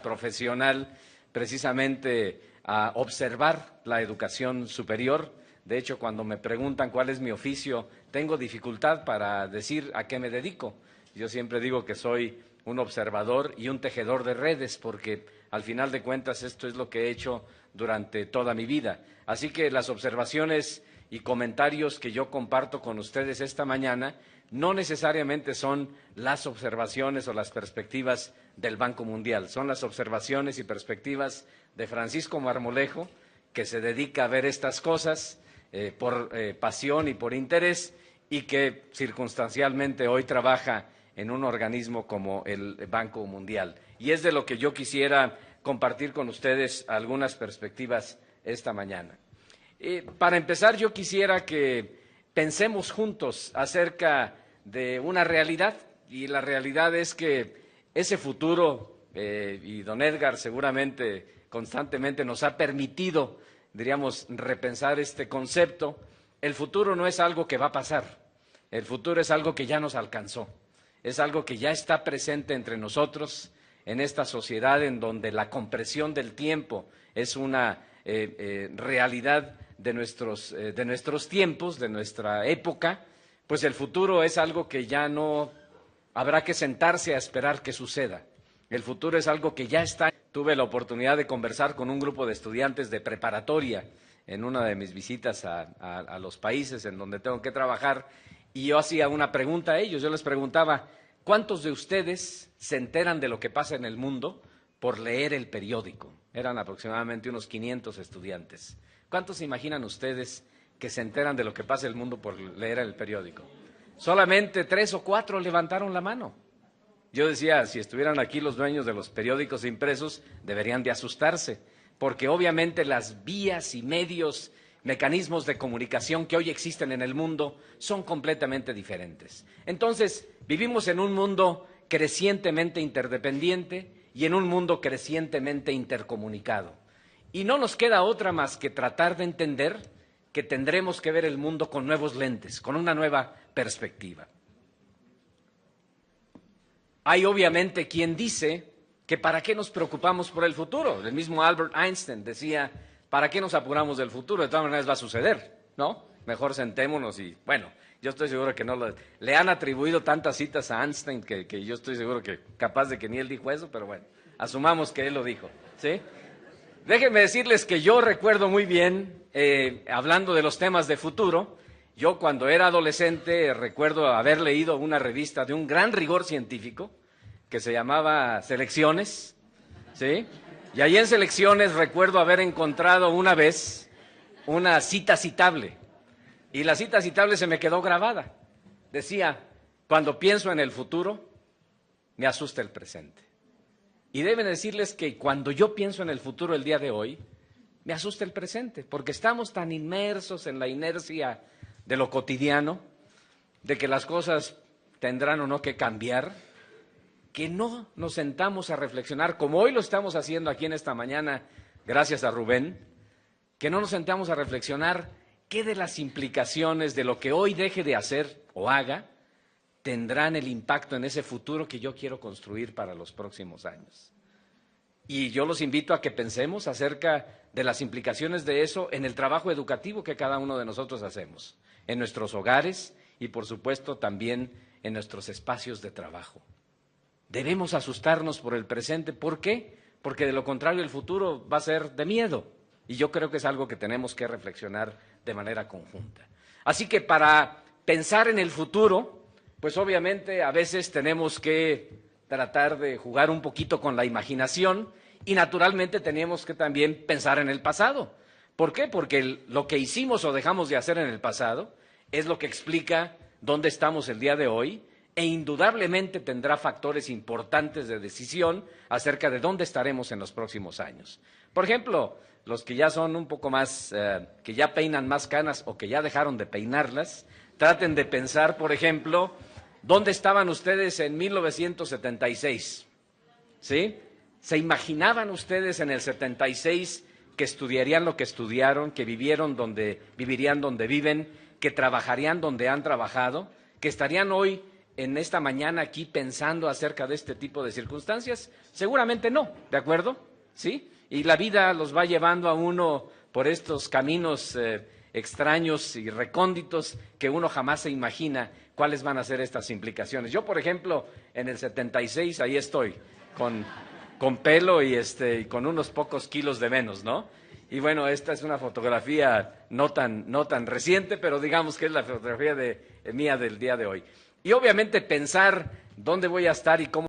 profesional, precisamente a observar la educación superior. De hecho, cuando me preguntan cuál es mi oficio, tengo dificultad para decir a qué me dedico. Yo siempre digo que soy un observador y un tejedor de redes, porque al final de cuentas esto es lo que he hecho durante toda mi vida. Así que las observaciones y comentarios que yo comparto con ustedes esta mañana no necesariamente son las observaciones o las perspectivas del Banco Mundial, son las observaciones y perspectivas de Francisco Marmolejo, que se dedica a ver estas cosas por pasión y por interés, y que circunstancialmente hoy trabaja en un organismo como el Banco Mundial. Y es de lo que yo quisiera compartir con ustedes algunas perspectivas esta mañana. Para empezar, yo quisiera que pensemos juntos acerca de una realidad, y la realidad es que ese futuro, y don Edgar seguramente constantemente nos ha permitido diríamos, repensar este concepto. El futuro no es algo que va a pasar, el futuro es algo que ya nos alcanzó, es algo que ya está presente entre nosotros en esta sociedad en donde la compresión del tiempo es una realidad de nuestros tiempos, de nuestra época. Pues el futuro es algo que ya no habrá que sentarse a esperar que suceda. El futuro es algo que ya está. Tuve la oportunidad de conversar con un grupo de estudiantes de preparatoria en una de mis visitas a los países en donde tengo que trabajar, y yo hacía una pregunta a ellos. Yo les preguntaba, ¿cuántos de ustedes se enteran de lo que pasa en el mundo por leer el periódico? Eran aproximadamente unos 500 estudiantes. ¿Cuántos se imaginan ustedes que se enteran de lo que pasa en el mundo por leer el periódico? Solamente 3 o 4 levantaron la mano. Yo decía, si estuvieran aquí los dueños de los periódicos impresos, deberían de asustarse, porque obviamente las vías y medios, mecanismos de comunicación que hoy existen en el mundo son completamente diferentes. Entonces, vivimos en un mundo crecientemente interdependiente y en un mundo crecientemente intercomunicado. Y no nos queda otra más que tratar de entender que tendremos que ver el mundo con nuevos lentes, con una nueva perspectiva. Hay obviamente quien dice que para qué nos preocupamos por el futuro. El mismo Albert Einstein decía, ¿para qué nos apuramos del futuro? De todas maneras va a suceder, ¿no? Mejor sentémonos y, bueno, yo estoy seguro que no le han atribuido tantas citas a Einstein que yo estoy seguro que capaz de que ni él dijo eso, pero bueno, asumamos que él lo dijo, ¿sí? Déjenme decirles que yo recuerdo muy bien, hablando de los temas de futuro, yo cuando era adolescente recuerdo haber leído una revista de un gran rigor científico que se llamaba Selecciones, ¿sí? Y ahí en Selecciones recuerdo haber encontrado una vez una cita citable, y la cita citable se me quedó grabada. Decía, cuando pienso en el futuro, me asusta el presente. Y deben decirles que cuando yo pienso en el futuro el día de hoy, me asusta el presente, porque estamos tan inmersos en la inercia de lo cotidiano, de que las cosas tendrán o no que cambiar, que no nos sentamos a reflexionar, como hoy lo estamos haciendo aquí en esta mañana, gracias a Rubén, que no nos sentamos a reflexionar qué de las implicaciones de lo que hoy deje de hacer o haga tendrán el impacto en ese futuro que yo quiero construir para los próximos años. Y yo los invito a que pensemos acerca de las implicaciones de eso en el trabajo educativo que cada uno de nosotros hacemos, en nuestros hogares y, por supuesto, también en nuestros espacios de trabajo. Debemos asustarnos por el presente. ¿Por qué? Porque de lo contrario el futuro va a ser de miedo. Y yo creo que es algo que tenemos que reflexionar de manera conjunta. Así que para pensar en el futuro, pues obviamente a veces tenemos que tratar de jugar un poquito con la imaginación y naturalmente tenemos que también pensar en el pasado. ¿Por qué? Porque lo que hicimos o dejamos de hacer en el pasado es lo que explica dónde estamos el día de hoy, e indudablemente tendrá factores importantes de decisión acerca de dónde estaremos en los próximos años. Por ejemplo, los que ya son un poco más, que ya peinan más canas o que ya dejaron de peinarlas, traten de pensar, por ejemplo, ¿dónde estaban ustedes en 1976? ¿Sí? ¿Se imaginaban ustedes en el 76 que estudiarían lo que estudiaron, que vivirían donde viven, que trabajarían donde han trabajado, que estarían hoy en esta mañana aquí pensando acerca de este tipo de circunstancias? Seguramente no, ¿de acuerdo? ¿Sí? Y la vida los va llevando a uno por estos caminos extraños y recónditos que uno jamás se imagina cuáles van a ser estas implicaciones. Yo, por ejemplo, en el 76 ahí estoy, con pelo y con unos pocos kilos de menos, ¿no? Y bueno, esta es una fotografía no tan reciente, pero digamos que es la fotografía mía del día de hoy. Y obviamente pensar dónde voy a estar y cómo